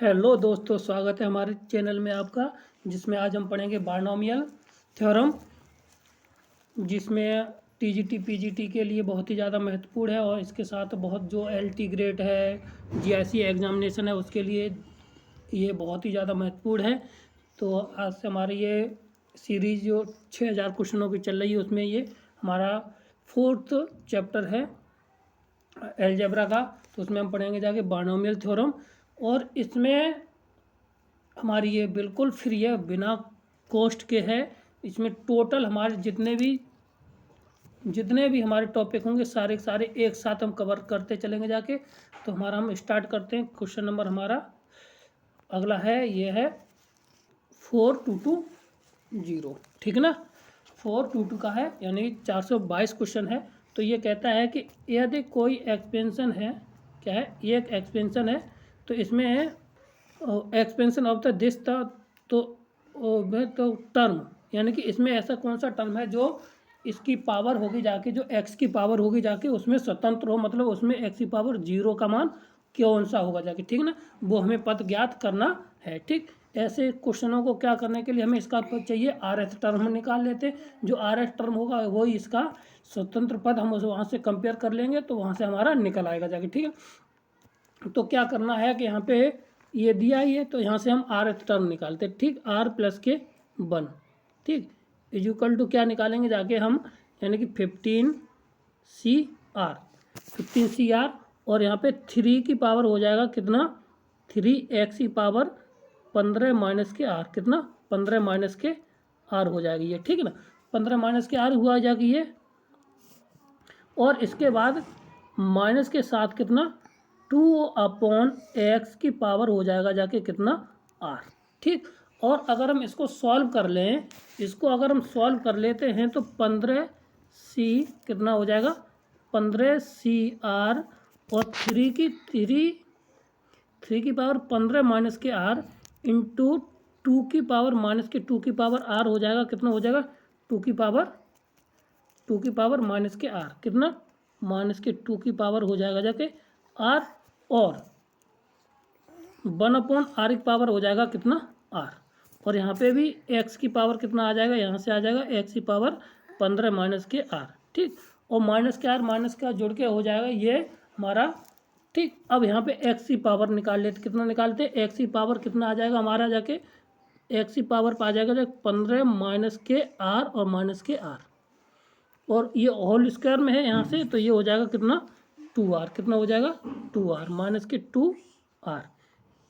Hello दोस्तों, स्वागत है हमारे चैनल में आपका। जिसमें आज हम पढ़ेंगे बायनोमियल थ्योरम, जिसमें टीजीटी पीजीटी के लिए बहुत ही ज़्यादा महत्वपूर्ण है और इसके साथ बहुत जो एलटी ग्रेड है, जीआईसी एग्जामिनेशन है, उसके लिए ये बहुत ही ज़्यादा महत्वपूर्ण है। तो आज से हमारी ये सीरीज जो 6000 क्वेश्चनों की चल रही है, उसमें ये हमारा 4th चैप्टर है अलजेब्रा का। तो उसमें हम पढ़ेंगे जाके बायनोमियल थ्योरम, और इसमें हमारी ये बिल्कुल फ्री है, बिना कॉस्ट के है। इसमें टोटल हमारे जितने भी हमारे टॉपिक होंगे सारे के सारे एक साथ हम कवर करते चलेंगे जाके। तो हम स्टार्ट करते हैं। क्वेश्चन नंबर हमारा अगला है, ये है 4220, ठीक है ना। 422 का है, यानी 422 क्वेश्चन है। तो ये कहता है कि यदि कोई एक्सपेंशन है, क्या है ये, एक एक्सपेंशन है, तो इसमें एक्सपेंशन ऑफ द दिस था, तो टर्म, यानी कि इसमें ऐसा कौन सा टर्म है जो इसकी पावर होगी जाके, जो एक्स की पावर होगी जाके उसमें स्वतंत्र हो, मतलब उसमें एक्स की पावर 0 का मान कौन सा होगा जाके, ठीक ना। वो हमें पद ज्ञात करना है, ठीक। ऐसे क्वेश्चनों को क्या करने के लिए हमें इसका पद चाहिए, आर एस टर्म निकाल लेते हैं। जो आर एस टर्म होगा वही इसका स्वतंत्र पद, हम उसे वहाँ से कंपेयर कर लेंगे तो वहाँ से हमारा निकल आएगा जाके, ठीक है। तो क्या करना है कि यहाँ पे ये दिया ही है, तो यहाँ से हम आर एस टर्म निकालते हैं, ठीक। आर प्लस के 1, ठीक, इक्वल टू क्या निकालेंगे जाके हम, यानी कि 15 और यहाँ पे 3 की पावर हो जाएगा कितना, 3x की पावर 15 माइनस के आर, कितना 15 माइनस के आर हो जाएगी ये, ठीक है ना। 15 माइनस के आर हुआ जाएगी ये, और इसके बाद माइनस के साथ कितना 2/x की पावर हो जाएगा जाके कितना r, ठीक। और अगर हम इसको सॉल्व कर लें, इसको अगर हम सॉल्व कर लेते हैं तो 15c कितना हो जाएगा, 15cr, और 3 की पावर 15 माइनस के r इंटू 2 की पावर माइनस के 2 की पावर r हो जाएगा, कितना हो जाएगा 2 की पावर माइनस के r, कितना माइनस के 2 की पावर हो जाएगा जाके r, और 1/r की पावर हो जाएगा कितना r, और यहाँ पे भी x की पावर कितना आ जाएगा, यहाँ से आ जाएगा x की पावर 15 माइनस के r, ठीक। और माइनस के r माइनस का जुड़ के हो जाएगा ये हमारा, ठीक। अब यहाँ पे x की पावर निकाल लेते, कितना निकालते, x की पावर कितना आ जाएगा हमारा जाके, x की पावर पा जाएगा जो 15 माइनस के r और माइनस के r, और ये होल स्क्वायर में है यहाँ से, तो ये हो जाएगा कितना 2r, कितना हो जाएगा 2r माइनस के 2r।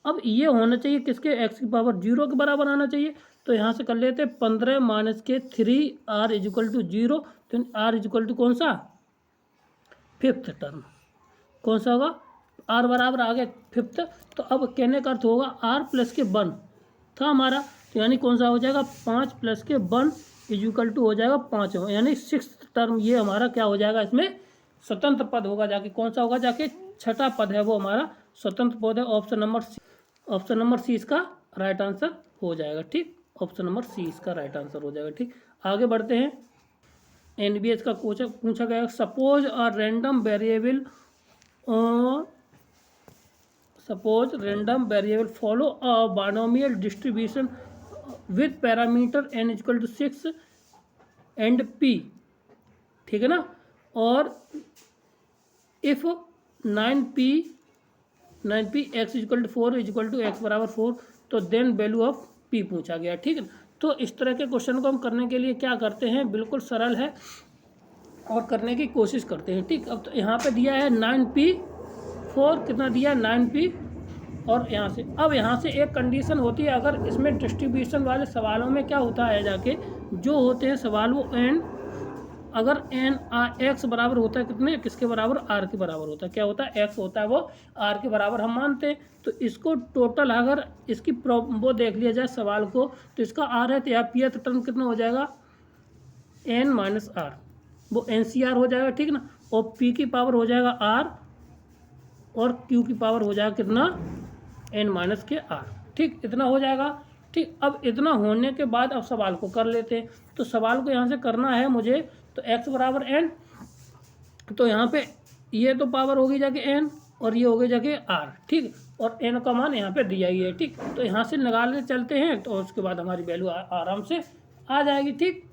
अब ये होना चाहिए किसके, x की पावर 0 के बराबर आना चाहिए। तो यहाँ से कर लेते 15 माइनस के 3r इजिकल टू 0, तो r इजिकल टू कौन सा, 5th टर्म, कौन सा होगा, r बराबर आ गया 5th। तो अब कहने का अर्थ होगा r प्लस के 1 था हमारा, तो यानी कौन सा हो जाएगा 5 प्लस के 1 इजिकल टू हो जाएगा 5, यानी 6th टर्म ये हमारा क्या हो जाएगा, इसमें स्वतंत्र पद होगा जाके, कौन सा होगा जाके, 6ठा पद है वो हमारा स्वतंत्र पद है। ऑप्शन नंबर सी इसका राइट आंसर हो जाएगा, ठीक। ऑप्शन नंबर सी इसका राइट आंसर हो जाएगा, ठीक। आगे बढ़ते हैं। एनबीएस का पूछा गया, suppose a random variable follow a binomial distribution with parameter n equal to 6 and p, ठीक है ना। और if 9p x equal to 4 equal to x बराबर 4, तो देन वैल्यू ऑफ p पूछा गया, ठीक है। तो इस तरह के क्वेश्चन को हम करने के लिए क्या करते हैं, बिल्कुल सरल है और करने की कोशिश करते हैं, ठीक। अब तो यहाँ पे दिया है 9p4, कितना दिया है 9p, और यहाँ से एक कंडीशन होती है, अगर इसमें डिस्ट्रीब्यूशन वाले सवालों में क्या होता है जाके, जो होते हैं सवाल वो अगर n x बराबर होता है कितने, किसके बराबर, r के बराबर होता है, क्या होता है x होता है वो r के बराबर हम मानते हैं। तो इसको टोटल अगर इसकी वो देख लिया जाए सवाल को, तो इसका r है, तो यहाँ pth टर्म कितना हो जाएगा n माइनस r, वो NCR हो जाएगा, ठीक ना। और p की पावर हो जाएगा r, और q की पावर हो जाएगा कितना n माइनस के r, ठीक, इतना हो जाएगा, ठीक। अब इतना होने के बाद अब सवाल को कर लेते हैं। तो सवाल को यहाँ से करना है मुझे, तो x बराबर n, तो यहाँ पे ये तो पावर होगी जाके n, और ये हो गया जाके r, ठीक। और n का मान यहाँ पे दिया ही है, ठीक। तो यहाँ से निकालने चलते हैं तो उसके बाद हमारी वैल्यू आराम से आ जाएगी, ठीक।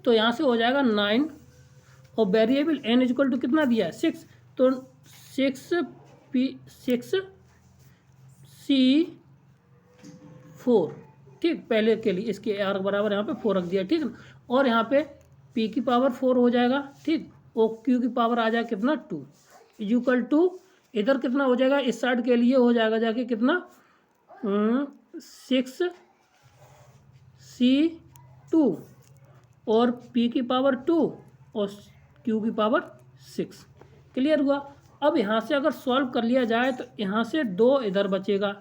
तो यहाँ से हो जाएगा 9 और वेरिएबल n इक्वल टू कितना दिया है 6, तो 6c4, ठीक। पहले के लिए इसके r बराबर यहाँ पे 4 रख दिया, ठीक। और यहाँ पे p की पावर 4 हो जाएगा, ठीक। और q की पावर आ जाएगा कितना 2 इक्वल टू इधर कितना हो जाएगा, इस साइड के लिए हो जाएगा जाके कितना 6c2 और p की पावर 2 और q की पावर 6। क्लियर हुआ। अब यहाँ से अगर सॉल्व कर लिया जाए तो यहाँ से 2 इधर बचेगा,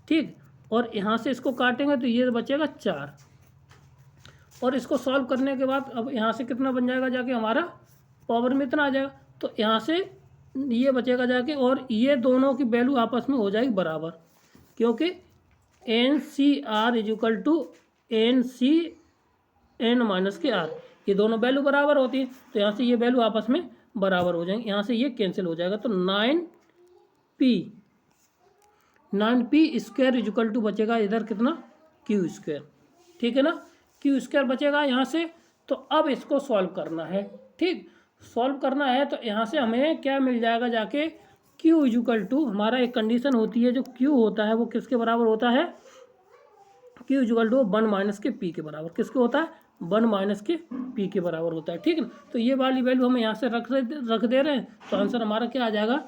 ठीक। और यहाँ से इसको काटेंगे तो ये बचेगा 4 और इसको सॉल्व करने के बाद अब यहाँ से कितना बन जाएगा जाके हमारा पावर में इतना आ जाएगा। तो यहाँ से ये बचेगा जाके और ये दोनों की वैल्यू आपस में हो जाएगी बराबर, क्योंकि NCR equal to NCN minus के R, ये दोनों वैल्यू बराबर होती है। तो यहाँ से ये वैल्यू आपस में बराबर हो जाएंगे, यहाँ से ये कैंसिल हो जाएगा। तो 9p स्क्वायर इक्वल टू बचेगा इधर कितना q स्क्वायर, ठीक है ना। q स्क्वायर बचेगा यहाँ से। तो अब इसको सॉल्व करना है, ठीक। सॉल्व करना है तो यहाँ से हमें क्या मिल जाएगा जाके q इक्वल टू, हमारा एक कंडीशन होती है जो q होता है वो किसके बराबर होता है, q इक्वल टू 1 माइनस के p के बराबर, किसके होता है 1 माइनस के p के बराबर होता है, ठीक है। तो ये वाली वैल्यू हम यहाँ से रख दे रहे हैं। तो आंसर हमारा क्या आ जाएगा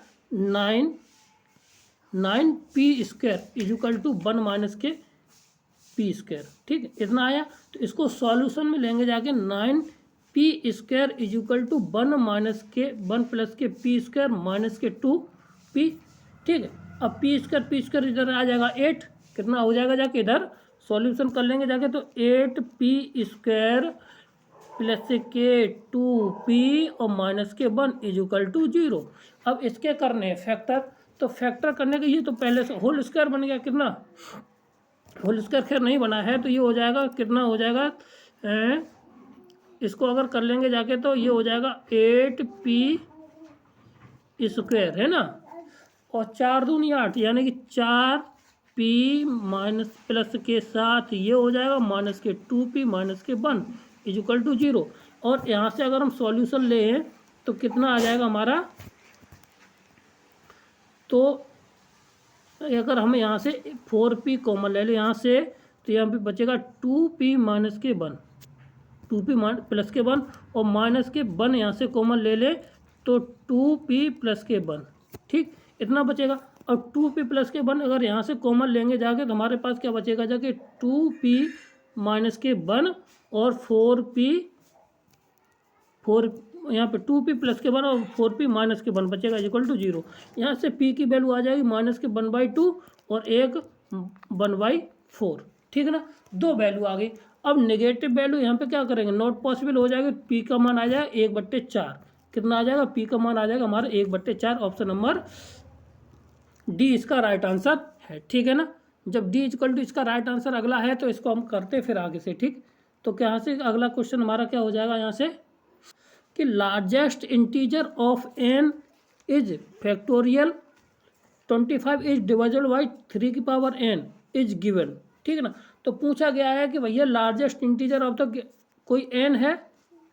9p square equal to 1 minus के p स्क्वायर, ठीक है। इतना आया। तो इसको सॉल्यूशन में लेंगे जाके 9p square equal to 1 minus के 1 प्लस के p स्क्वायर माइनस के 2p, ठीक है। अब p स्क्वायर इधर आ जाएगा 8, कितना हो जाएगा जाके इधर सॉल्यूशन कर लेंगे जाके तो 8p स्क्वायर प्लस के 2p और माइनस के 1 इक्वल टू 0। अब इसके करने हैं फैक्टर, तो फैक्टर करने के ये तो पहले से होल स्क्वायर बन गया, कितना होल स्क्वायर खैर नहीं बना है। तो ये हो जाएगा कितना हो जाएगा इसको अगर कर लेंगे जाके तो ये हो जाएगा 8p स्क्वायर, है ना। और 4 दूनी 8 यानी कि 4p माइनस प्लस के साथ ये हो जाएगा माइनस के 2p माइनस के 1 इक्वल टू 0। और यहाँ से अगर हम सॉल्यूशन लें तो कितना आ जाएगा हमारा, तो अगर हम यहाँ से 4p कॉमन ले लें यहाँ से तो यहाँ पे बचेगा 2p माइनस के 1, 2p प्लस के 1 और माइनस के 1 यहाँ से कॉमन ले ले तो 2p प्लस के 1, ठीक। इतना बचेगा। और 2p प्लस के 1 अगर यहाँ से कॉमन लेंगे जाके तो हमारे पास क्या बचेगा जाके 2p माइनस के 1 और 4 यहाँ पे 2p प्लस के 1 और 4p माइनस के 1 बचेगा इक्वल टू 0। यहाँ से p की वैल्यू आ जाएगी माइनस के 1/2 और एक 1/4, ठीक है ना। 2 वैल्यू आ गई। अब नेगेटिव वैल्यू यहाँ पे क्या करेंगे, नॉट पॉसिबल हो जाएगा। p का मान आ जाएगा 1/4, कितना आ जाएगा p का मान आ जाएगा हमारा 1/4। ऑप्शन नंबर डी इसका राइट आंसर है, ठीक है ना। जब डी इक्वल टू इसका राइट आंसर अगला है तो इसको हम करते फिर आगे से, ठीक। तो क्या यहाँ से अगला क्वेश्चन हमारा क्या हो जाएगा यहाँ से कि largest integer of n is factorial 25 is divisible by 3 की पावर n इज गिवन, ठीक है ना। तो पूछा गया है कि भैया लार्जेस्ट इंटीजर ऑफ द कोई n है,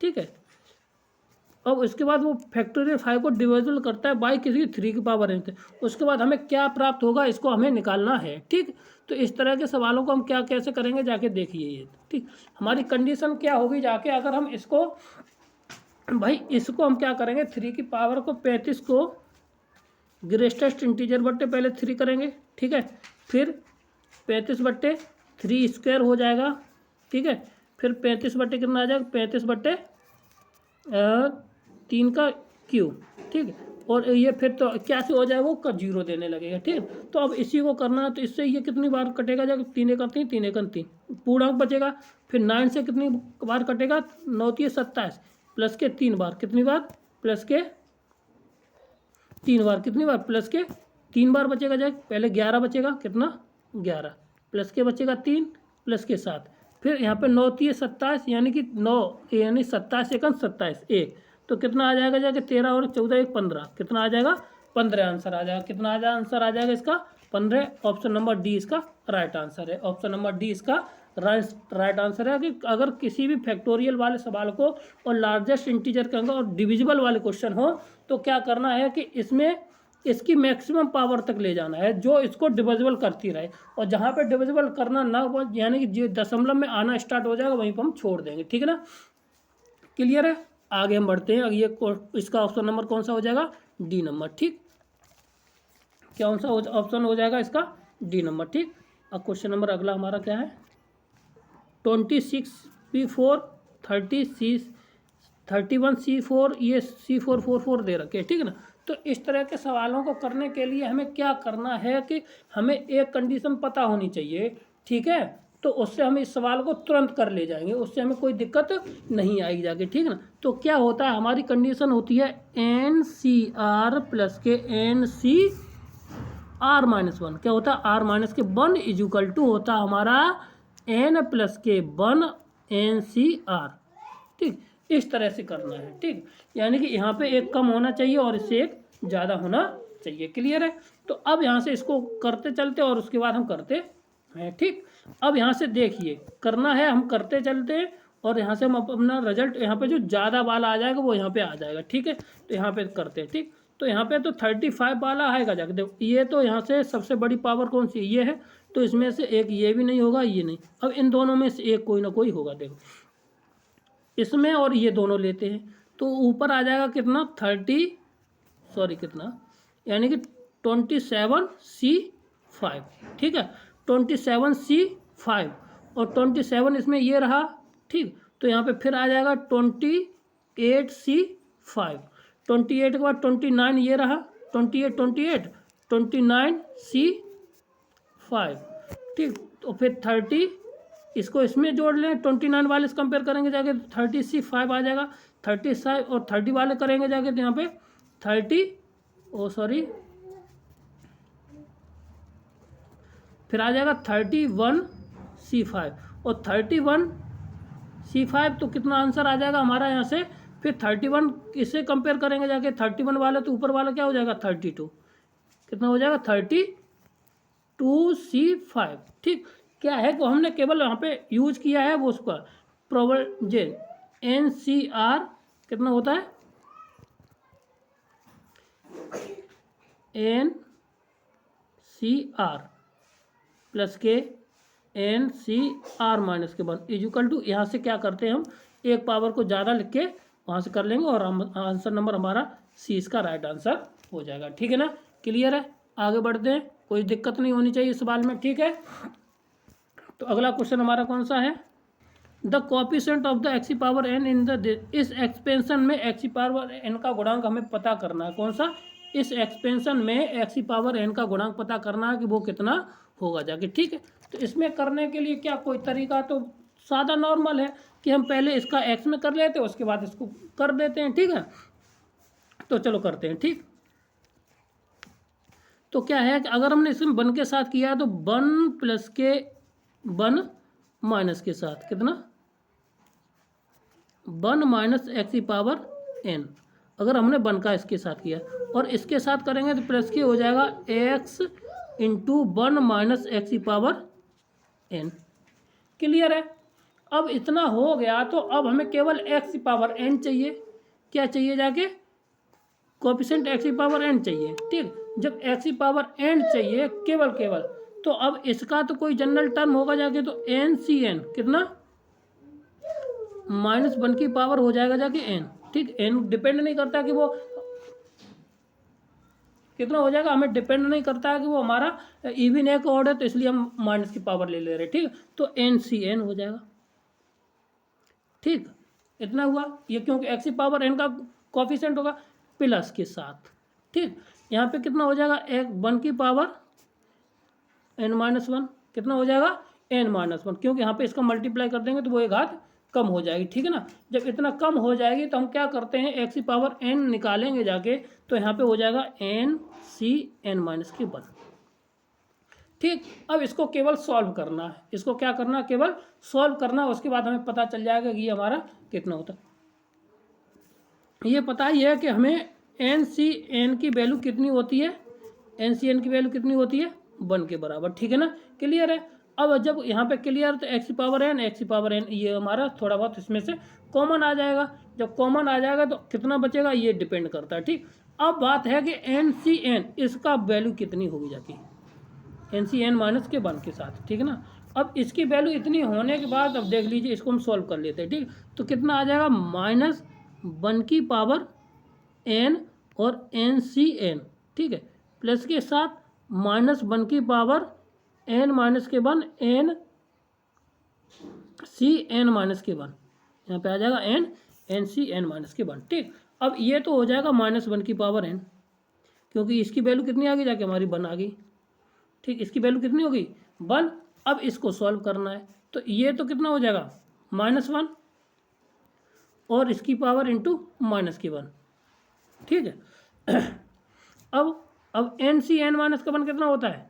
ठीक है। अब उसके बाद वो फैक्टोरियल 5 को डिविजिबल करता है बाई किसी 3 की पावर n से, उसके बाद हमें क्या प्राप्त होगा इसको हमें निकालना है, ठीक। तो इस तरह के सवालों को हम क्या कैसे करेंगे जाके देखिए ये, ठीक। हमारी कंडीशन क्या होगी जाके, अगर हम इसको भाई इसको हम क्या करेंगे 3 की पावर को 35 को ग्रेटेस्ट इंटीजर बट्टे पहले 3 करेंगे, ठीक है। फिर 35/3 स्क्वायर हो जाएगा, ठीक है। फिर 35 बट्टे कितना आ जाएगा 35/3 का क्यूब, ठीक है। और ये फिर तो क्या से हो जाएगा वो का 0 देने लगेगा, ठीक है। तो अब इसी को करना है तो इससे ये कितनी बार कटेगा जाएगा 3 × 3 3 × 3 पूर्णांक बचेगा। फिर 9 से कितनी बार कटेगा 9 × 27 प्लस के 3 बार, कितनी बार प्लस के 3 बार, कितनी बार प्लस के 3 बार बचेगा जाए। पहले 11 बचेगा, कितना 11 प्लस के बचेगा 3 प्लस के 7। फिर यहाँ पे 9 × 27 यानी कि 9 यानी 27 × 27 1, तो कितना आ जाएगा जाके 13 और 14 1 15, कितना आ जाएगा 15 आंसर आ जाएगा। कितना आंसर आ जाएगा इसका? 15। ऑप्शन नंबर डी इसका राइट आंसर है। ऑप्शन नंबर डी इसका राइट आंसर है कि अगर किसी भी फैक्टोरियल वाले सवाल को और लार्जेस्ट इंटीजर के अंदर और डिविजिबल वाले क्वेश्चन हो तो क्या करना है कि इसमें इसकी मैक्सिमम पावर तक ले जाना है जो इसको डिविजिबल करती रहे, और जहाँ पे डिविजिबल करना ना हो यानी कि जो दशमलव में आना स्टार्ट हो जाएगा वहीं पर हम छोड़ देंगे। ठीक है ना, क्लियर है? आगे हम बढ़ते हैं। ये इसका ऑप्शन नंबर कौन सा हो जाएगा? D number. ठीक, कौन सा ऑप्शन हो जाएगा इसका? D number. ठीक, अब क्वेश्चन नंबर अगला हमारा क्या है? 26P4 31C4 ये C444 दे रखे, ठीक है ना। तो इस तरह के सवालों को करने के लिए हमें क्या करना है कि हमें एक कंडीशन पता होनी चाहिए, ठीक है, तो उससे हम इस सवाल को तुरंत कर ले जाएंगे, उससे हमें कोई दिक्कत नहीं आएगी जाके, ठीक है ना। तो क्या होता है, हमारी कंडीशन होती है NCR प्लस के NCR-1। क्या होता है? R-1 इजुकल टू होता है हमारा N प्लस के 1 NCR। ठीक, इस तरह से करना है। ठीक, यानी कि यहाँ पे एक कम होना चाहिए और इससे एक ज़्यादा होना चाहिए। क्लियर है? तो अब यहाँ से इसको करते चलते और उसके बाद हम करते हैं। ठीक, अब यहाँ से देखिए करना है, हम करते चलते हैं और यहाँ से हम अपना रिजल्ट यहाँ पे जो ज़्यादा वाला आ जाएगा वो यहाँ पे आ जाएगा। ठीक है, तो यहाँ पे करते हैं। ठीक, तो यहाँ पे तो 35 वाला आएगा जाके। देखो ये तो यहाँ से सबसे बड़ी पावर कौन सी? ये है, तो इसमें से एक ये भी नहीं होगा, ये नहीं। अब इन दोनों में से एक कोई ना कोई होगा। देखो इसमें और ये दोनों लेते हैं तो ऊपर आ जाएगा कितना? कितना, यानी कि 27C5। ठीक है, 27C5 और 27 इसमें ये रहा। ठीक, तो यहाँ पे फिर आ जाएगा 28C5। 28 के बाद 29 ये रहा, 29C5। ठीक, तो फिर 30 इसको इसमें जोड़ लें, 29 वाले से कंपेयर करेंगे जाके 30C5 आ जाएगा। 30 और 30 वाले करेंगे जाके तो यहाँ पे 30 फिर आ जाएगा 31C5 और 31C5 तो कितना आंसर आ जाएगा हमारा यहाँ से? फिर 31 इससे कंपेयर करेंगे जाके 31 वाला, तो ऊपर वाला क्या हो जाएगा? 32। कितना हो जाएगा? 32C5। ठीक, क्या है कि हमने केवल यहाँ पे यूज किया है वो उसका प्रोबेबल NCR कितना होता है? NCR प्लस के NCR-1 इजुकल टू, यहाँ से क्या करते हैं हम एक पावर को ज़्यादा लिख के वहाँ से कर लेंगे और आंसर नंबर हमारा सी इसका राइट आंसर हो जाएगा। ठीक है ना, क्लियर है? आगे बढ़ते हैं, कोई दिक्कत नहीं होनी चाहिए इस सवाल में। ठीक है, तो अगला क्वेश्चन हमारा कौन सा है? The coefficient of the x power n in the, इस एक्सपेंशन में एक्सी पावर n का गुणांक हमें पता करना है। कौन सा? इस एक्सपेंशन में एक्सी पावर n का गुणांक पता करना है कि वो कितना होगा जाके। ठीक है, तो इसमें करने के लिए क्या कोई तरीका? तो सादा नॉर्मल है कि हम पहले इसका x में कर लेते हैं उसके बाद इसको कर देते हैं। ठीक है, तो चलो करते हैं। ठीक, तो क्या है कि अगर हमने इसमें 1 के साथ किया तो 1 प्लस के 1 माइनस के साथ कितना? 1 माइनस एक्सी पावर n। अगर हमने 1 का इसके साथ किया और इसके साथ करेंगे तो प्लस के हो जाएगा x into 1 minus x power n। Clear है? अब इतना हो गया तो अब हमें केवल एक्सी पावर n चाहिए। क्या चाहिए जाके? कोएफिशिएंट एक्सी पावर n चाहिए। ठीक, जब एक्सी पावर n चाहिए केवल तो अब इसका तो कोई जनरल टर्म होगा जाके, तो NCN कितना? -1 की पावर हो जाएगा जाके n। ठीक, n डिपेंड नहीं करता कि वो कितना हो जाएगा, हमें डिपेंड नहीं करता है कि वो हमारा इवन एक ऑड है, तो इसलिए हम माइनस की पावर ले ले रहे हैं। ठीक, तो NCN हो जाएगा। ठीक, इतना हुआ ये, क्योंकि एक्सी पावर n का कोएफिशिएंट होगा प्लस के साथ। ठीक, यहाँ पे कितना हो जाएगा? 1 की पावर n-1 कितना हो जाएगा? n-1, क्योंकि यहाँ पे इसका मल्टीप्लाई कर देंगे तो वो एक हाथ कम हो जाएगी। ठीक है ना, जब इतना कम हो जाएगी तो हम क्या करते हैं, एक्सी पावर n निकालेंगे जाके, तो यहाँ पे हो जाएगा NCN-1। ठीक, अब इसको केवल सॉल्व करना है। इसको क्या करना है? केवल सॉल्व करना है। उसके बाद हमें पता चल जाएगा कि ये हमारा कितना होता है। ये पता ही है कि हमें एन सी एन की वैल्यू कितनी होती है, एन सी एन की वैल्यू कितनी होती है 1 के बराबर, ठीक है ना, क्लियर है। अब जब यहाँ पे क्लियर तो एक्स पावर एन ये हमारा थोड़ा बहुत इसमें से कॉमन आ जाएगा, जब कॉमन आ जाएगा तो कितना बचेगा ये डिपेंड करता है, ठीक। अब बात है कि एन सी एन इसका वैल्यू कितनी होगी जाके एन सी एन माइनस के 1 के साथ, ठीक है ना। अब इसकी वैल्यू इतनी होने के बाद अब देख लीजिए इसको हम सॉल्व कर लेते हैं, ठीक। तो कितना आ जाएगा -1 की पावर एन और एन सी एन, ठीक है, प्लस के साथ -1 की पावर एन माइनस के 1 एन सी एन माइनस के 1, यहाँ पे आ जाएगा एन सी एन माइनस के 1, ठीक। अब ये तो हो जाएगा -1 की पावर एन, क्योंकि इसकी वैल्यू कितनी आ गई जाके हमारी 1 आ गई, ठीक। इसकी वैल्यू कितनी होगी 1। अब इसको सॉल्व करना है तो ये तो कितना हो जाएगा -1 और इसकी पावर इंटू -1, ठीक है। अब एन सी एन माइनस का 1 कितना होता है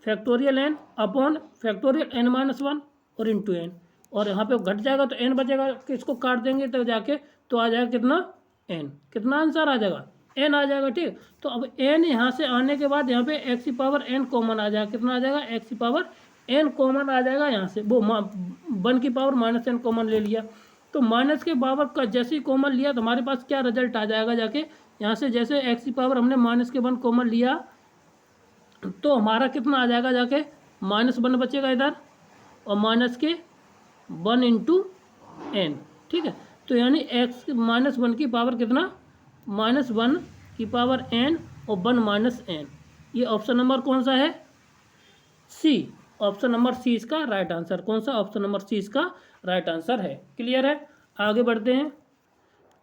factorial n upon factorial n -1 और इंटू एन, और यहाँ पे घट जाएगा तो एन बचेगा, इसको काट देंगे तो जाके तो आ जाएगा कितना एन, कितना आंसर आ जाएगा एन आ जाएगा, ठीक। तो अब एन यहाँ से आने के बाद यहाँ पे एक्स की पावर एन कॉमन आ जाएगा, कितना आ जाएगा एक्स की पावर एन कॉमन आ जाएगा, यहाँ से वो 1 की पावर -n कॉमन ले लिया, तो माइनस के पावर का जैसे ही कॉमन लिया तो हमारे पास क्या रिजल्ट आ जाएगा जाके यहाँ से, जैसे एक्स की पावर हमने -1 कॉमन लिया तो हमारा कितना आ जाएगा जाके -1 बचेगा इधर और -1 इंटू एन, ठीक है। तो यानी एक्स -1 की पावर कितना -1 की पावर एन और 1 -n, ये ऑप्शन नंबर कौन सा है सी, ऑप्शन नंबर सी इसका राइट आंसर, कौन सा ऑप्शन नंबर सी इसका राइट आंसर है, क्लियर है। आगे बढ़ते हैं,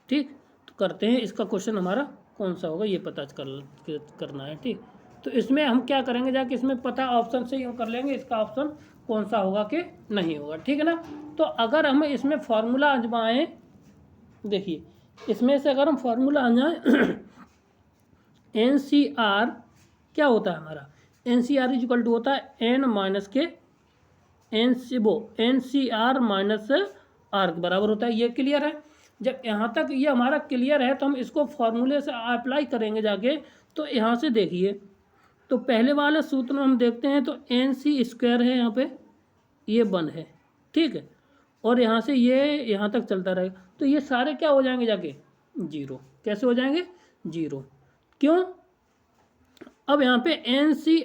ठीक, तो करते हैं इसका क्वेश्चन हमारा कौन सा होगा ये पता करना है, ठीक। तो इसमें हम क्या करेंगे जाके इसमें पता ऑप्शन से यूँ कर लेंगे इसका ऑप्शन कौन सा होगा कि नहीं होगा, ठीक है ना। तो अगर हम इसमें फार्मूला आजमाएं, देखिए इसमें से अगर हम फार्मूला आजमाएं एन सी आर क्या होता है हमारा, n C r equal to होता है एन माइनस के n C r minus r के बराबर होता है, ये क्लियर है। जब यहाँ तक ये हमारा क्लियर है तो हम इसको फॉर्मूले से अप्लाई करेंगे जाके, तो यहाँ से देखिए तो पहले वाले सूत्र में हम देखते हैं तो एन सी स्क्वायर है यहाँ पे ये 1 है, ठीक है, और यहाँ से ये यहाँ तक चलता रहेगा तो ये सारे क्या हो जाएंगे जाके 0, कैसे हो जाएंगे 0, क्यों। अब यहाँ पे n C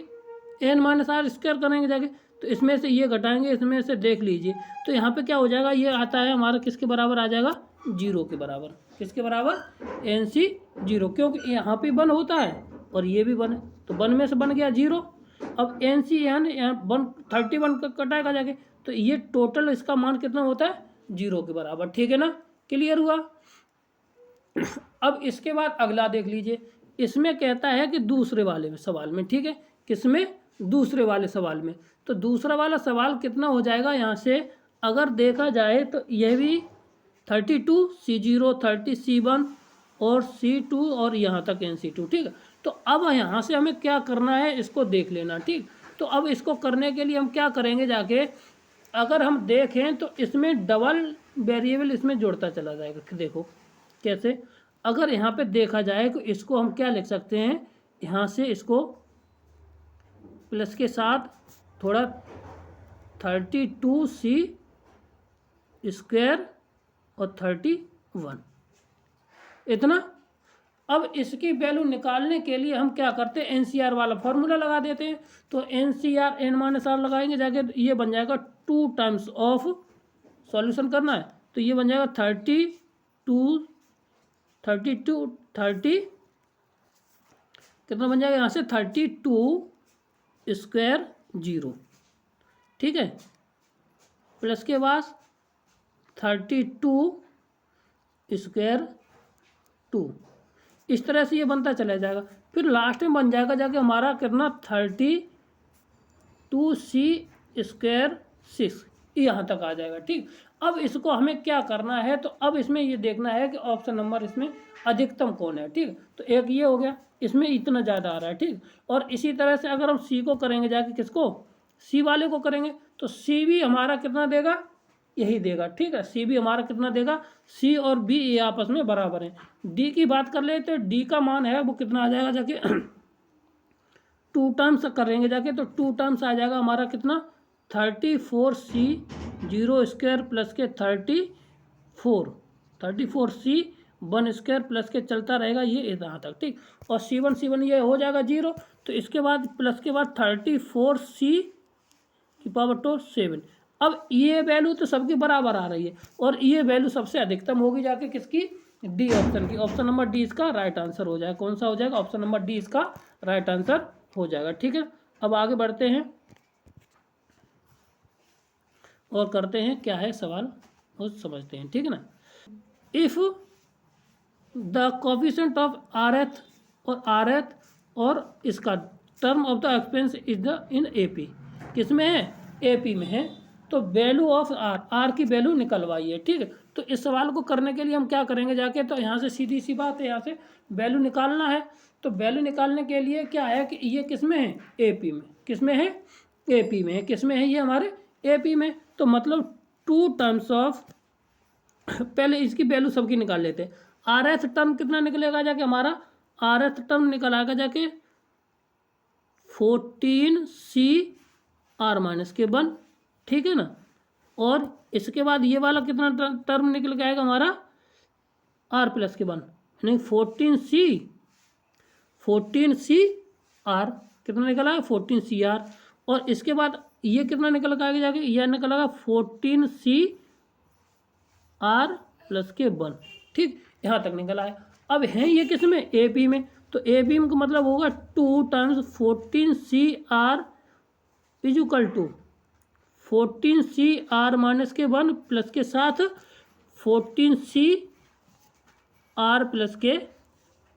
n minus r square करेंगे जाके तो इसमें से ये घटाएंगे, इसमें से देख लीजिए तो यहाँ पे क्या हो जाएगा, ये आता है हमारा किसके बराबर आ जाएगा 0 के बराबर, किसके बराबर एन सी 0, क्योंकि यहाँ पे 1 होता है और ये भी 1 है तो 1 में से बन गया 0। अब एन सी एन 31 कटाएगा जाके तो ये टोटल इसका मान कितना होता है 0 के बराबर, ठीक है ना, क्लियर हुआ। अब इसके बाद अगला देख लीजिए, इसमें कहता है कि दूसरे वाले में सवाल में, ठीक है, किसमें दूसरे वाले सवाल में, तो दूसरा वाला सवाल कितना हो जाएगा यहाँ से अगर देखा जाए तो यह भी 32 C0 30 C1 और C2 और यहाँ तक NC2, ठीक है। तो अब यहाँ से हमें क्या करना है इसको देख लेना, ठीक। तो अब इसको करने के लिए हम क्या करेंगे जाके, अगर हम देखें तो इसमें डबल वेरिएबल इसमें जोड़ता चला जाएगा, देखो कैसे, अगर यहाँ पे देखा जाए तो इसको हम क्या लिख सकते हैं, यहाँ से इसको प्लस के साथ थोड़ा 32C स्क्वायर और 31 इतना। अब इसकी वैल्यू निकालने के लिए हम क्या करते हैं एनसीआर वाला फॉर्मूला लगा देते हैं, तो एनसीआर एन माइनस आर लगाएंगे जाके तो ये बन जाएगा 2 टाइम्स ऑफ सॉल्यूशन करना है तो ये बन जाएगा 30 कितना बन जाएगा यहाँ से 32 स्क्वायर 0, ठीक है, प्लस के बाद 32 स्क्वायर 2, इस तरह से ये बनता चला जाएगा। फिर लास्ट में बन जाएगा जाके हमारा कितना 32C स्क्वायर 6, यहाँ तक आ जाएगा, ठीक। अब इसको हमें क्या करना है, तो अब इसमें ये देखना है कि ऑप्शन नंबर इसमें अधिकतम कौन है, ठीक। तो एक ये हो गया, इसमें इतना ज़्यादा आ रहा है, ठीक। और इसी तरह से अगर हम सी को करेंगे जाके, किसको सी वाले को करेंगे तो सी भी हमारा कितना देगा यही देगा, ठीक है। सी भी हमारा कितना देगा, सी और बी ये आपस में बराबर है। डी की बात कर ले तो डी का मान है वो कितना आ जाएगा जाके 2 टर्म्स करेंगे जाके, तो 2 टर्म्स आ जाएगा हमारा कितना 34C 0 स्क्वायर प्लस के 34C 1 स्क्वायर प्लस के चलता रहेगा ये यहाँ तक, ठीक। और C1 ये हो जाएगा 0, तो इसके बाद प्लस के बाद 34C की पावर टू 7। अब ये वैल्यू तो सबकी बराबर आ रही है और ये वैल्यू सबसे अधिकतम होगी जाके किसकी, डी ऑप्शन की। ऑप्शन नंबर डी इसका राइट आंसर हो जाएगा। कौन सा हो जाएगा, ऑप्शन नंबर डी इसका राइट आंसर हो जाएगा, ठीक है। अब आगे बढ़ते हैं और करते हैं क्या है सवाल वो समझते हैं, ठीक है ना। If the coefficient of rth और इसका term of the expansion is the in AP, किसमें है, एपी में है, तो वैल्यू ऑफ आर की वैल्यू निकलवाइए, ठीक है। तो इस सवाल को करने के लिए हम क्या करेंगे जाके, तो यहाँ से सीधी सी बात है, यहाँ से वैल्यू निकालना है। तो वैल्यू निकालने के लिए क्या है कि ये किसमें है, एपी में, किसमें है, एपी में है, किसमें है ये हमारे एपी में। तो मतलब 2 टर्म्स ऑफ, पहले इसकी वैल्यू सबकी निकाल लेते हैं। आर एथ टर्म कितना निकलेगा जाके हमारा, आर एथ टर्म निकल आएगा जाके 14C R माइनस के 1, ठीक है ना। और इसके बाद ये वाला कितना टर्म निकल के आएगा हमारा R प्लस के 1, यानी 14C R कितना निकल आएगा 14C R। और इसके बाद ये कितना निकल के आएगा जाके, यह निकल आएगा 14C R प्लस के 1, ठीक, यहाँ तक निकल आया। अब है ये किस में, ए पी में, तो ए पी में का मतलब होगा 2 times 14C R is equal to 14C R minus के 1 प्लस के साथ 14C R plus k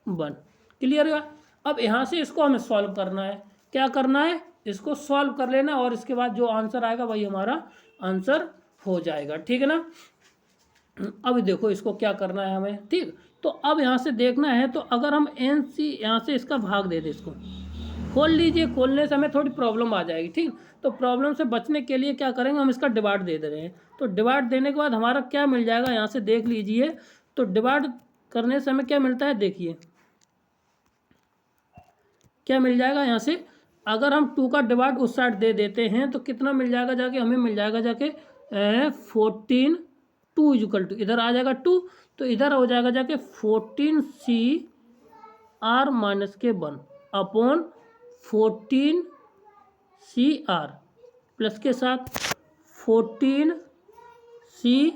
1, clear है। अब यहाँ से इसको हमें सॉल्व करना है, क्या करना है, इसको सॉल्व कर लेना और इसके बाद जो आंसर आएगा वही हमारा आंसर हो जाएगा, ठीक है ना। अब देखो इसको क्या करना है हमें, ठीक। तो अब यहाँ से देखना है, तो अगर हम एन सी यहाँ से इसका भाग दे दें, इसको खोल लीजिए, खोलने से हमें थोड़ी प्रॉब्लम आ जाएगी, ठीक। तो प्रॉब्लम से बचने के लिए क्या करेंगे, हम इसका डिवाइड दे रहे हैं। तो डिवाइड देने के बाद हमारा क्या मिल जाएगा, यहाँ से देख लीजिए। तो डिवाइड करने से हमें क्या मिलता है, देखिए क्या मिल जाएगा। यहाँ से अगर हम 2 का डिवाइड उस साइड दे देते हैं तो कितना मिल जाएगा जाके, हमें मिल जाएगा जाके 14 2 इक्वल टू, इधर आ जाएगा 2, तो इधर हो जाएगा जाके 14C R माइनस के 1 अपॉन 14C R प्लस के साथ 14C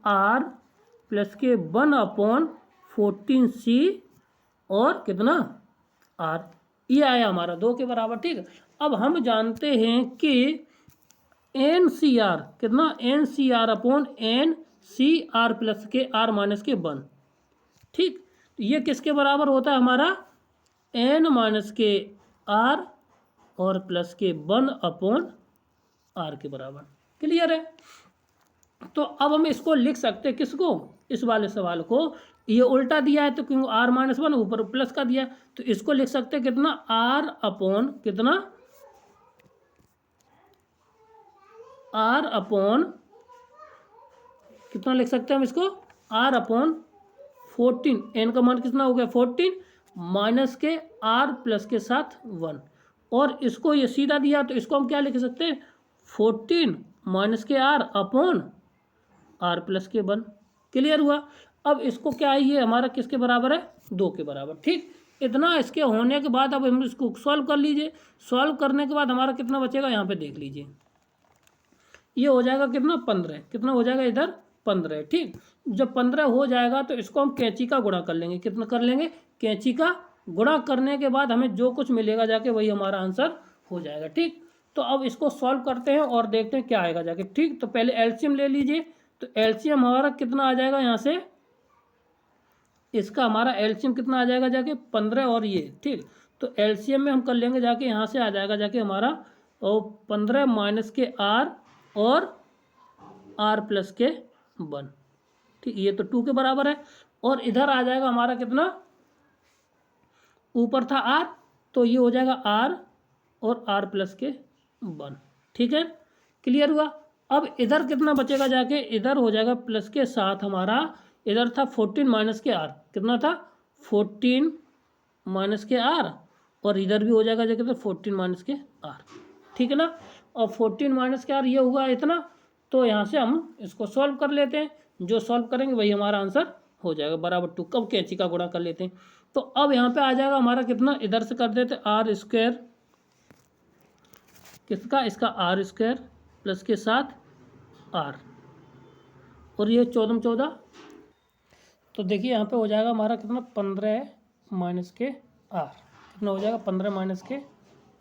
R plus k 1 upon 14C और कितना R, ये आया हमारा 2 के बराबर, ठीक है। अब हम जानते हैं कि एन सी आर कितना, n C r upon n C r plus के आर माइनस के 1, ठीक। तो ये किसके बराबर होता है हमारा, एन माइनस के आर और प्लस के 1 अपॉन आर के बराबर, क्लियर है। तो अब हम इसको लिख सकते हैं, किसको, इस वाले सवाल को, ये उल्टा दिया है तो क्यों आर माइनस 1 ऊपर प्लस का दिया, तो इसको लिख सकते हैं कितना, आर अपॉन कितना, आर अपॉन कितना लिख सकते हैं हम इसको, आर अपॉन 14, एन का मान कितना हो गया 14 माइनस के आर प्लस के साथ 1, और इसको ये सीधा दिया तो इसको हम क्या लिख सकते हैं 14 माइनस के are upon are plus k 1, clear हुआ। अब इसको क्या है, ये हमारा किसके बराबर है, 2 के बराबर, ठीक। इतना इसके होने के बाद अब हम इसको सॉल्व कर लीजिए। सॉल्व करने के बाद हमारा कितना बचेगा, यहाँ पे देख लीजिए, ये हो जाएगा कितना 15, कितना हो जाएगा इधर 15, ठीक। जब 15 हो जाएगा तो इसको हम कैंची का गुणा कर लेंगे, कितना कर लेंगे, कैंची का गुणा करने के बाद हमें जो कुछ मिलेगा जाके वही हमारा आंसर हो जाएगा, ठीक। तो अब इसको सॉल्व करते हैं और देखते हैं क्या आएगा जाके, ठीक। तो पहले एलसीएम ले लीजिए, तो एलसीएम हमारा कितना आ जाएगा, यहाँ से इसका हमारा एलसीएम कितना आ जाएगा जाके 15 और ये, ठीक। तो एलसीएम में हम कर लेंगे जाके, यहाँ से आ जाएगा जाके हमारा और 15 माइनस के आर और आर प्लस के 1, ठीक। ये तो 2 के बराबर है, और इधर आ जाएगा हमारा कितना, ऊपर था आर, तो ये हो जाएगा आर और आर प्लस के 1, ठीक है, क्लियर हुआ। अब इधर कितना बचेगा जाके, इधर हो जाएगा प्लस के साथ हमारा, इधर था 14 माइनस के आर, कितना था 14 माइनस के आर, और इधर भी हो जाएगा जाके तो 14 माइनस के आर, ठीक है ना। और 14 माइनस के आर ये हुआ इतना, तो यहाँ से हम इसको सॉल्व कर लेते हैं, जो सॉल्व करेंगे वही हमारा आंसर हो जाएगा बराबर 2। कब कैंची का गुणा कर लेते हैं, तो अब यहाँ पे आ जाएगा हमारा कितना, इधर से कर देते आर स्क्वायर, किसका, इसका आर स्क्वायर प्लस के साथ आर, और ये 14 14, तो देखिए यहाँ पे हो जाएगा हमारा कितना 15 माइनस के आर, कितना हो जाएगा 15 माइनस के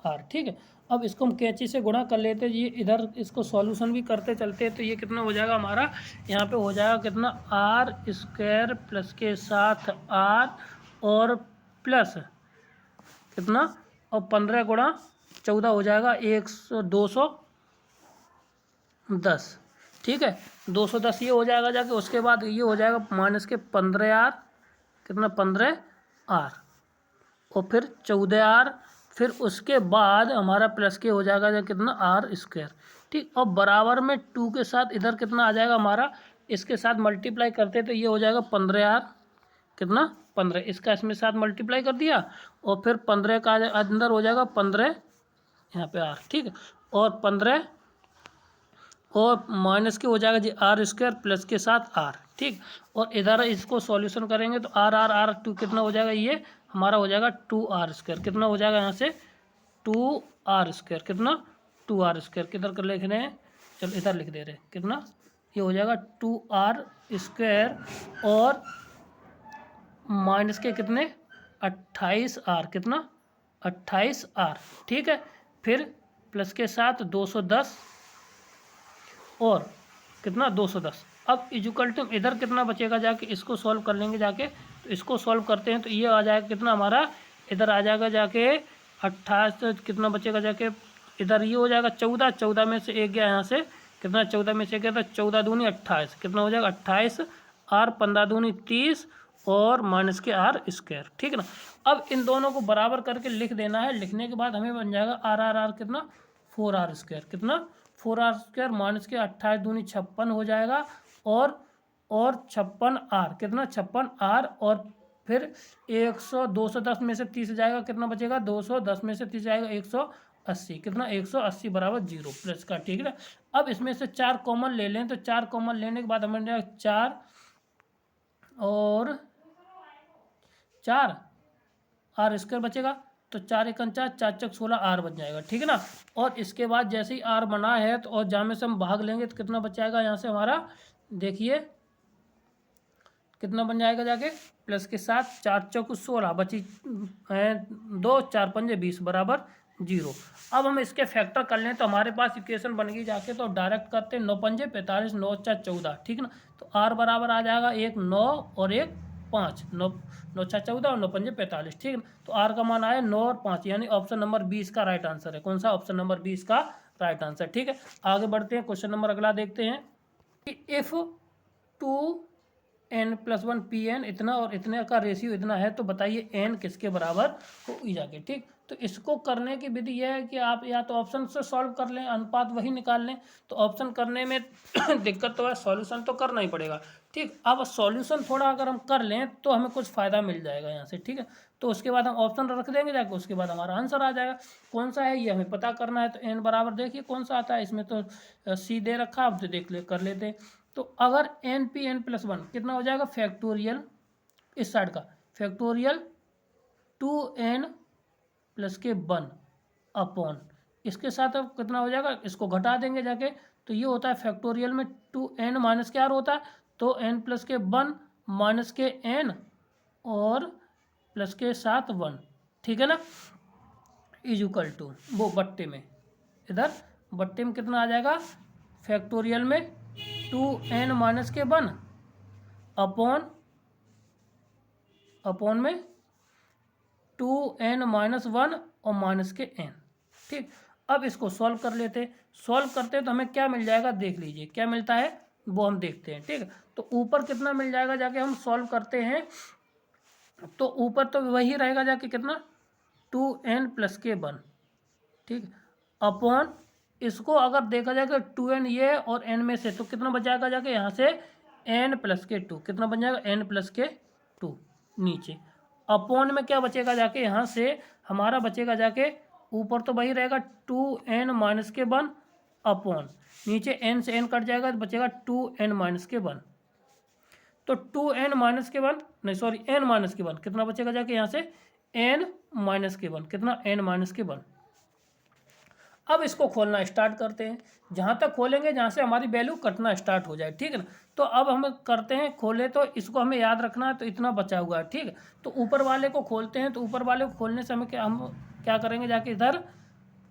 आर, ठीक है। अब इसको हम कैंची से गुणा कर लेते हैं, ये इधर इसको सॉल्यूशन भी करते चलते हैं, तो ये कितना हो जाएगा हमारा, यहाँ पे हो जाएगा कितना आर स्क्वायर प्लस के साथ आर और प्लस कितना, और 15 गुणा 14 हो जाएगा 210, ठीक है 210 ये हो जाएगा जाके, उसके बाद ये हो जाएगा माइनस के 15 आर, कितना 15 आर, और फिर 14 आर, फिर उसके बाद हमारा प्लस के हो जाएगा जो कितना आर स्क्वायर, ठीक। और बराबर में 2 के साथ इधर कितना आ जाएगा हमारा, इसके साथ मल्टीप्लाई करते तो ये हो जाएगा 15 आर, कितना 15, इसका इसमें साथ मल्टीप्लाई कर दिया, और फिर 15 का अंदर हो जाएगा 15 यहाँ पे आर, ठीक है, और 15 और माइनस के हो जाएगा जी आर स्क्वायर प्लस के साथ आर, ठीक। और इधर इसको सॉल्यूशन करेंगे तो आर आर आर 2 कितना हो जाएगा, ये हमारा हो जाएगा 2 आर स्क्वायर, कितना हो जाएगा यहाँ से 2 आर स्क्वायर, कितना 2 आर स्क्वायर, किधर कर लिख रहे हैं, चलो इधर लिख दे रहे हैं, कितना ये हो जाएगा 2 आर स्क्वायर, और माइनस के कितने 28 आर, कितना 28 आर, ठीक है। फिर प्लस के साथ 210 और कितना 210, अब इजुकल टू इधर कितना बचेगा जाके, इसको सॉल्व कर लेंगे जाके, तो इसको सॉल्व करते हैं तो ये आ जाएगा कितना हमारा, इधर आ जाएगा जाके 28, कितना बचेगा जाके, इधर ये हो जाएगा 14, 14 में से एक गया यहाँ से, कितना 14 में से गया था 14 दूनी 28, कितना हो जाएगा 28 आर, 15 दूनी 30, और माइनस के आर स्क्वायर, ठीक है ना। अब इन दोनों को बराबर करके लिख देना है, लिखने के बाद हमें बन जाएगा आर आर आर कितना 4 आर स्क्वायर, कितना 4 आर स्क्वायर, माइनस के 28 दूनी 56 हो जाएगा, और 56 आर, कितना 56 आर, और फिर 100 210 में से 30 जाएगा, कितना बचेगा 210 में से 30 जाएगा 180, कितना 180 बराबर 0 प्लस का, ठीक है ना। अब इसमें से 4 कॉमन ले लें, तो 4 कॉमन लेने के बाद हमें 4 और 4 आर स्क्वायर बचेगा, तो 4 1 4, 4 चक 16 आर बच जाएगा, ठीक है ना। और इसके बाद जैसे ही आर बना है तो और जहाँ में से हम भाग लेंगे तो कितना बच जाएगा यहाँ से हमारा, देखिए कितना बन जाएगा जाके, प्लस के साथ 4 चौक 16 बची 2, 4 पंजे 20 बराबर 0। अब हम इसके फैक्टर कर लें तो हमारे पास इक्वेशन बन गई जाके, तो डायरेक्ट करते हैं 9 पंजे 45, 9 4 14, ठीक है ना। तो आर बराबर आ जाएगा 1 9 और 1 5, 9 9 6 14 और 9 पंजे 45, ठीक है ना। तो आर का मान आया 9 और 5, यानी ऑप्शन नंबर 20 का राइट आंसर है, कौन सा, ऑप्शन नंबर 20 का राइट आंसर, ठीक है। आगे बढ़ते हैं, क्वेश्चन नंबर अगला देखते हैं कि इफ़ 2n+1 pn इतना और इतने का रेशियो इतना है, तो बताइए n किसके बराबर हो जाके, ठीक। तो इसको करने की विधि यह है कि आप या तो ऑप्शन से सॉल्व कर लें, अनुपात वही निकाल लें, तो ऑप्शन करने में दिक्कत तो है, सॉल्यूशन तो करना ही पड़ेगा, ठीक। अब सॉल्यूशन थोड़ा अगर हम कर लें तो हमें कुछ फ़ायदा मिल जाएगा यहाँ से, ठीक है। तो उसके बाद हम ऑप्शन रख देंगे जाके, उसके बाद हमारा आंसर आ जाएगा, कौन सा है ये हमें पता करना है। तो n बराबर देखिए कौन सा आता है, इसमें तो c दे रखा, अब तो देख ले कर लेते हैं। तो अगर n+1 कितना हो जाएगा, फैक्टोरियल इस साइड का फैक्टोरियल 2n+1 अपॉन, इसके साथ अब कितना हो जाएगा, इसको घटा देंगे जाके, तो ये होता है फैक्टोरियल में 2n माइनस के r होता है, तो n+1 माइनस के n और प्लस के साथ 1, ठीक है ना, इजुकल टू वो बट्टे में, इधर बट्टे में कितना आ जाएगा, फैक्टोरियल में 2n माइनस के 1 अपॉन में 2n माइनस 1 और माइनस के n, ठीक। अब इसको सॉल्व कर लेते, सॉल्व करते तो हमें क्या मिल जाएगा, देख लीजिए क्या मिलता है वो हम देखते हैं, ठीक। तो ऊपर कितना मिल जाएगा जाके, हम सॉल्व करते हैं तो ऊपर तो वही रहेगा जाके, कितना 2n+1, ठीक, अपॉन इसको अगर देखा जाए कि 2n ये और n में से, तो कितना बच जाएगा जाके यहाँ से n प्लस के 2, कितना बन जाएगा n प्लस के 2 नीचे। अपॉन में क्या बचेगा जाके यहाँ से हमारा बचेगा जाके ऊपर तो वही रहेगा 2n माइनस के 1 अपॉन नीचे n से n कट जाएगा तो बचेगा 2n माइनस के 1। तो 2n माइनस के 1 नहीं सॉरी n माइनस के 1 कितना बचेगा जाके यहाँ से n माइनस के 1, कितना n माइनस के 1। अब इसको खोलना स्टार्ट करते हैं, जहाँ तक खोलेंगे जहाँ से हमारी वैल्यू कटना स्टार्ट हो जाए, ठीक है ना। तो अब हम करते हैं खोले, तो इसको हमें याद रखना है, तो इतना बचा हुआ है, ठीक है। तो ऊपर वाले को खोलते हैं, तो ऊपर वाले को खोलने से हमें हम क्या करेंगे जाके इधर,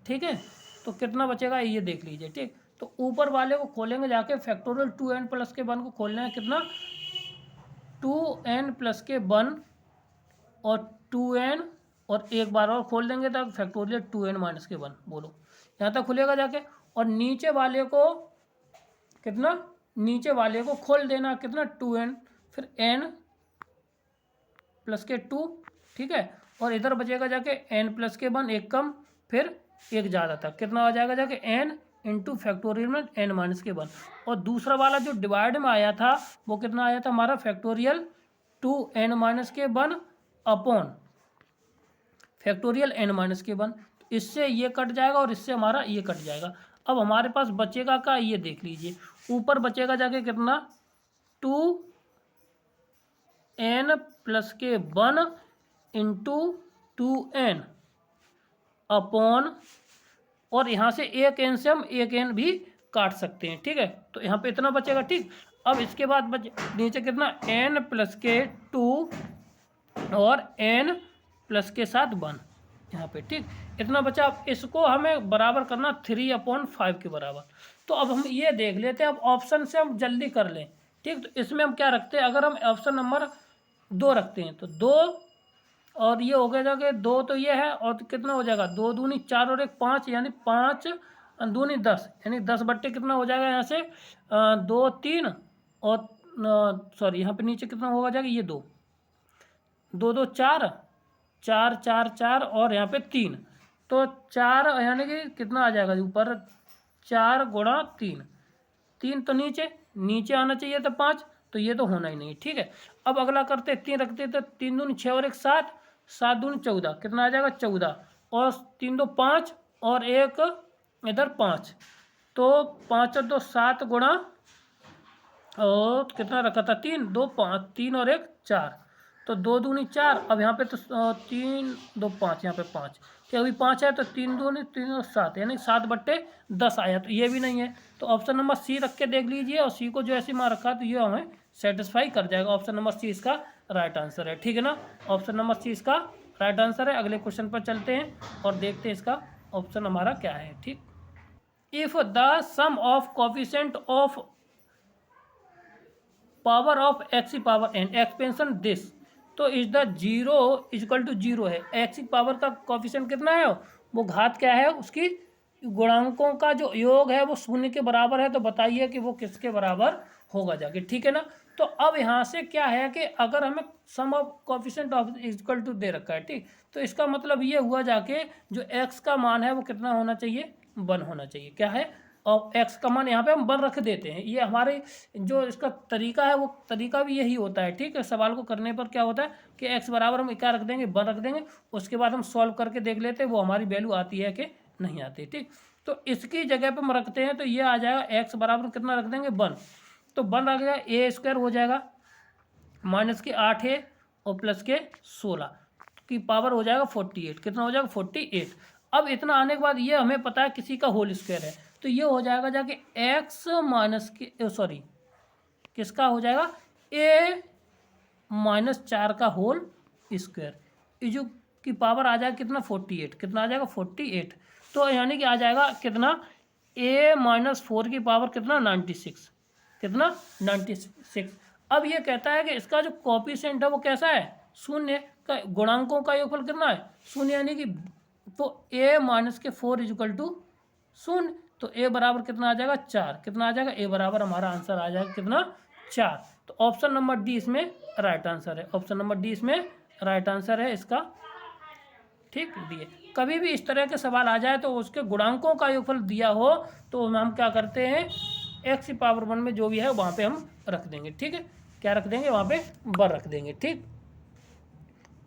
ठीक है। तो कितना बचेगा ये देख लीजिए, ठीक। तो ऊपर वाले को खोलेंगे जाके फैक्टोरियल 2n प्लस के 1 को खोलना है, कितना 2n प्लस के 1 और 2n और एक बार और खोल देंगे तब फैक्टोरियल 2n माइनस के 1, बोलो यहाँ तक खुलेगा जाके। और नीचे वाले को कितना, नीचे वाले को खोल देना, कितना 2n फिर n प्लस के 2, ठीक है। और इधर बचेगा जाके n प्लस के 1 एक कम फिर एक ज़्यादा था, कितना आ जाएगा जाके n इंटू फैक्टोरियल में n माइनस के 1। और दूसरा वाला जो डिवाइड में आया था वो कितना आया था हमारा फैक्टोरियल 2n माइनस के 1 अपॉन फैक्टोरियल n माइनस के 1। इससे ये कट जाएगा और इससे हमारा ये कट जाएगा। अब हमारे पास बचेगा का ये देख लीजिए, ऊपर बचेगा जाके कितना 2n plus k 1 into 2n upon, और यहाँ से एक n से हम एक n भी काट सकते हैं, ठीक है। तो यहाँ पे इतना बचेगा, ठीक। अब इसके बाद नीचे कितना n प्लस के 2 और n प्लस के साथ 1 यहाँ पे, ठीक। इतना बचा। अब इसको हमें बराबर करना 3/5 के बराबर। तो अब हम ये देख लेते हैं, अब ऑप्शन से हम जल्दी कर लें, ठीक। तो इसमें हम क्या रखते हैं, अगर हम ऑप्शन नंबर 2 रखते हैं तो 2 और ये हो गया जाके 2, तो ये है और कितना हो जाएगा 2 दूनी 4 और 1 5, यानी 5 दूनी 10, यानी 10 बट्टे कितना हो जाएगा यहाँ से 2 3 और सॉरी यहाँ पे नीचे कितना होगा जाएगा ये 2 2 2 4 4 4 4 और यहाँ पे 3, तो 4 यानी कि कितना आ जाएगा ऊपर 4 गुणा 3, 3 तो नीचे आना चाहिए था 5, तो ये तो होना ही नहीं, ठीक है। अब अगला करते 3 रखते तो 3 दूनी 6 और 1 7, 7 दूनी 14, कितना आ जाएगा 14 और 3 2 5 और एक इधर 5, तो 5 और 2 7 गुणा और कितना रखा था 3 2 5, 3 और 1 4, तो 2 दूनी 4। अब यहाँ पे तो 3 2 5, यहाँ पे 5, क्या अभी 5 है तो 3 दूनी 3 और 7, यानी 7 बट्टे 10 आया, तो ये भी नहीं है। तो ऑप्शन नंबर सी रख के देख लीजिए, और सी को जो ऐसी मार रखा है तो ये हमें सेटिस्फाई कर जाएगा। ऑप्शन नंबर सी इसका राइट आंसर है, ठीक है ना। ऑप्शन नंबर सी इसका राइट आंसर है। अगले क्वेश्चन पर चलते हैं और देखते हैं इसका ऑप्शन हमारा क्या है, ठीक। If the sum of coefficient of power of x power n expansion this, तो इज द 0 इक्वल टू 0 है। एक्स की पावर का कोफिशिएंट कितना है, वो घात क्या है, उसकी गुणांकों का जो योग है वो 0 के बराबर है, तो बताइए कि वो किसके बराबर होगा जाके, ठीक है ना। तो अब यहाँ से क्या है कि अगर हमें sum of coefficient of equal to दे रखा है, ठीक, तो इसका मतलब ये हुआ जाके जो एक्स का मान है वो कितना होना चाहिए 1 होना चाहिए, क्या है, और एक्स का मान यहाँ पे हम 1 रख देते हैं। ये हमारे जो इसका तरीका है वो तरीका भी यही होता है, ठीक है। सवाल को करने पर क्या होता है कि एक्स बराबर हम क्या रख देंगे 1 रख देंगे, उसके बाद हम सॉल्व करके देख लेते हैं वो हमारी वैल्यू आती है कि नहीं आती, ठीक। तो इसकी जगह पर हम रखते हैं तो ये आ जाएगा एक्स बराबर कितना रख देंगे 1, तो 1 रख जाएगा ए स्क्वायर हो जाएगा माइनस के 8 है और प्लस के 16 की पावर हो जाएगा 48, कितना हो जाएगा 48। अब इतना आने के बाद ये हमें पता है किसी का होल स्क्वायर है, तो ये हो जाएगा जाके एक्स माइनस के सॉरी किसका हो जाएगा ए माइनस 4 का होल स्क्वायर, जो की पावर आ जाएगा कितना 48, कितना आ जाएगा 48। तो यानी कि आ जाएगा कितना ए माइनस 4 की पावर कितना 96, कितना 96। अब ये कहता है कि इसका जो कोफिशिएंट है वो कैसा है 0 का, गुणांकों का योगफल कितना है 0, यानी कि तो ए माइनस के 4 इक्वल टू 0, तो ए बराबर कितना आ जाएगा 4, कितना आ जाएगा ए बराबर हमारा आंसर आ जाएगा कितना 4। तो ऑप्शन नंबर डी इसमें राइट आंसर है, ऑप्शन नंबर डी इसमें राइट आंसर है इसका, ठीक दिए। कभी भी इस तरह के सवाल आ जाए तो उसके गुणांकों का योगफल दिया हो तो हम क्या करते हैं, एक्स की पावर 1 में जो भी है वहाँ पे हम रख देंगे। ठीक है, क्या रख देंगे, वहाँ पे बर रख देंगे। ठीक,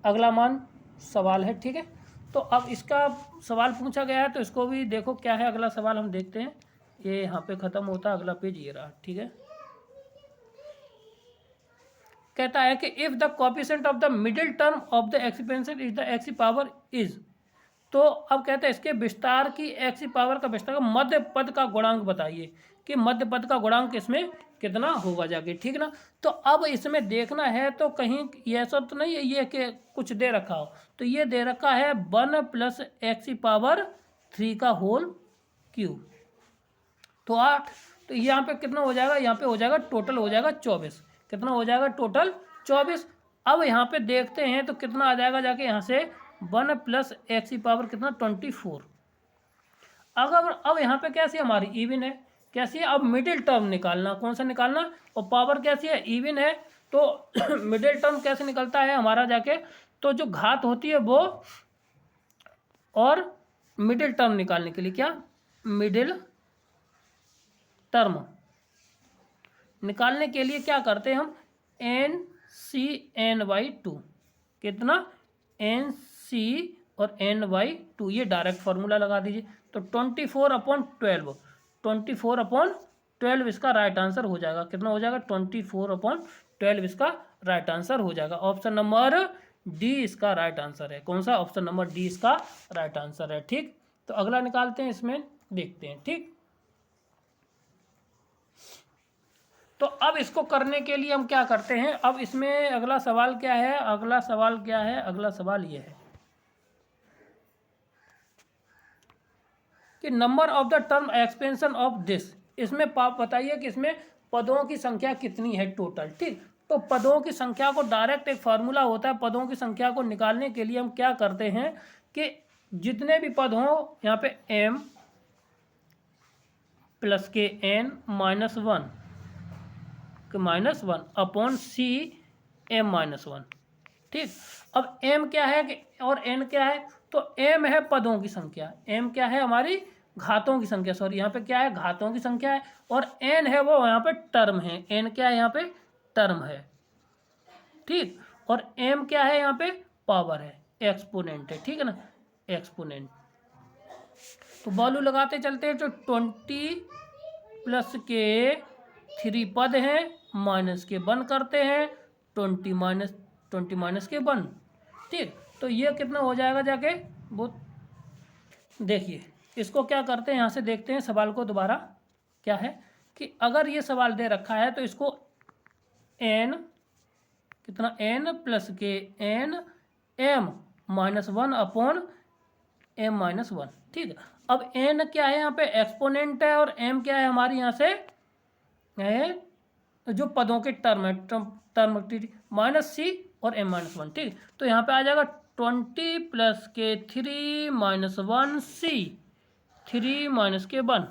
अगला मान सवाल है। ठीक है, तो अब इसका सवाल पूछा गया है तो इसको भी देखो क्या है। अगला सवाल हम देखते हैं, ये यहाँ पे ख़त्म होता है, अगला पेज ये रहा। ठीक है, कहता है कि if the coefficient of the middle term of the expansion is the x की पावर इज, तो अब कहते हैं इसके विस्तार की एक्स की पावर का विस्तार का मध्य पद का गुणांक बताइए कि मध्य पद का गुणांक इसमें कितना होगा जाके। ठीक ना, तो अब इसमें देखना है तो कहीं ये सब तो नहीं है ये कि कुछ दे रखा हो, तो ये दे रखा है 1 + x की पावर 3 का होल क्यूब, तो 8। तो यहाँ पे कितना हो जाएगा, यहाँ पे हो जाएगा टोटल हो जाएगा 24। कितना हो जाएगा टोटल 24। अब यहाँ पे देखते हैं तो कितना आ जाएगा जाके यहाँ से 1 + x की पावर कितना 24। अगर अब यहाँ पे कैसी हमारी इवन है, कैसी है, अब मिडिल टर्म निकालना, कौन सा निकालना, और पावर कैसी है, इवन है। तो मिडिल टर्म कैसे निकलता है हमारा जाके, तो जो घात होती है वो, और मिडिल टर्म निकालने के लिए क्या, मिडिल टर्म निकालने के लिए क्या करते हैं हम, NC/N/2, कितना NC और N/2, ये डायरेक्ट फार्मूला लगा दीजिए। तो 24/12, 24/12 इसका राइट आंसर हो जाएगा। कितना हो जाएगा, 24/12 इसका राइट आंसर हो जाएगा। ऑप्शन नंबर डी इसका राइट आंसर है। कौन सा, ऑप्शन नंबर डी इसका राइट आंसर है। ठीक, तो अगला निकालते हैं, इसमें देखते हैं। ठीक, तो अब इसको करने के लिए हम क्या करते हैं, अब इसमें अगला सवाल क्या है, अगला सवाल क्या है, अगला सवाल ये है कि number of the term expansion of this, इसमें बताइए कि इसमें पदों की संख्या कितनी है टोटल। ठीक, तो पदों की संख्या को डायरेक्ट एक फार्मूला होता है, पदों की संख्या को निकालने के लिए हम क्या करते हैं कि जितने भी पद हों यहाँ पे m + के n -1 -1 अपॉन c m -1। ठीक, अब m क्या है कि और n क्या है, तो m है पदों की संख्या, m क्या है हमारी घातों की संख्या, सॉरी यहाँ पे क्या है, घातों की संख्या है, और n है वो यहाँ पे टर्म है, n क्या है यहाँ पे टर्म है। ठीक, और m क्या है यहाँ पे पावर है, एक्सपोनेंट है। ठीक है ना, एक्सपोनेंट। तो वैल्यू लगाते चलते हैं, तो 20 + के 3 पद हैं, माइनस के 1 करते हैं, 20 - के 1। ठीक, तो ये कितना हो जाएगा जाके, वो देखिए इसको क्या करते हैं, यहाँ से देखते हैं सवाल को दोबारा। क्या है कि अगर ये सवाल दे रखा है तो इसको n कितना, n + के n m -1 अपॉन m -1। ठीक है, अब n क्या है यहाँ पे एक्सपोनेंट है, और m क्या है हमारी यहाँ से है जो पदों के टर्म है, टर्म -c और m -1। ठीक, तो यहाँ पे आ जाएगा 20 + के 3 -1 c 3 - के 1,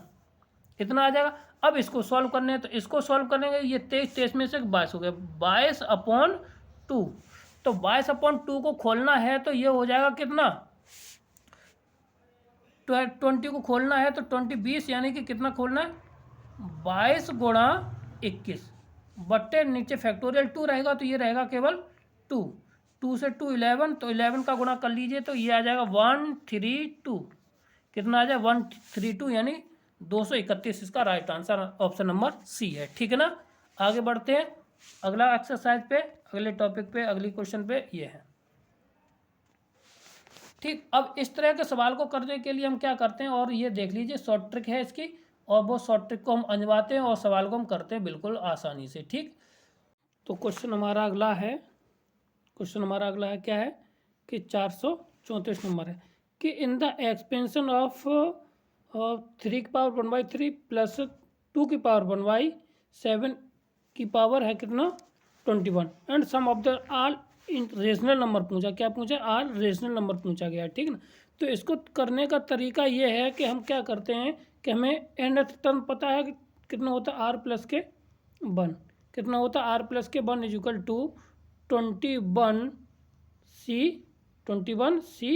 इतना आ जाएगा। अब इसको सॉल्व करने हैं, तो इसको सॉल्व करेंगे, ये 23 में से 22 हो गया, 22/2। तो 22/2 को खोलना है तो ये हो जाएगा कितना, 20 को खोलना है तो 20 यानी कि कितना खोलना है, 22 × 21 बट्टे नीचे फैक्टोरियल 2 रहेगा, तो ये रहेगा केवल 2, 2 से 2 11, तो 11 का गुणा कर लीजिए तो ये आ जाएगा 132। कितना आ जाए 132, यानी 231 इसका right answer option number C है। ठीक है ना, आगे बढ़ते हैं अगला एक्सरसाइज पे, अगले टॉपिक पे, अगली क्वेश्चन पे ये है। ठीक, अब इस तरह के सवाल को करने के लिए हम क्या करते हैं, और ये देख लीजिए शॉर्ट ट्रिक है इसकी, और वो शॉर्ट ट्रिक को हम आजमाते हैं और सवाल को हम करते हैं बिल्कुल आसानी से। ठीक, तो क्वेश्चन हमारा अगला है, क्या है कि 434 नंबर है कि इन द एक्सपेंशन ऑफ 3 की पावर 1/3 + 2 की पावर 1/7 की पावर है कितना 21, and sum of the all rational number पूछा, क्या पूछा, आल रेशनल नंबर पूछा गया। ठीक ना, तो इसको करने का तरीका ये है कि हम क्या करते हैं कि हमें nth टर्म पता है कि कितना होता है r + के 1, कितना होता है r + के 1 = 21c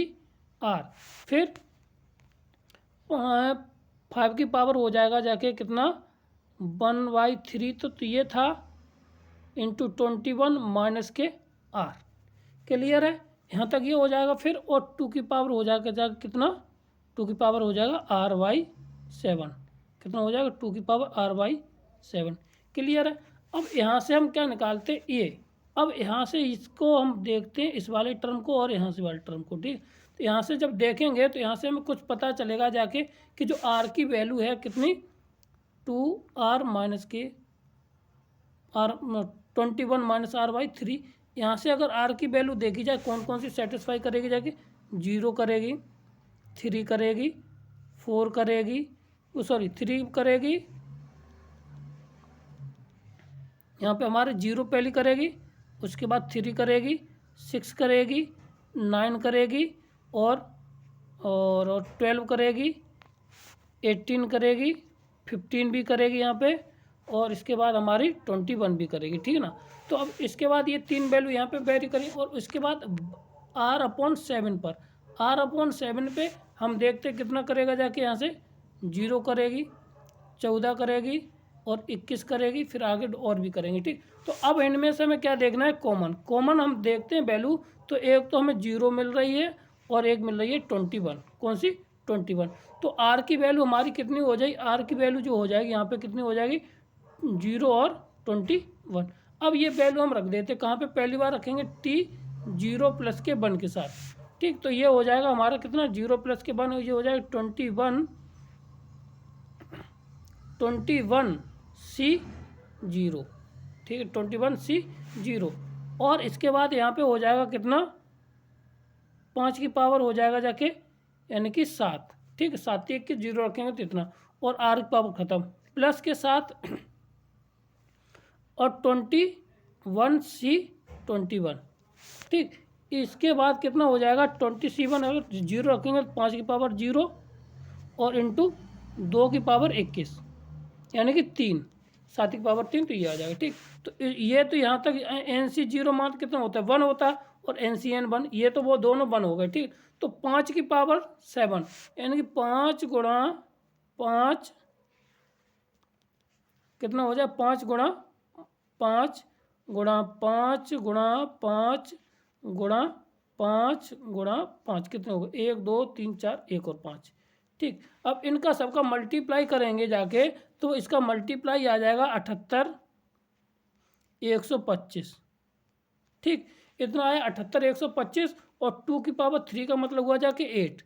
आर, फिर 5 की पावर हो जाएगा जाके कितना 1/3, तो ये था इंटू 21 माइनस के आर। क्लियर है, यहाँ तक ये हो जाएगा। फिर और 2 की पावर हो जाएगा कितना, 2 की पावर हो जाएगा r/7, कितना हो जाएगा 2 की पावर r/7। क्लियर है। अब यहाँ से हम क्या निकालते हैं ये, अब यहाँ से इसको हम देखते हैं इस वाले टर्म को और यहाँ से वाले टर्म को। ठीक, तो यहाँ से जब देखेंगे तो यहाँ से हमें कुछ पता चलेगा जाके कि जो r की वैल्यू है कितनी 2r माइनस के r 21 माइनस r/3। यहाँ से अगर r की वैल्यू देखी जाए कौन कौन सी सेटिस्फाई करेगी जाके, 0 करेगी, 3 करेगी, 4 करेगी, 3 करेगी, यहाँ पे हमारे 0 पहली करेगी, उसके बाद 3 करेगी, 6 करेगी, 9 करेगी और 12 करेगी, 18 करेगी, 15 भी करेगी यहाँ पे, और इसके बाद हमारी 21 भी करेगी। ठीक है ना। तो अब इसके बाद ये 3 वैल्यू यहाँ पे वेरी करेंगे और उसके बाद r/7 पर, r/7 पे हम देखते कितना करेगा जाके, यहाँ से 0 करेगी, 14 करेगी और 21 करेगी, फिर आगे और भी करेंगे। ठीक, तो अब इनमें से हमें क्या देखना है, कॉमन हम देखते हैं वैल्यू। तो एक तो हमें 0 मिल रही है और एक मिल रही है 21, कौन सी 21। तो r की वैल्यू हमारी कितनी हो जाएगी, r की वैल्यू जो हो जाएगी यहाँ पे कितनी हो जाएगी 0 और 21। अब ये वैल्यू हम रख देते कहाँ पे, पहली बार रखेंगे t 0 प्लस के 1 के साथ। ठीक, तो ये हो जाएगा हमारा कितना 0 प्लस के 1, ये हो जाएगा 21c0। ठीक है, 21c0। और इसके बाद यहाँ पे हो जाएगा कितना 5 की पावर हो जाएगा जाके यानी कि 7। ठीक है, 7 1 के 0 रखेंगे तो इतना, और r की पावर खत्म, प्लस के साथ और 21c21। ठीक, इसके बाद कितना हो जाएगा 27, अगर 0 रखेंगे तो 5 की पावर 0 और इंटू 2 की पावर 21 यानी कि 3, 7 की पावर 3, तो ये आ जाएगा। ठीक, तो ये तो यहाँ तक NC0 मान कितना होता है 1 होता है, और NCN 1, ये तो वो दोनों 1 हो गए। ठीक, तो 5 की पावर 7 यानी कि 5 गुणा 5 कितना हो जाए, 5 गुणा 5 गुणा 5 गुणा 5 गुणा 5 गुणा 5 कितने हो गए, 1 2 3 4 1 और 5। ठीक, अब इनका सबका मल्टीप्लाई करेंगे जाके तो इसका मल्टीप्लाई आ जाएगा 78 125। ठीक, इतना आया 78 125, और 2 की पावर 3 का मतलब हुआ जाके 8।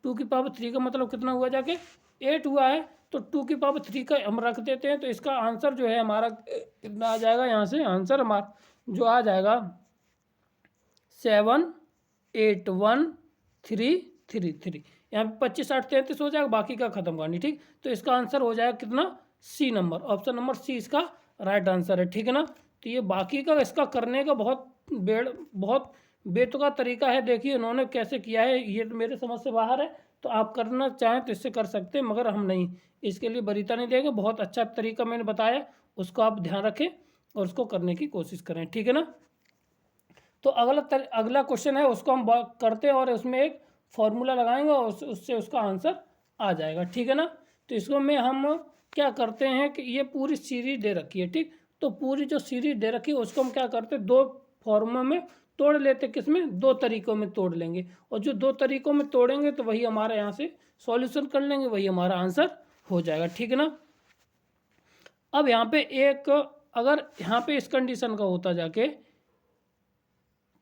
2 की पावर 3 का मतलब कितना हुआ जाके 8 हुआ है। तो 2 की पावर 3 का हम रख देते हैं, तो इसका आंसर जो है हमारा कितना आ जाएगा, यहाँ से आंसर हमारा जो आ जाएगा 7813333। यहाँ पे 25 8 33 हो जाएगा, बाकी का खत्म करनी। ठीक, तो इसका आंसर हो जाएगा कितना, C number, option number C इसका राइट आंसर है। ठीक है ना। तो ये बाकी का इसका करने का बहुत बेतुका तरीका है। देखिए उन्होंने कैसे किया है, ये तो मेरे समझ से बाहर है। तो आप करना चाहें तो इससे कर सकते हैं, मगर हम नहीं, इसके लिए वरीयता नहीं देंगे। बहुत अच्छा तरीका मैंने बताया, उसको आप ध्यान रखें और उसको करने की कोशिश करें। ठीक है ना। तो अगला क्वेश्चन है उसको हम करते हैं और उसमें एक फॉर्मूला लगाएंगे और उससे उसका आंसर आ जाएगा। ठीक है ना। तो इसको में हम क्या करते हैं कि ये पूरी सीरीज दे रखी है। ठीक, तो पूरी जो सीरीज दे रखी है उसको हम क्या करते हैं, दो फॉर्मूला में तोड़ लेते, किसमें, दो तरीकों में तोड़ लेंगे, और जो दो तरीकों में तोड़ेंगे तो वही हमारा यहाँ से सॉल्यूशन कर लेंगे, वही हमारा आंसर हो जाएगा। ठीक है ना। अब यहाँ पे एक, अगर यहाँ पे इस कंडीशन का होता जाके,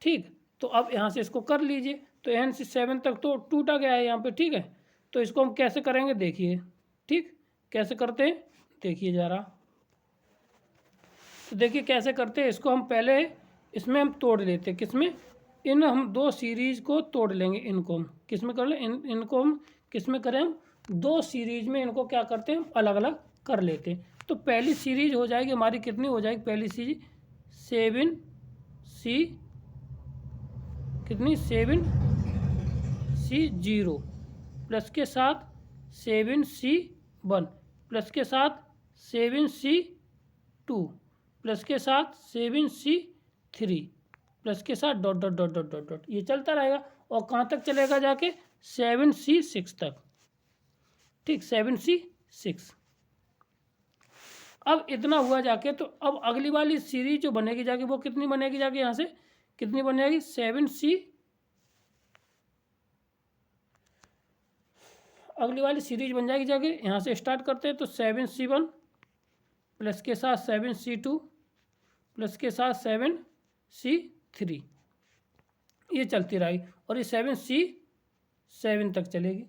ठीक, तो अब यहाँ से इसको कर लीजिए। तो एन से 7 तक तो टूटा गया है यहाँ पे। ठीक है, तो इसको हम कैसे करेंगे देखिए। ठीक, कैसे करते हैं देखिए ज़रा। तो देखिए कैसे करते हैं इसको, हम पहले इसमें हम तोड़ लेते हैं, किसमें, इन हम दो सीरीज को तोड़ लेंगे। इनको हम किसमें कर लें, इनको हम किसमें करें, हम दो सीरीज में इनको क्या करते हैं, अलग अलग कर लेते हैं। तो पहली सीरीज हो जाएगी हमारी, कितनी हो जाएगी पहली सीरीज, 7c कितनी, 7c0 प्लस के साथ 7c1 प्लस के साथ 7c2 प्लस के साथ 7c3 प्लस के साथ dot dot dot dot dot dot, ये चलता रहेगा। और कहाँ तक चलेगा जाके, 7C6 तक, ठीक, 7C6। अब इतना हुआ जाके, तो अब अगली वाली सीरीज जो बनेगी जाके वो कितनी बनेगी जाके, यहाँ से कितनी बनेगी 7C, अगली वाली सीरीज बन जाएगी जाके, यहाँ से स्टार्ट करते हैं तो 7C1 प्लस के साथ 7C2 प्लस के साथ 7C3, ये चलती रहेगी और ये 7C7 तक चलेगी।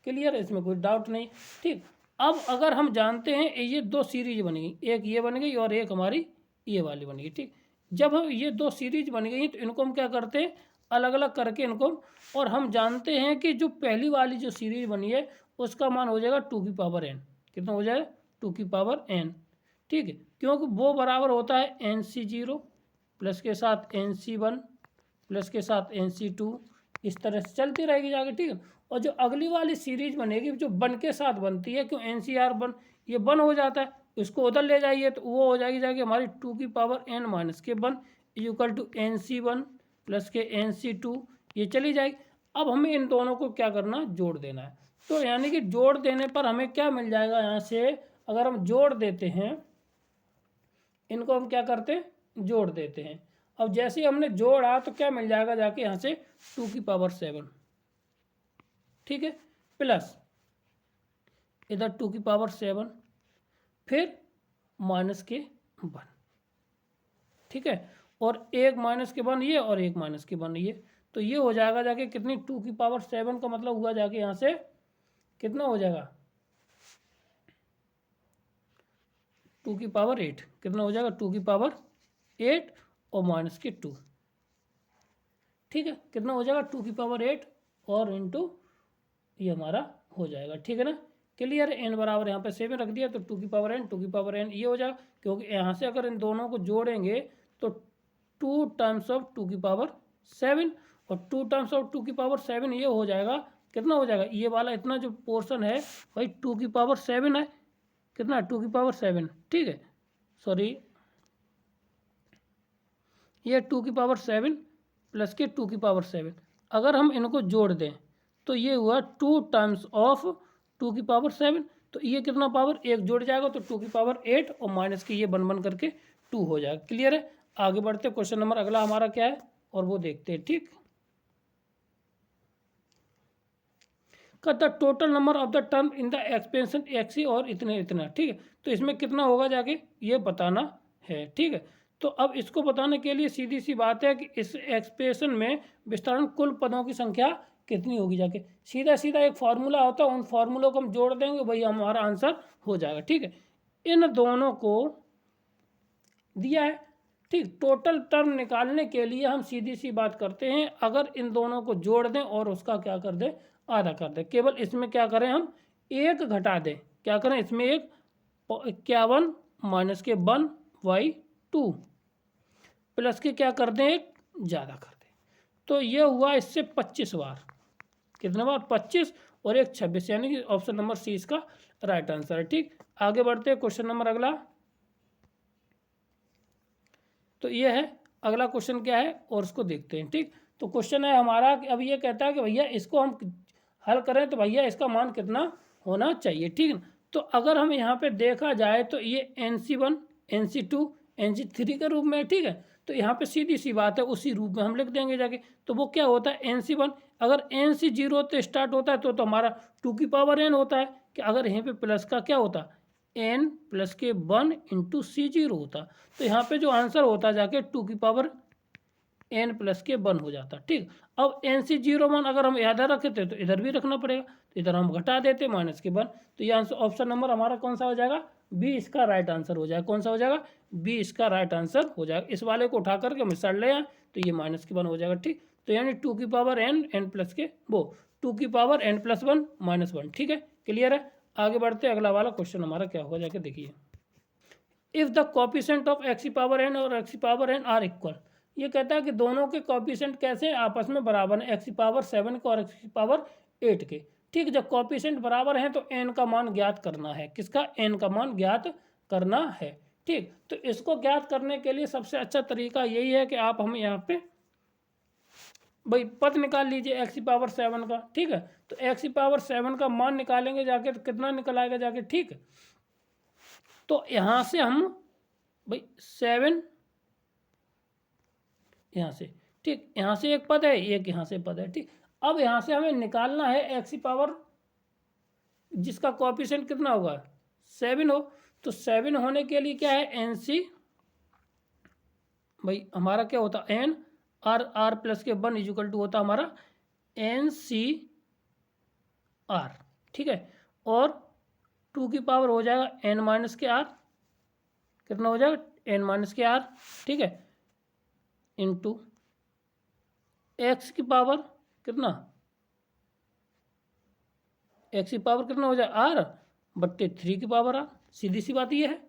क्लियर है, इसमें कोई डाउट नहीं, ठीक। अब अगर हम जानते हैं ये दो सीरीज बन गई, एक ये बन गई और एक हमारी ये वाली बन गई, ठीक। जब हम ये दो सीरीज बन गई तो इनको हम क्या करते हैं, अलग अलग करके इनको, और हम जानते हैं कि जो पहली वाली जो सीरीज बनी है उसका मान हो जाएगा 2 की पावर n, कितना हो जाएगा 2 की पावर n, ठीक है, क्योंकि वो बराबर होता है NC0 प्लस के साथ NC1 प्लस के साथ NC2, इस तरह से चलती रहेगी जाके, ठीक है। और जो अगली वाली सीरीज बनेगी जो बन के साथ बनती है, क्यों NCR बन, ये बन हो जाता है, इसको उधर ले जाइए तो वो हो जाएगी जाके हमारी 2 की power n minus k one equal to NC1 plus k NC2, ये चली जाएगी। अब हमें इन दोनों को क्या करना, जोड़ देना है। तो यानी कि जोड़ देने पर हमें क्या मिल जाएगा, यहाँ से अगर हम जोड़ देते हैं इनको, हम क्या करते हैं, जोड़ देते हैं। अब जैसे ही हमने जोड़ा तो क्या मिल जाएगा जाके यहाँ से 2 की पावर 7, ठीक है, प्लस इधर 2 की पावर 7, फिर माइनस के 1, ठीक है, और एक माइनस के 1 ये और एक माइनस के 1 ये, तो ये हो जाएगा जाके कितनी 2 की पावर 7 का मतलब हुआ जाके यहाँ से कितना हो जाएगा 2 की पावर 8, कितना हो जाएगा 2 की पावर 8 और माइनस के 2, ठीक है, कितना हो जाएगा 2 की पावर 8 और इंटू ये हमारा हो जाएगा, ठीक है ना। क्लियर, n बराबर यहाँ पे 7 रख दिया तो 2 की पावर n, 2 की पावर n ये हो जाएगा, क्योंकि यहाँ से अगर इन दोनों को जोड़ेंगे तो 2 टाइम्स ऑफ 2 की पावर 7 और 2 टाइम्स ऑफ 2 की पावर 7 ये हो जाएगा, कितना हो जाएगा, ये वाला इतना जो पोर्शन है भाई 2 की पावर 7 है, कितना 2 की पावर 7, ठीक है, सॉरी ये 2 की पावर 7 प्लस के 2 की पावर 7, अगर हम इनको जोड़ दें तो ये हुआ 2 टाइम्स ऑफ 2 की पावर 7, तो ये कितना पावर एक जुड़ जाएगा तो 2 की पावर 8 और माइनस के ये बन करके 2 हो जाएगा। क्लियर है, आगे बढ़ते क्वेश्चन नंबर अगला हमारा क्या है और वो देखते हैं, ठीक। The total number of the term in the expansion एक्सी और इतने इतना, ठीक है, तो इसमें कितना होगा जाके ये बताना है, ठीक है। तो अब इसको बताने के लिए सीधी सी बात है कि इस एक्सप्रेशन में विस्तारण कुल पदों की संख्या कितनी होगी जाके, सीधा सीधा एक फार्मूला होता है, उन फार्मूलों को हम जोड़ देंगे भाई हमारा आंसर हो जाएगा, ठीक है। इन दोनों को दिया है, ठीक, टोटल टर्म निकालने के लिए हम सीधी सी बात करते हैं, अगर इन दोनों को जोड़ दें और उसका क्या कर दें, आधा कर दें, केवल इसमें क्या करें हम एक घटा दें, क्या करें इसमें एक 51 माइनस के 1/2 प्लस के क्या कर दें एक ज़्यादा कर दें, तो ये हुआ इससे 25 बार, कितने बार 25 और एक 26, यानी कि ऑप्शन नंबर सी इसका राइट आंसर है, ठीक। आगे बढ़ते हैं क्वेश्चन नंबर अगला, तो ये है अगला क्वेश्चन क्या है और उसको देखते हैं, ठीक। तो क्वेश्चन है हमारा, अब ये कहता है कि भैया इसको हम हल करें तो भैया इसका मान कितना होना चाहिए, ठीक है। तो अगर हम यहाँ पे देखा जाए तो ये NC1 NC2 NC3 के रूप में, ठीक है, तो यहाँ पे सीधी सी बात है उसी रूप में हम लिख देंगे जाके, तो वो क्या होता है NC1, अगर NC0 तो स्टार्ट होता है तो हमारा 2 की पावर n होता है, कि अगर यहीं पे प्लस का क्या होता n plus k 1 into C0 होता, तो यहाँ पे जो आंसर होता जाके 2 की पावर n प्लस के 1 हो जाता, ठीक। अब NC01 अगर हम याद रखते तो इधर भी रखना पड़ेगा, तो इधर हम घटा देते माइनस के 1, तो ये आंसर ऑप्शन नंबर हमारा कौन सा हो जाएगा, बी इसका राइट आंसर हो जाएगा, कौन सा हो जाएगा, बी इसका राइट आंसर हो जाएगा। इस वाले को उठा करके हम साइड ले आए तो ये माइनस के 1 हो जाएगा, ठीक। तो यानी 2 की पावर n प्लस के 2 की पावर n प्लस 1 माइनस 1, ठीक है, क्लियर है। आगे बढ़ते अगला वाला क्वेश्चन हमारा क्या होगा जाके देखिए, if the coefficient of x की पावर n और x की पावर n आर इक्वल, ये कहता है कि दोनों के कोफिशिएंट कैसे आपस में बराबर हैं, x की पावर 7 के और x की पावर 8 के, ठीक। जब कोफिशिएंट बराबर हैं तो n का मान ज्ञात करना है, किसका, n का मान ज्ञात करना है, ठीक। तो इसको ज्ञात करने के लिए सबसे अच्छा तरीका यही है कि आप हम यहाँ पे भाई पद निकाल लीजिए एक्स की पावर 7 का, ठीक है। तो एक्स की पावर 7 का मान निकालेंगे जाके तो कितना निकल आएगा जाके, ठीक है। तो यहाँ से हम भाई 7 यहाँ से, ठीक, यहाँ से एक पद है, एक यहाँ से पद है, ठीक। अब यहाँ से हमें निकालना है एक्स की पावर जिसका कोएफिशिएंट कितना होगा 7 हो। तो 7 होने के लिए क्या है, एन सी, भाई हमारा क्या होता है N R plus k 1 equal to होता हमारा एन सी आर, ठीक है। और 2 की पावर हो जाएगा एन माइनस के आर, कितना हो जाएगा एन माइनस के आर, ठीक है, इंटू एक्स की पावर कितना, एक्स की पावर कितना हो जाए आर बट्टे 3 की पावर आर, सीधी सी बात ये है,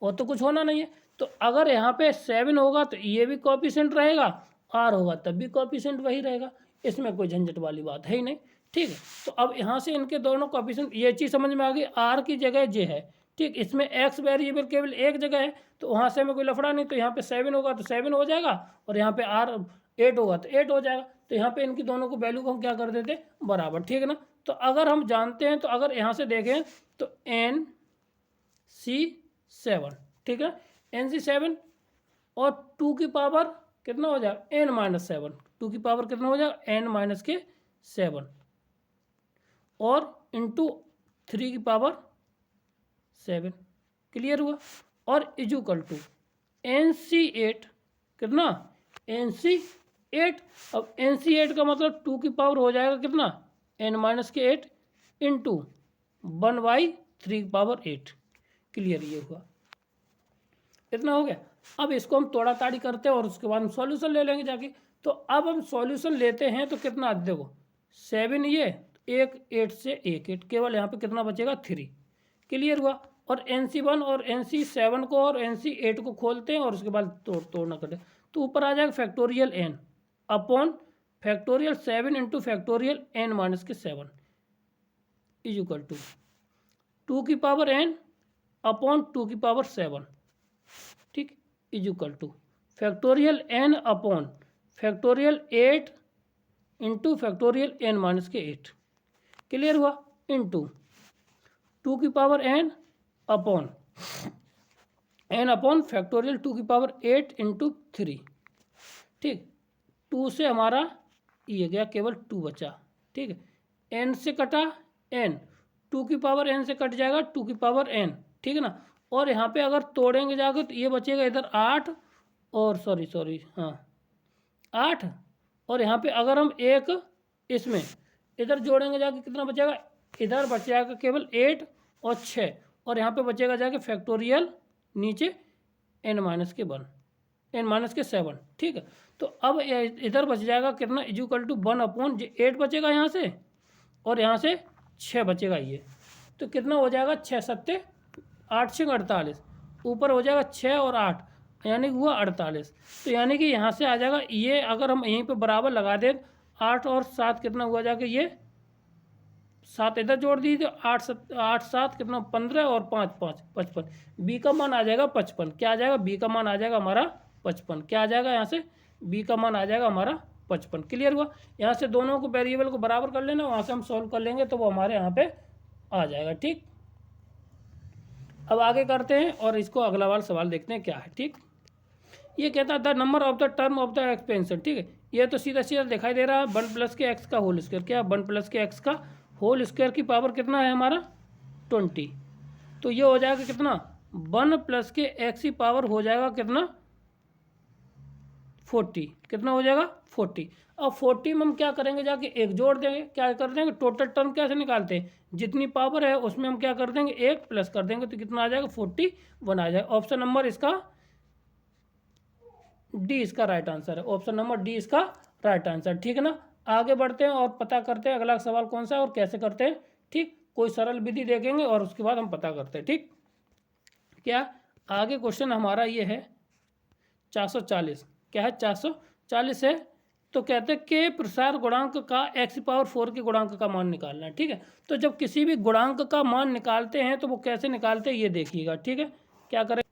और तो कुछ होना नहीं है। तो अगर यहाँ पे 7 होगा तो ये भी कोएफिशिएंट रहेगा, आर होगा तब भी कोएफिशिएंट वही रहेगा, इसमें कोई झंझट वाली बात है ही नहीं, ठीक है। तो अब यहाँ से इनके दोनों कोएफिशिएंट, ये चीज़ समझ में आ गई, आर की जगह जे है, ठीक, इसमें एक्स वेरिएबल केवल एक जगह है, तो वहाँ से हमें कोई लफड़ा नहीं। तो यहाँ पे 7 होगा तो 7 हो जाएगा, और यहाँ पे आर 8 होगा तो 8 हो जाएगा। तो यहाँ पे इनकी दोनों को वैल्यू को हम क्या कर देते बराबर, ठीक है ना। तो अगर हम जानते हैं, तो अगर यहाँ से देखें तो एन सी 7, ठीक है, एन सी 7 और 2 की पावर कितना हो जाएगा एन माइनस 7, 2 की पावर कितना हो जाएगा एन माइनस के 7 और इंटू 3 की पावर 7, क्लियर हुआ। और इजुकल टू एन सी 8 कितना एन सी 8, अब एन सी 8 का मतलब 2 की पावर हो जाएगा कितना एन माइनस के 8 इंटू 1/3 की पावर 8, क्लियर ये हुआ, इतना हो गया। अब इसको हम तोड़ा ताड़ी करते हैं और उसके बाद हम सॉल्यूशन ले लेंगे जाके। तो अब हम सॉल्यूशन लेते हैं तो कितना देखो 7 ये एक 8 से एक 8, केवल यहाँ पे कितना बचेगा 3, क्लियर हुआ। और NC1 और NC7 को और NC8 को खोलते हैं और उसके बाद तोड़ना करते हैं, तो ऊपर आ जाएगा factorial n upon factorial 7 into factorial n minus के 7 इज इक्वल टू 2 की पावर n अपॉन 2 की पावर 7, ठीक, is equal two factorial n upon factorial 8 into factorial n minus के 8, क्लियर हुआ, इंटू 2 की पावर n अपॉन फैक्टोरियल 2 की power 8 into 3, ठीक। 2 से हमारा ये गया केवल 2 बचा, ठीक है, n से कटा n, 2 की पावर n से कट जाएगा 2 की पावर n, ठीक है ना। और यहाँ पे अगर तोड़ेंगे जाकर तो ये बचेगा इधर 8 और सॉरी हाँ 8, और यहाँ पे अगर हम एक इसमें इधर जोड़ेंगे जाके कितना बचेगा, इधर बच जाएगा केवल 8 और 6, और यहाँ पे बचेगा जाके फैक्टोरियल नीचे n माइनस के 1 n माइनस के 7, ठीक है। तो अब इधर बच जाएगा कितना इक्वल टू 1 अपॉन 8 बचेगा यहाँ से, और यहाँ से 6 बचेगा ये, तो कितना हो जाएगा 6 7 8 6 48, ऊपर हो जाएगा 6 और 8 यानी कि हुआ 48। तो यानी कि यहाँ से आ जाएगा ये, अगर हम यहीं पे बराबर लगा दें 8 और 7 कितना हुआ जाके ये 7 इधर जोड़ दीजिए, 8 7 कितना 15 और 5 5 55, बी का मान आ जाएगा 55, क्या आ जाएगा बी का मान आ जाएगा हमारा 55, क्या आ जाएगा यहाँ से बी का मान आ जाएगा हमारा 55, क्लियर हुआ। यहाँ से दोनों को वेरिएबल को बराबर कर लेना, वहाँ से हम सॉल्व कर लेंगे तो वो हमारे यहाँ पे आ जाएगा, ठीक। अब आगे करते हैं और इसको अगला वाला सवाल देखते हैं क्या है, ठीक। ये कहता है the number of the term of the expansion, ठीक है, ये तो सीधा सीधा दिखाई दे रहा है 1 प्लस के एक्स का होल स्क्वायर, क्या 1 प्लस के एक्स का होल स्क्वायर की पावर कितना है हमारा 20, तो ये हो जाएगा कितना 1 प्लस के एक्स की पावर हो जाएगा कितना 40, कितना हो जाएगा 40। अब 40 में हम क्या करेंगे जाके एक जोड़ देंगे, क्या कर देंगे टोटल टर्म कैसे निकालते हैं, जितनी पावर है उसमें हम क्या कर देंगे एक प्लस कर देंगे, तो कितना आ जाएगा 41 आ जाएगा। ऑप्शन नंबर इसका डी इसका राइट आंसर है, ऑप्शन नंबर डी इसका राइट आंसर, ठीक है ना। आगे बढ़ते हैं और पता करते हैं अगला सवाल कौन सा है और कैसे करते हैं, ठीक। कोई सरल विधि देखेंगे और उसके बाद हम पता करते हैं, ठीक। क्या आगे क्वेश्चन हमारा ये है 440, क्या है 440 है, तो कहते हैं कि प्रसार गुणांक का x⁴ के गुणांक का मान निकालना है, ठीक है। तो जब किसी भी गुणांक का मान निकालते हैं तो वो कैसे निकालते हैं ये देखिएगा, ठीक है। क्या करें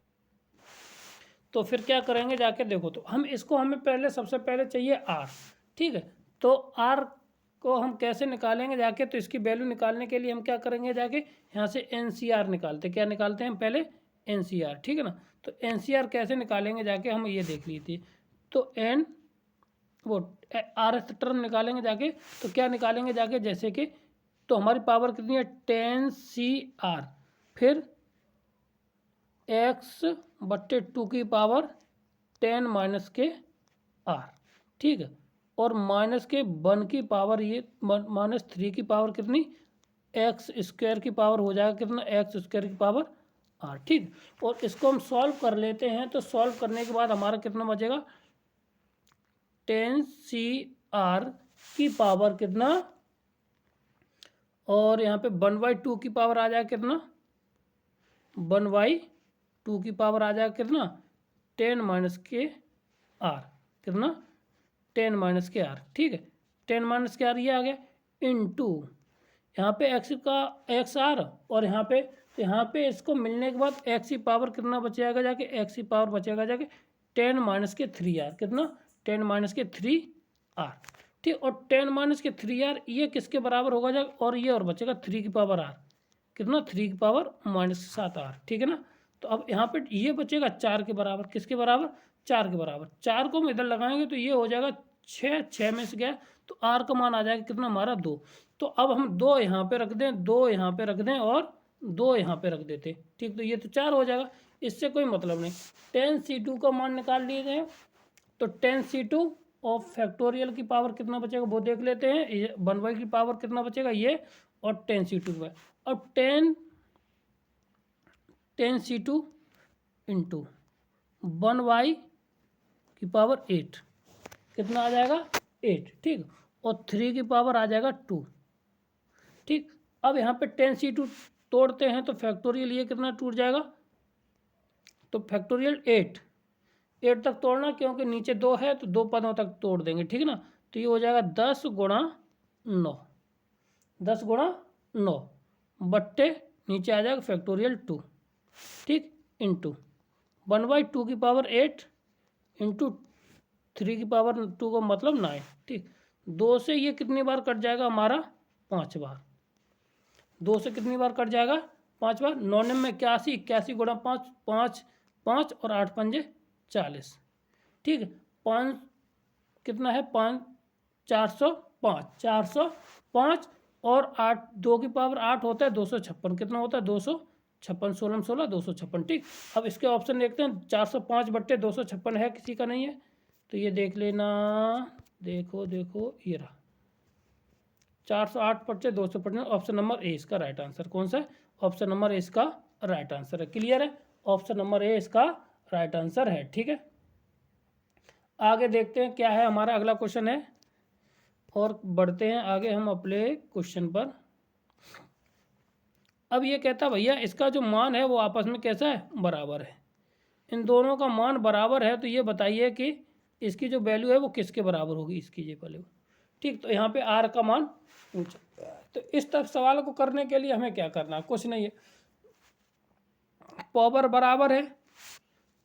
तो फिर क्या करेंगे जाके देखो, तो हम इसको हमें पहले सबसे पहले चाहिए r, ठीक है। तो आर को हम कैसे निकालेंगे जाके, तो इसकी वैल्यू निकालने के लिए हम क्या करेंगे, जाके यहाँ से एनसीआर निकालते, क्या निकालते हैं पहले, एनसीआर, ठीक है ना। तो एनसीआर कैसे निकालेंगे जाके हम ये देख लीजिए। तो एन वो आर टर्म निकालेंगे जाके, तो क्या निकालेंगे जाके, जैसे कि तो हमारी पावर कितनी है 10 CR, फिर x/2 की पावर 10 - ठीक है। और -1 की पावर ये -3 की पावर कितनी, x² की पावर हो जाएगा कितना, x² की पावर r, ठीक। और इसको हम सॉल्व कर लेते हैं, तो सॉल्व करने के बाद हमारा कितना बचेगा 10 CR की पावर कितना, और यहाँ पे 1/2 की पावर आ जाएगा कितना, 1/2 की पावर आ जाएगा कितना 10 - r, कितना 10 - r, ठीक है। 10 - r ये आ गया इनटू यहाँ पे XR, और यहाँ पे तो यहाँ पे इसको मिलने के बाद x की पावर कितना बचेगा जाके, x की पावर बचेगा जाके 10 - 3r, कितना 10 - 3r, ठीक। और 10 - 3r ये किसके बराबर होगा जाके, और ये और बचेगा 3 की पावर r, कितना 3 की पावर -7r, ठीक है ना। तो अब यहाँ पे ये बचेगा 4 के बराबर, किसके बराबर 4 के बराबर। 4 को हम इधर लगाएंगे तो ये हो जाएगा 6 में से गया, तो r का मान आ जाएगा कितना हमारा 2। तो अब हम 2 यहाँ पे रख दें, 2 यहाँ पे रख दें और 2 यहाँ पे रख देते, ठीक। तो ये तो 4 हो जाएगा, इससे कोई मतलब नहीं। 10C2 का मान निकाल लिए जाए, तो 10C2 और फैक्टोरियल की पावर कितना बचेगा वो देख लेते हैं। ये 1/, की पावर कितना बचेगा ये, और 10C2 का। अब 10C2 इंटू 1/, की पावर 8 कितना आ जाएगा 8, ठीक। और 3 की पावर आ जाएगा 2, ठीक। अब यहाँ पे 10C2 तोड़ते हैं तो फैक्टोरियल ये कितना टूट जाएगा, तो फैक्टोरियल 8 तक तोड़ना, क्योंकि नीचे 2 है तो 2 पदों तक तोड़ देंगे, ठीक है ना। तो ये हो जाएगा 10 × 9, 10 × 9 बट्टे नीचे आ जाएगा फैक्टोरियल 2, ठीक, इंटू 1/2 की पावर 8 इंटू 3 की पावर 2 का मतलब 9, ठीक। 2 से ये कितनी बार कट जाएगा हमारा 5 बार, 2 से कितनी बार कट जाएगा 5 बार। 9 में 81, 81 × 5, 5 5 और 8 पंजे 40, ठीक है। 5 कितना है 5 405, 405 और 8 2 की पावर 8 होता है 256, कितना होता है 256, 16 16 256, ठीक। अब इसके ऑप्शन देखते हैं, 405/256 है, किसी का नहीं है तो ये देख लेना, देखो देखो ये रहा 408/255, ऑप्शन नंबर ए इसका राइट आंसर कौन सा है, ऑप्शन नंबर ए इसका राइट आंसर है। क्लियर है, ऑप्शन नंबर ए इसका राइट आंसर है, ठीक है। आगे देखते हैं क्या है हमारा अगला क्वेश्चन है, और बढ़ते हैं आगे हम अपने क्वेश्चन पर। अब ये कहता भैया इसका जो मान है वो आपस में कैसा है, बराबर है। इन दोनों का मान बराबर है, तो ये बताइए कि इसकी जो वैल्यू है वो किसके बराबर होगी, इसकी ये वैल्यू, ठीक। तो यहाँ पे आर का मान पूछा, तो इस तरह सवाल को करने के लिए हमें क्या करना है, कुछ नहीं है, पावर बराबर है,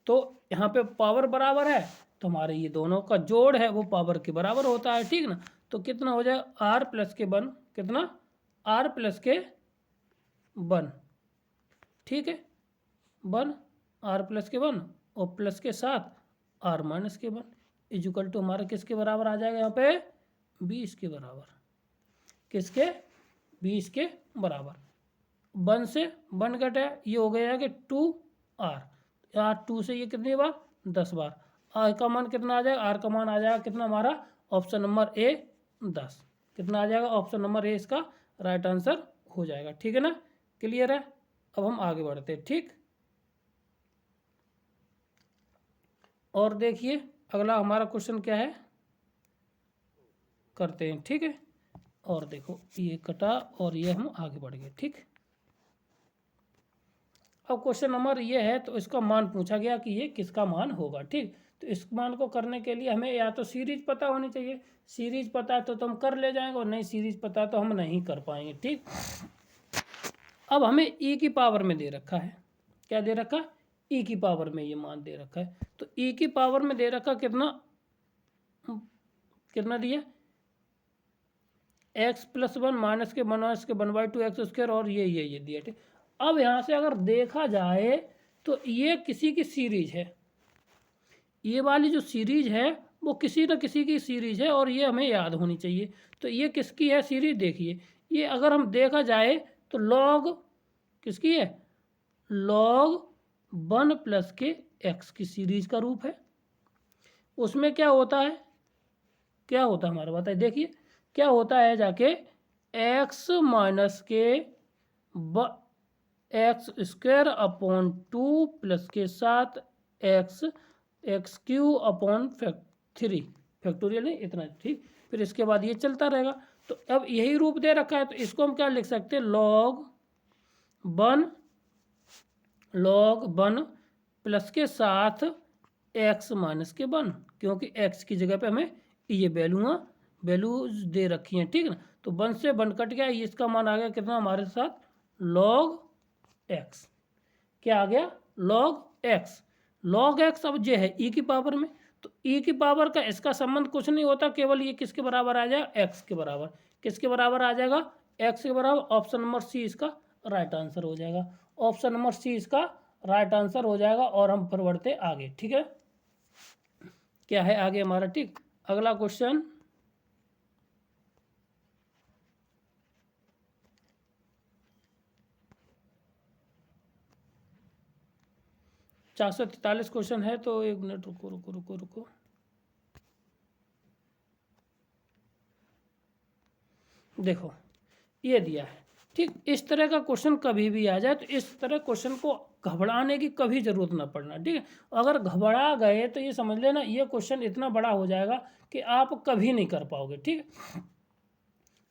तो यहाँ पे पावर बराबर है तो हमारे ये दोनों का जोड़ है वो पावर के बराबर होता है, ठीक ना। तो कितना हो जाए r+1, कितना r+1, ठीक है 1, r+1 और प्लस के साथ r-1 इक्वल टू हमारा किसके बराबर आ जाएगा, यहाँ पे 20 के बराबर, किसके 20 के बराबर। 1 से 1 घटा ये हो गया कि 2r, यार 2 से ये कितनी बार 10 बार, r का मान कितना आ जाएगा, r का मान आ जाएगा कितना हमारा ऑप्शन नंबर ए 10, कितना आ जाएगा ऑप्शन नंबर ए इसका राइट आंसर हो जाएगा, ठीक है ना। क्लियर है, अब हम आगे बढ़ते हैं, ठीक। और देखिए अगला हमारा क्वेश्चन क्या है, करते हैं, ठीक है। और देखो ये कटा और ये हम आगे बढ़ गए, ठीक। अब क्वेश्चन नंबर ये है, तो इसका मान पूछा गया कि ये किसका मान होगा, ठीक। तो इस मान को करने के लिए हमें या तो सीरीज पता होनी चाहिए, सीरीज पता है तो हम कर ले जाएंगे, और नहीं सीरीज पता तो हम नहीं कर पाएंगे, ठीक। अब हमें ई की पावर में दे रखा है, क्या दे रखा है, ई की पावर में ये मान दे रखा है। तो ई की पावर में दे रखा कितना कितना दिया, x plus one minus k one by two x square, और ये दिया। ठीक, अब यहाँ से अगर देखा जाए तो ये किसी की सीरीज है, ये वाली जो सीरीज है वो किसी न किसी की सीरीज है, और ये हमें याद होनी चाहिए। तो ये किसकी है सीरीज, देखिए ये अगर हम देखा जाए तो लॉग किसकी है, लॉग वन प्लस के एक्स की सीरीज का रूप है। उसमें क्या होता है, क्या होता है हमारा, बताइए, देखिए क्या होता है, जाके एक्स माइनस के x square upon two plus के साथ x Q upon three factorial नहीं इतना। ठीक, फिर इसके बाद ये चलता रहेगा। तो अब यही रूप दे रखा है, तो इसको हम क्या लिख सकते हैं, लॉग वन प्लस के साथ एक्स माइनस के वन, क्योंकि एक्स की जगह पे हमें ये वैल्यूज दे रखी हैं। ठीक है ना, तो वन से वन कट गया, इसका मान आ गया कितना हमारे साथ, लॉग एक्स। क्या आ गया, लॉग एक्स। लॉग एक्स अब ये है ई की पावर में, तो ई की पावर का इसका संबंध कुछ नहीं होता, केवल ये किसके बराबर आ जाएगा, एक्स के बराबर। किसके बराबर आ जाएगा, एक्स के बराबर। ऑप्शन नंबर सी इसका राइट आंसर हो जाएगा, ऑप्शन नंबर सी इसका राइट आंसर हो जाएगा। और हम फिर बढ़ते आगे। ठीक है, क्या है आगे हमारा, ठीक, अगला क्वेश्चन 443 क्वेश्चन है, तो एक मिनट रुको रुको रुको रुको। देखो ये दिया है, ठीक, इस तरह का क्वेश्चन कभी भी आ जाए तो इस तरह क्वेश्चन को घबराने की कभी ज़रूरत ना पड़ना। ठीक है, अगर घबरा गए तो ये समझ लेना ये क्वेश्चन इतना बड़ा हो जाएगा कि आप कभी नहीं कर पाओगे। ठीक है,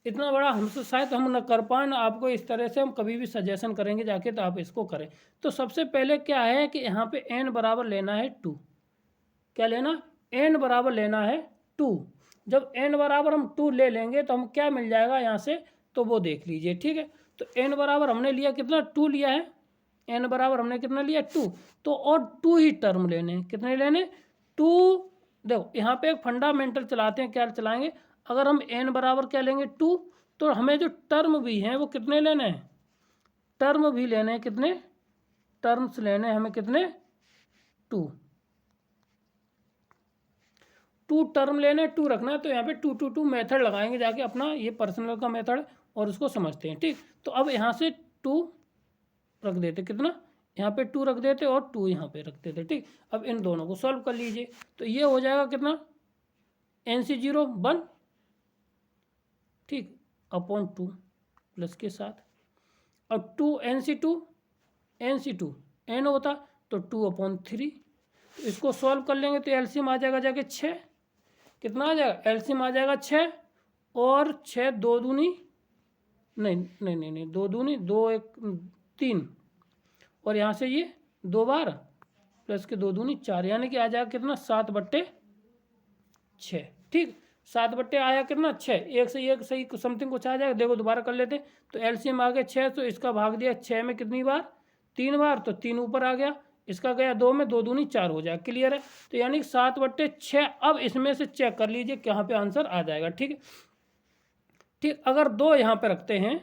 इतना बड़ा हमसे शायद हम न कर पाए ना, आपको इस तरह से हम कभी भी सजेशन करेंगे जाके तो आप इसको करें। तो सबसे पहले क्या है कि यहाँ पे n बराबर लेना है 2। क्या लेना, n बराबर लेना है 2। जब n बराबर हम 2 ले लेंगे तो हम क्या मिल जाएगा यहाँ से, तो वो देख लीजिए। ठीक है, तो n बराबर हमने लिया कितना, 2 लिया है, n बराबर हमने कितना लिया 2। तो और 2 ही टर्म लेने, कितने लेने, 2। देखो यहाँ पे एक फंडामेंटल चलाते हैं, क्या चलाएंगे, अगर हम n बराबर क्या लेंगे 2, तो हमें जो टर्म भी हैं वो कितने लेने हैं, टर्म भी लेने हैं, कितने टर्म्स लेने हैं हमें, कितने 2 टर्म लेने, 2 रखना है। तो यहाँ पे 2 मेथड लगाएंगे जाके अपना, ये पर्सनल का मेथड, और उसको समझते हैं। ठीक, तो अब यहाँ से 2 रख देते, कितना यहाँ पे 2 रख देते और 2 यहाँ पे रख देते। ठीक, अब इन दोनों को सॉल्व कर लीजिए, तो ये हो जाएगा कितना, NC0 1, ठीक, अपॉन 2 प्लस के साथ, अब 2 NC2 n होता तो 2/3। इसको सॉल्व कर लेंगे तो एलसीएम आ जाएगा जाके 6, कितना आ जाएगा, एलसीएम आ जाएगा 6, और 6 2 दूनी नहीं 2 दूनी 2 1 3, और यहाँ से ये 2 बार प्लस के 2 दूनी 4, यानी कि आ जाएगा कितना 7/6। ठीक, 7 आया कितना 6, एक से एक सही समथिंग कुछ आ जाएगा। देखो दोबारा कर लेते, तो एलसीएम आ गया 6, तो इसका भाग दिया 6 में कितनी बार, 3 बार, तो 3 ऊपर आ गया, इसका गया 2 में, 2 दूनी 4 हो जाएगा। क्लियर है, तो यानी कि 7/6। अब इसमें से चेक कर लीजिए कहाँ पे आंसर आ जाएगा। ठीक है, ठीक, अगर 2 यहाँ पे रखते हैं,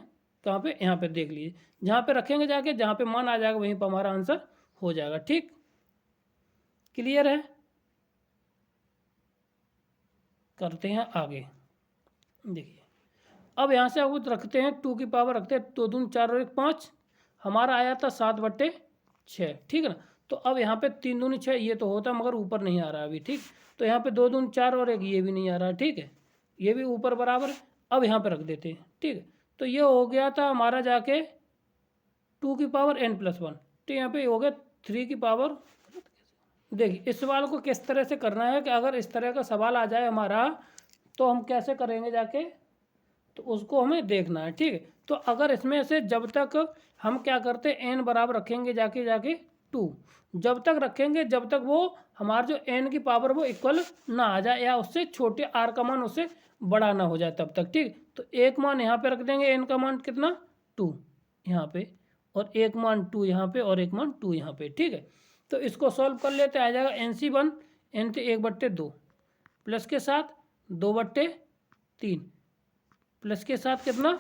कहाँ पे, यहाँ पे देख लीजिए, जहाँ पे रखेंगे जाके जहाँ पे मान आ जाएगा वहीं पर हमारा आंसर हो जाएगा। ठीक, क्लियर है, करते हैं आगे। देखिए अब यहाँ से अब रखते हैं 2 की पावर रखते हैं, 2 दूनी 4 और 1 5, हमारा आया था 7/6। ठीक है ना, तो अब यहाँ पे 3 दूनी 6 ये तो होता मगर ऊपर नहीं आ रहा अभी। ठीक, तो यहाँ पे 2 दूनी 4 और 1 ये भी नहीं आ रहा। ठीक है, ये भी ऊपर बराबर है, अब यहाँ पे रख देते हैं। ठीक है, तो ये हो गया था हमारा जाके 2 की पावर n+1, तो यहाँ पे हो गया 3 की पावर। देखिए इस सवाल को किस तरह से करना है कि अगर इस तरह का सवाल आ जाए हमारा तो हम कैसे करेंगे जाके, तो उसको हमें देखना है। ठीक है, तो अगर इसमें से जब तक हम क्या करते हैं n बराबर रखेंगे जाके 2, जब तक रखेंगे जब तक वो हमारा जो n की पावर वो इक्वल ना आ जाए या उससे छोटे r का मान उससे बड़ा ना हो जाए तब तक। ठीक, तो एक मान यहाँ पे रख देंगे, n का मान कितना 2 यहाँ पे, और एक मान 2 यहाँ पे, और एक मान 2 यहाँ पे। ठीक है, तो इसको सॉल्व कर लेते आ जाएगा NC1 n से 1/2 प्लस के साथ 2/3 प्लस के साथ कितना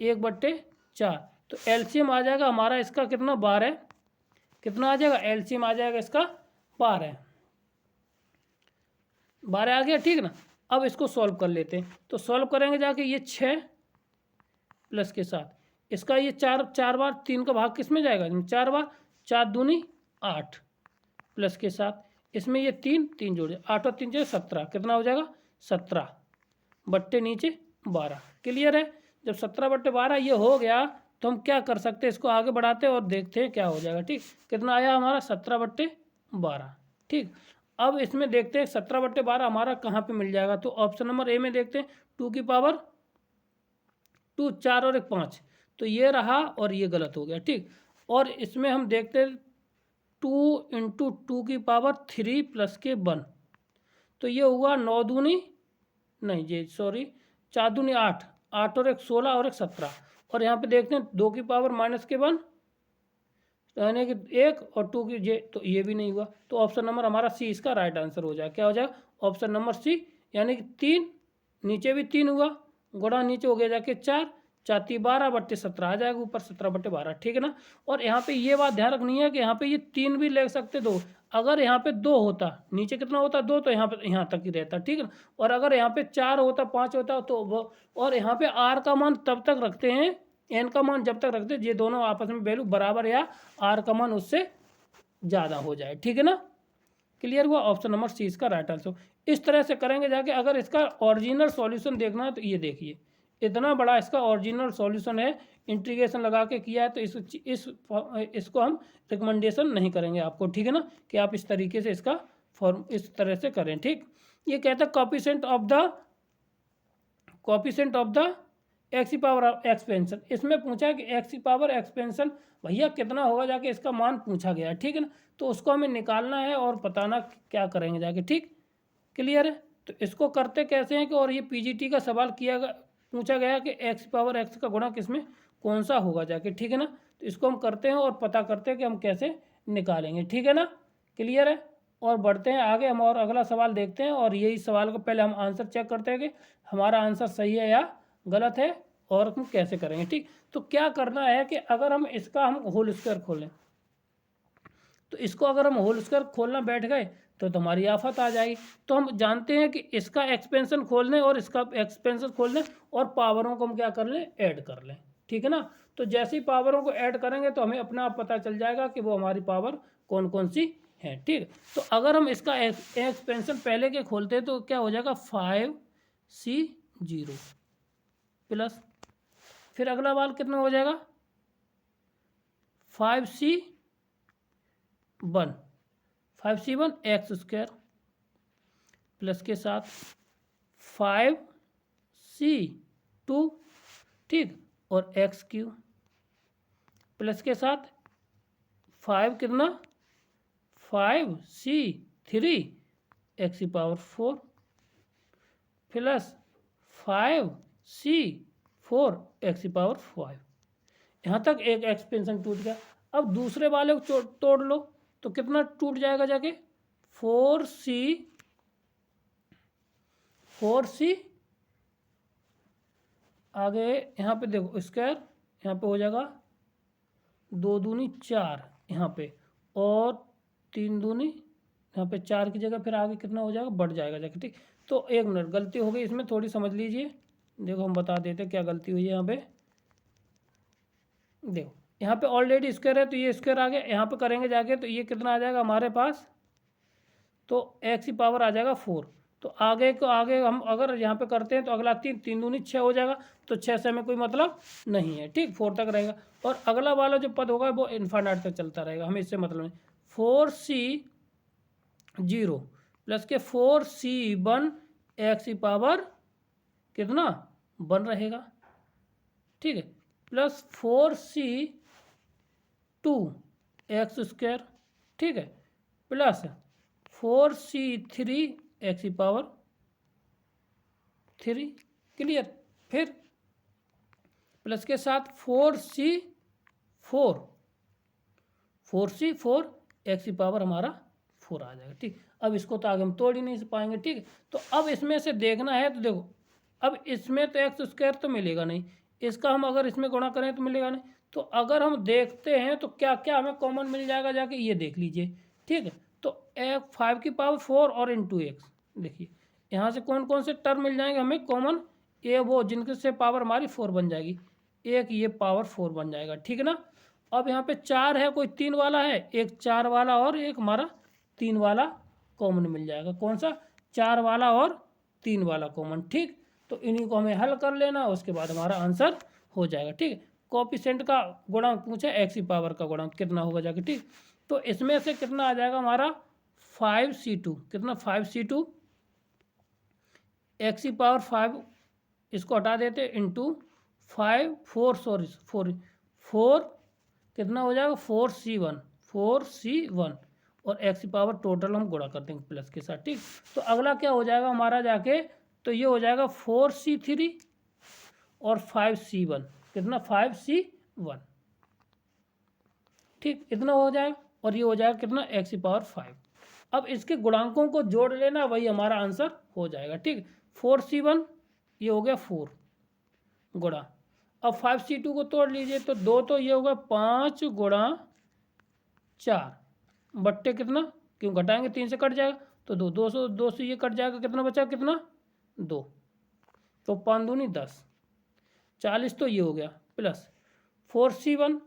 1/4। तो एलसीएम आ जाएगा हमारा इसका कितना 12, कितना आ जाएगा एलसीएम आ जाएगा इसका 12 आ गया, ठीक ना। अब इसको सॉल्व कर लेते हैं। तो सॉल्व करेंगे जाके ये 6 प्लस के साथ इसका ये 4 बार 3 का भाग किस में जाएगा 4 बार, 4 दूनी 8 प्लस के साथ इसमें ये 3 जोड़े 8 और 3 जोड़े 17, कितना हो जाएगा 17 बट्टे नीचे 12। क्लियर है। जब 17/12 ये हो गया तो हम क्या कर सकते हैं, इसको आगे बढ़ाते हैं और देखते हैं क्या हो जाएगा। ठीक, कितना आया हमारा 17/12। ठीक, अब इसमें देखते हैं 17/12 हमारा कहाँ पे मिल जाएगा। तो ऑप्शन नंबर ए में देखते हैं 2 की पावर 2, 4 और 1 5। तो ये रहा और ये गलत हो गया। ठीक, और इसमें हम देखते हैं 2 × 2 की पावर 3 प्लस के 1। तो ये हुआ 9 दूनी नहीं जी सॉरी 4 दूनी 8, 8 और 1 16 और 1 17। और यहाँ पे देखते हैं 2 की पावर -1 यानी कि 1 और 2 की जे, तो ये भी नहीं हुआ। तो ऑप्शन नंबर हमारा सी इसका राइट आंसर हो जाएगा। क्या हो जाएगा ऑप्शन नंबर सी, यानी कि 3 नीचे भी 3 हुआ, गुणा नीचे हो गया जाके 4, 4 12/17 आ जाएगा ऊपर 17/12। ठीक है ना। और यहाँ पे ये बात ध्यान रखनी है कि यहाँ पे ये 3 भी ले सकते 2। अगर यहाँ पे 2 होता, नीचे कितना होता 2, तो यहाँ पे यहाँ तक ही रहता। ठीक है ना। और अगर यहाँ पे 4 होता 5 होता तो वो, और यहाँ पे आर का मान तब तक रखते हैं, एन का मान जब तक रखते हैं ये दोनों आपस में वैल्यू बराबर या आर का मान उससे ज़्यादा हो जाए। ठीक है ना। क्लियर हुआ। ऑप्शन नंबर सी इसका राइट आंसर। इस तरह से करेंगे जाके। अगर इसका ओरिजिनल सॉल्यूशन देखना है तो ये देखिए, इतना बड़ा इसका ओरिजिनल सॉल्यूशन है, इंटीग्रेशन लगा के किया है। तो इसको हम रिकमेंडेशन नहीं करेंगे आपको। ठीक है ना, कि आप इस तरीके से इसका फॉर्म इस तरह से करें। ठीक, ये कहता है कोएफिशिएंट ऑफ द एक्स की पावर एक्सपेंशन। इसमें पूछा है कि एक्स की पावर एक्सपेंशन भैया कितना होगा, जाके इसका मान पूछा गया। ठीक है ना। तो उसको हमें निकालना है और बताना क्या करेंगे जाके। ठीक, क्लियर है। तो इसको करते कैसे हैं कि, और ये पीजीटी का सवाल पूछा गया कि एक्स पावर एक्स का गुणा किसमें कौन सा होगा जाके। ठीक है ना। तो इसको हम करते हैं और पता करते हैं कि हम कैसे निकालेंगे। ठीक है ना, क्लियर है। और बढ़ते हैं आगे हम और अगला सवाल देखते हैं। और यही सवाल को पहले हम आंसर चेक करते हैं कि हमारा आंसर सही है या गलत है और हम कैसे करेंगे। ठीक, तो क्या करना है कि अगर हम इसका हम होल स्क्वायर खोलें, तो इसको अगर हम होल स्क्वायर खोलना बैठ गए तो हमारी आफत आ जाएगी। तो हम जानते हैं कि इसका एक्सपेंशन खोल लें और इसका एक्सपेंशन खोल लें और पावरों को हम क्या कर लें ऐड कर लें। ठीक है ना। तो जैसे ही पावरों को ऐड करेंगे तो हमें अपने आप पता चल जाएगा कि वो हमारी पावर कौन कौन सी है। ठीक, तो अगर हम इसका एक्सपेंशन पहले के खोलते हैं तो क्या हो जाएगा 5C0 प्लस, फिर अगला वाल कितना हो जाएगा 5C1 x² प्लस के साथ 5C2 ठीक, और x³ प्लस के साथ 5 कितना 5C3 x⁴ plus 5C4 x⁴। यहाँ तक एक एक्सपेंशन टूट गया। अब दूसरे वाले को तोड़ लो तो कितना टूट जाएगा जाके 4C आगे यहाँ पे देखो स्क्वायर, यहाँ पे हो जाएगा 2 दूनी 4 यहाँ पे, और 3 दूनी यहाँ पे 4 की जगह फिर आगे कितना हो जाएगा बढ़ जाएगा जाके। ठीक, तो 1 मिनट गलती हो गई इसमें, थोड़ी समझ लीजिए। देखो हम बता देते क्या गलती हुई है यहाँ पे। देखो यहाँ पे ऑलरेडी स्क्वायर है तो ये स्क्वायर आ गया, यहाँ पे करेंगे जाके तो ये कितना आ जाएगा हमारे पास, तो x की पावर आ जाएगा 4। तो आगे को आगे हम अगर यहाँ पे करते हैं तो अगला 3 दूनी 6 हो जाएगा, तो 6 से हमें कोई मतलब नहीं है। ठीक, 4 तक रहेगा। और अगला वाला जो पद होगा वो इन्फाइनाइट तक चलता रहेगा, हमें इससे मतलब नहीं। 4C0 प्लस के 4C1 x की पावर कितना 1 रहेगा। ठीक है, प्लस 4C2 x²। ठीक है, प्लस 4C3 x⁴ क्लियर। फिर प्लस के साथ 4C4 x⁴ हमारा 4 आ जाएगा। ठीक, अब इसको तो आगे हम तोड़ ही नहीं पाएंगे। ठीक, तो अब इसमें से देखना है, तो देखो अब इसमें तो एक्स स्क्वायर तो मिलेगा नहीं, इसका हम अगर इसमें गुणा करें तो मिलेगा नहीं। तो अगर हम देखते हैं तो क्या क्या हमें कॉमन मिल जाएगा, जाके ये देख लीजिए। ठीक है, तो 5 की पावर 4 और इंटू एक्स, देखिए यहाँ से कौन कौन से टर्म मिल जाएंगे हमें कॉमन, ये वो जिनके से पावर हमारी 4 बन जाएगी, एक ये पावर 4 बन जाएगा। ठीक है ना। अब यहाँ पे 4 है, कोई 3 वाला है, एक 4 वाला और एक हमारा 3 वाला कॉमन मिल जाएगा। कौन सा, 4 वाला और 3 वाला कॉमन। ठीक, तो इन्हीं को हमें हल कर लेना, उसके बाद हमारा आंसर हो जाएगा। ठीक, कोएफिशिएंट का गुणांक पूछे, एक्स की पावर का गुणांक कितना होगा जाके। ठीक, तो इसमें से कितना आ जाएगा हमारा 5c2, कितना 5c2 एक्स की पावर 5, इसको हटा देते इंटू 5 4 सॉरी 4 कितना हो जाएगा 4c1 और एक्स की पावर टोटल हम गुणा कर देंगे प्लस के साथ। ठीक, तो अगला क्या हो जाएगा हमारा जाके, तो ये हो जाएगा 4c3 और 5c1, कितना 5c1। ठीक, इतना हो जाएगा, और ये हो जाएगा कितना एक्स की पावर 5। अब इसके गुणांकों को जोड़ लेना, वही हमारा आंसर हो जाएगा। ठीक, 4c1 ये हो गया 4 गुणा, अब 5c2 को तोड़ लीजिए, तो 2 तो ये होगा 5 गुणा 4 बट्टे कितना, क्यों घटाएंगे 3 से कट जाएगा, तो 2 से ये कट जाएगा, कितना बचा, कितना 2, तो 5 दूनी 10 40, तो ये हो गया प्लस 4c1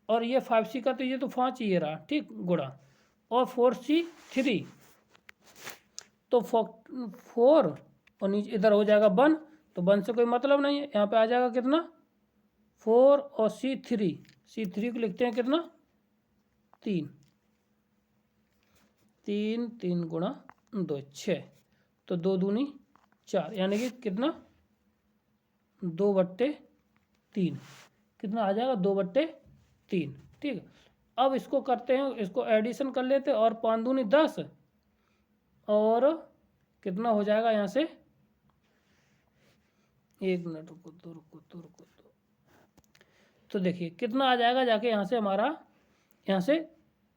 और ये 5c का, तो ये तो 5 ये रहा। ठीक, गुणा और 4c3 तो 4 और नीचे इधर हो जाएगा 1, तो 1 से कोई मतलब नहीं है, यहाँ पे आ जाएगा कितना 4 और c3 को लिखते हैं कितना 3 गुणा 2 6, तो 2 दूनी 4, यानी कि कितना 2/3, कितना आ जाएगा 2/3। ठीक, अब इसको करते हैं, इसको एडिशन कर लेते हैं, और 5 दूनी 10 और कितना हो जाएगा यहाँ से, 1 मिनट रुको। तो देखिए कितना आ जाएगा जाके, यहाँ से हमारा, यहाँ से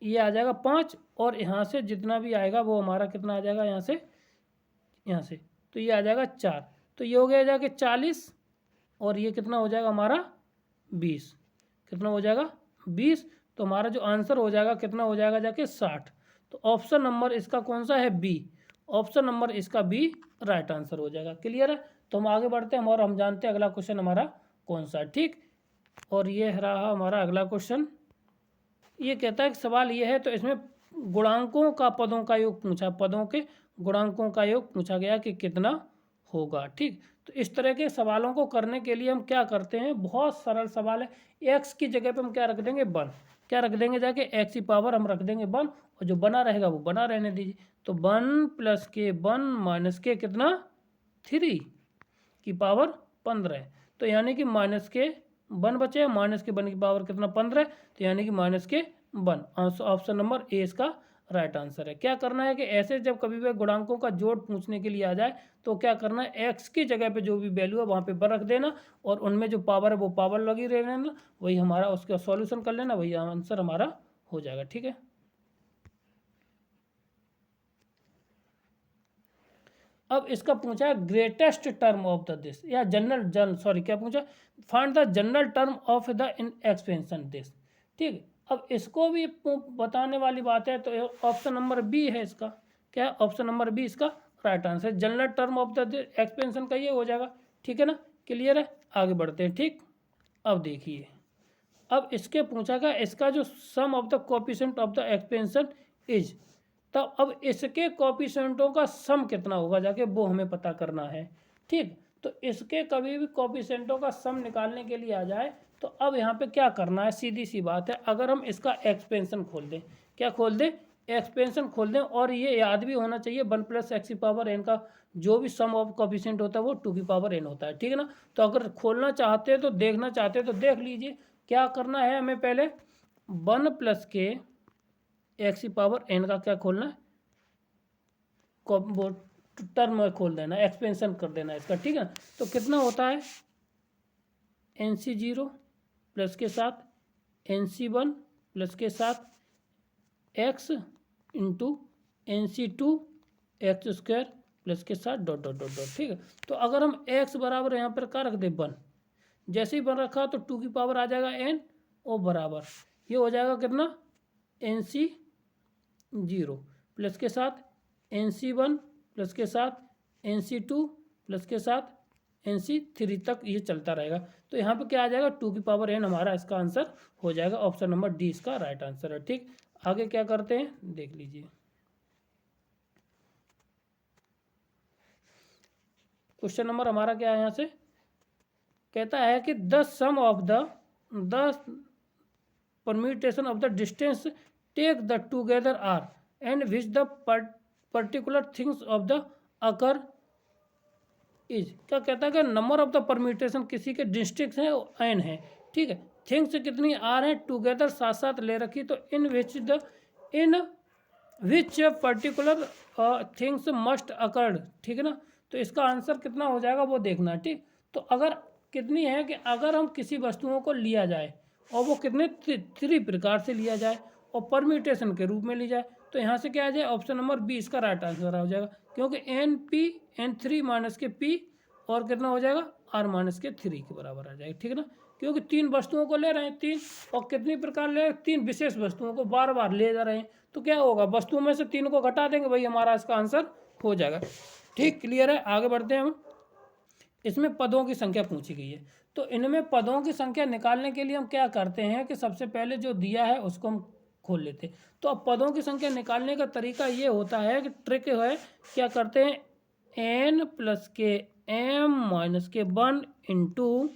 ये आ जाएगा 5 और यहाँ से जितना भी आएगा वो हमारा कितना आ जाएगा, यहाँ से तो ये आ जाएगा 4, तो ये हो गया जाके 40 और ये कितना हो जाएगा हमारा 20, कितना हो जाएगा 20, तो हमारा जो आंसर हो जाएगा कितना हो जाएगा जाके 60। तो ऑप्शन नंबर इसका कौन सा है, बी, ऑप्शन नंबर इसका बी राइट आंसर हो जाएगा। क्लियर है, तो हम आगे बढ़ते हैं और हम जानते हैं अगला क्वेश्चन हमारा कौन सा है। ठीक, और ये रहा हमारा अगला क्वेश्चन, ये कहता है कि सवाल ये है, तो इसमें गुणांकों का पदों का योग पूछा, पदों के गुणांकों का योग पूछा गया कि कितना होगा। ठीक, तो इस तरह के सवालों को करने के लिए हम क्या करते हैं, बहुत सरल सवाल है, एक्स की जगह पे हम क्या रख देंगे 1, क्या रख देंगे जाके एक्स की पावर हम रख देंगे 1, और जो बना रहेगा वो बना रहने दीजिए। तो 1 + के 1 - के कितना 3 की पावर 15 है, तो यानी कि -के 1 बचे, -के 1 की पावर कितना 15 है, तो यानी कि -के 1, ऑप्शन नंबर ए इसका राइट आंसर है। क्या करना है कि ऐसे जब कभी भी गुणांकों का जोड़ पूछने के लिए आ जाए, तो क्या करना है, एक्स की जगह पे जो भी वैल्यू है वहाँ पे 1 रख देना, और उनमें जो पावर है वो पावर लगी रहना, वही हमारा उसका सॉल्यूशन कर लेना, वही आंसर हमारा हो जाएगा। ठीक है, अब इसका पूछा है greatest term of the this, या क्या पूछा, find the general term of the expansion this. ठीक, अब इसको भी बताने वाली बात है, तो ऑप्शन नंबर बी है इसका, क्या ऑप्शन नंबर बी इसका right answer, general term of the expansion का ये हो जाएगा। ठीक है ना, क्लियर है, आगे बढ़ते हैं। ठीक, अब देखिए, अब इसके पूछा गया इसका जो sum of the coefficient of the expansion is, तब अब इसके कोएफिशिएंटों का सम कितना होगा जाके वो हमें पता करना है। ठीक, तो इसके कभी भी कोएफिशिएंटों का सम निकालने के लिए आ जाए, तो अब यहाँ पे क्या करना है, सीधी सी बात है, अगर हम इसका एक्सपेंशन खोल दें, क्या खोल दें, एक्सपेंशन खोल दें, और ये याद भी होना चाहिए 1 + x की पावर n का जो भी सम ऑफ कोएफिशिएंट होता है वो 2 की पावर n होता है। ठीक है ना, तो अगर खोलना चाहते हैं तो देखना चाहते हैं तो देख लीजिए, क्या करना है हमें, पहले 1 + के x की पावर n का क्या खोलना है, टर्म खोल देना, एक्सपेंशन कर देना इसका। ठीक है, तो कितना होता है NC0 प्लस के साथ NC1 प्लस के साथ x into NC2 x square plus के साथ डॉट डॉट डॉट डॉट। ठीक है, तो अगर हम x बराबर यहाँ पर क्या रख दे 1, जैसे ही 1 रखा तो 2 की पावर आ जाएगा n और बराबर ये हो जाएगा कितना NC0 प्लस के साथ NC1 प्लस के साथ NC2 प्लस के साथ NC3 तक ये चलता रहेगा। तो यहाँ पे क्या आ जाएगा 2 की पावर n हमारा इसका आंसर हो जाएगा। ऑप्शन नंबर डी इसका राइट आंसर है। ठीक, आगे क्या करते हैं देख लीजिए। क्वेश्चन नंबर हमारा क्या है, यहाँ से कहता है कि the sum of the permutation of the distance take the together are and which the particular things of the occur is. क्या कहता है कि नंबर ऑफ द परम्यूटेशन किसी के डिस्ट्रिक्ट हैं एन है। ठीक है, थिंग्स कितनी आर हैं टुगेदर साथ साथ ले रखी, तो in which particular things must occur. ठीक है ना, तो इसका आंसर कितना हो जाएगा वो देखना है। ठीक, तो अगर कितनी है कि अगर हम किसी वस्तुओं को लिया जाए और वो कितने 3 प्रकार से लिया जाए और परम्यूटेशन के रूप में ली जाए, तो यहाँ से क्या आ जाए ऑप्शन नंबर बी इसका राइट आंसर हो जाएगा, क्योंकि n3 माइनस के p और कितना हो जाएगा r माइनस के 3 के बराबर आ जाएगा। ठीक है ना, क्योंकि 3 वस्तुओं को ले रहे हैं 3 और कितनी प्रकार ले रहे हैं 3 विशेष वस्तुओं को बार बार ले जा रहे हैं, तो क्या होगा वस्तुओं में से 3 को घटा देंगे भाई हमारा इसका आंसर हो जाएगा। ठीक, क्लियर है, आगे बढ़ते हैं हम। इसमें पदों की संख्या पूछी गई है, तो इनमें पदों की संख्या निकालने के लिए हम क्या करते हैं कि सबसे पहले जो दिया है उसको हम खोल लेते हैं। तो अब पदों की संख्या निकालने का तरीका ये होता है कि ट्रिक है, क्या करते हैं n प्लस के m माइनस के 1 इंटू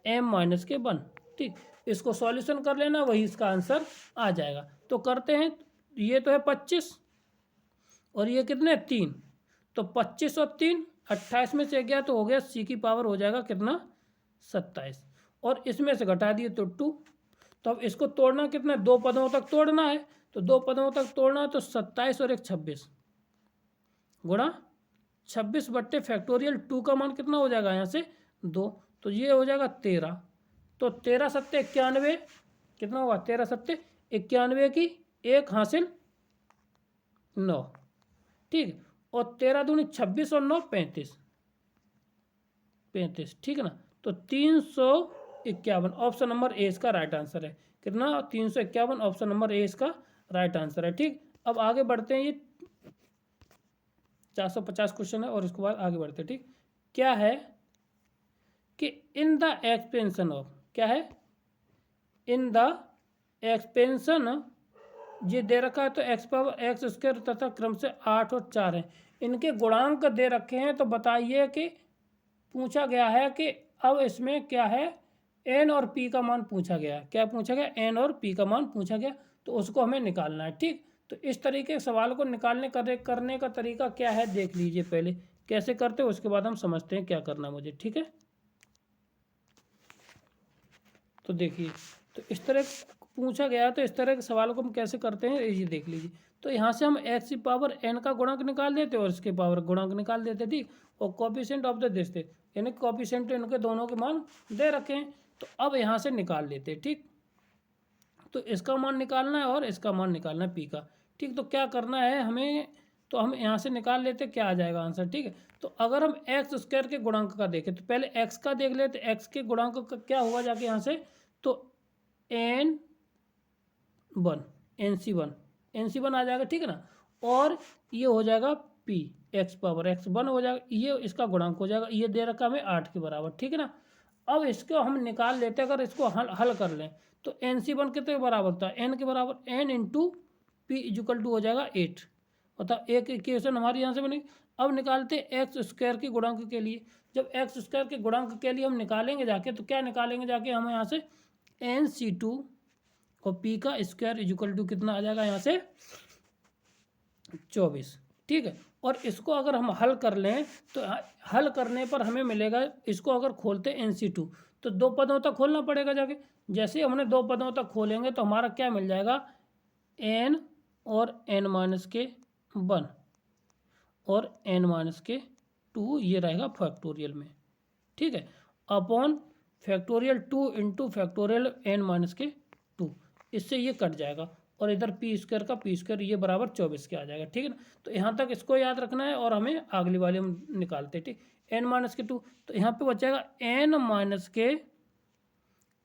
m माइनस के 1। ठीक, इसको सॉल्यूशन कर लेना, वही इसका आंसर आ जाएगा। तो करते हैं, ये तो है 25 और ये कितने 3, तो 25 और 3 28 में से गया तो हो गया c की पावर हो जाएगा कितना 27, और इसमें से घटा दिए तो 2। तो अब इसको तोड़ना कितना 2 पदों तक तोड़ना है, तो 2 पदों तक तोड़ना है तो 27 और 1 26 गुणा 26 बट्टे फैक्टोरियल 2 का मान कितना हो जाएगा यहाँ से 2, तो ये हो जाएगा 13। तो 13 सत्ते 91 कितना होगा 13 सत्ते 91 की 1 हासिल 9। ठीक, और 13 दूनी 26 और 9 35। ठीक है ना, तो 351 ऑप्शन नंबर ए इसका राइट आंसर है। कितना 351 ऑप्शन नंबर ए इसका राइट आंसर है। ठीक, अब आगे बढ़ते हैं, ये 450 क्वेश्चन है और इसके बाद आगे बढ़ते हैं। ठीक, क्या है कि इन द एक्सपेंशन ऑफ, क्या है इन द एक्सपेंशन ये दे रखा है, तो एक्स पावर एक्स स्क्वायर तथा क्रम से 8 और 4 हैं, इनके गुणांक दे रखे हैं। तो बताइए कि पूछा गया है कि अब इसमें क्या है एन और पी का मान पूछा गया है। क्या पूछा गया एन और पी का मान पूछा गया, तो उसको हमें निकालना है। ठीक, तो इस तरीके के सवाल को निकालने करने का तरीका क्या है देख लीजिए, पहले कैसे करते हैं उसके बाद हम समझते हैं क्या करना मुझे। ठीक है, तो देखिए, तो इस तरह पूछा गया तो इस तरह के सवालों को हम कैसे करते हैं ये देख लीजिए। तो यहाँ से हम एक्स की पावर एन का गुणांक निकाल देते और इसके पावर गुणांक निकाल देते। ठीक, और कोएफिशिएंट ऑफ द देते, यानी कोएफिशिएंट इनके दोनों के मान दे रखे हैं, तो अब यहाँ से निकाल लेते। ठीक, तो इसका मान निकालना है और इसका मान निकालना है पी का। ठीक, तो क्या करना है हमें, तो हम यहाँ से निकाल लेते क्या आ जाएगा आंसर। ठीक है, तो अगर हम एक्स स्क्वायर के गुणांक का देखें तो पहले एक्स का देख लेते, एक्स के गुणांक का क्या हुआ जाके यहाँ से, तो NC1 आ जाएगा। ठीक है ना, और ये हो जाएगा P एक्स पावर एक्स 1 हो जाएगा, ये इसका गुणांक हो जाएगा, ये दे रखा हमें 8 के बराबर। ठीक है ना, अब इसको हम निकाल लेते हैं, अगर इसको हल कर लें तो NC1 कितने के बराबर होता है n के बराबर n into p equal to हो जाएगा 8, मतलब एक इक्वेशन हमारी यहाँ से बनेगी। अब निकालते एक्स स्क्वायर के गुणांक के लिए, जब एक्स स्क्वायर के गुणांक के लिए हम निकालेंगे जाके, तो क्या निकालेंगे जाके हम यहाँ से NC2 और पी का स्क्वायर इजुकल टू कितना आ जाएगा यहाँ से 24। ठीक है, और इसको अगर हम हल कर लें तो हल करने पर हमें मिलेगा, इसको अगर खोलते NC2 तो 2 पदों तक खोलना पड़ेगा जाके, जैसे ही हमने 2 पदों तक खोलेंगे तो हमारा क्या मिल जाएगा n और n माइनस के 1 और n माइनस के 2, ये रहेगा फैक्टोरियल में। ठीक है, upon factorial 2 into factorial n minus के 2, इससे ये कट जाएगा और इधर पी स्क्वायर का पी स्क्वायर, ये बराबर 24 के आ जाएगा। ठीक है ना। तो यहाँ तक इसको याद रखना है और हमें अगली वाली हम निकालते हैं। ठीक, n माइनस के 2, तो यहाँ पे बचेगा n माइनस के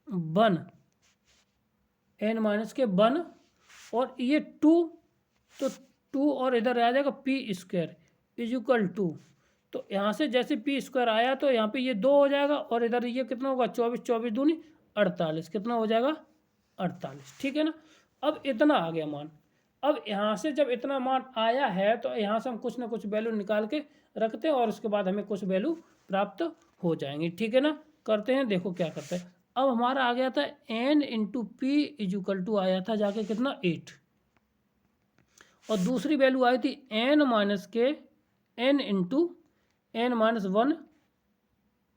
1, n माइनस के 1 और ये 2, तो 2 और इधर आ जाएगा p square is equal to, तो यहाँ से जैसे पी स्क्वायर आया तो यहाँ पे ये 2 हो जाएगा और इधर ये कितना होगा 24, 24 दूनी 48, कितना हो जाएगा 48। ठीक है ना। अब इतना आ गया मान। अब यहाँ से जब इतना मान आया है तो यहाँ से हम कुछ ना कुछ वैल्यू निकाल के रखते हैं और उसके बाद हमें कुछ वैल्यू प्राप्त हो जाएंगी। ठीक है ना। करते हैं, देखो क्या करते हैं। अब हमारा आ गया था n into p is equal to आया था जाके कितना 8, और दूसरी वैल्यू आई थी n minus k n into n minus 1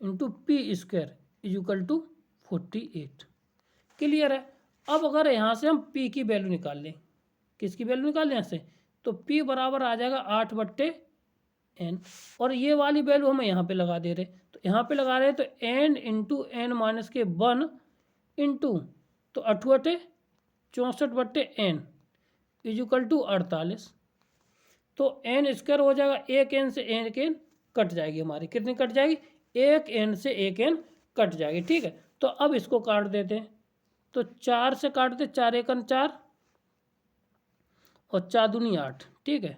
into p square is equal to 48। Clear है। अब अगर यहाँ से हम p की वैल्यू निकाल लें, किसकी वैल्यू निकाल लें यहाँ से, तो p बराबर आ जाएगा 8/n, और ये वाली वैल्यू हम यहाँ पे लगा दे रहे, तो यहाँ पे लगा रहे तो n इंटू n माइनस के 1 इंटू, तो 8 64/n इज इक्वल टू 48, तो n स्क्वायर हो जाएगा, एक n से एक n कट जाएगी हमारी, कितनी कट जाएगी, एक n से एक n कट जाएगी। ठीक है। तो अब इसको काट देते हैं, तो 4 से काटते, 4 एकन 4 और 4 दूनी 8। ठीक है।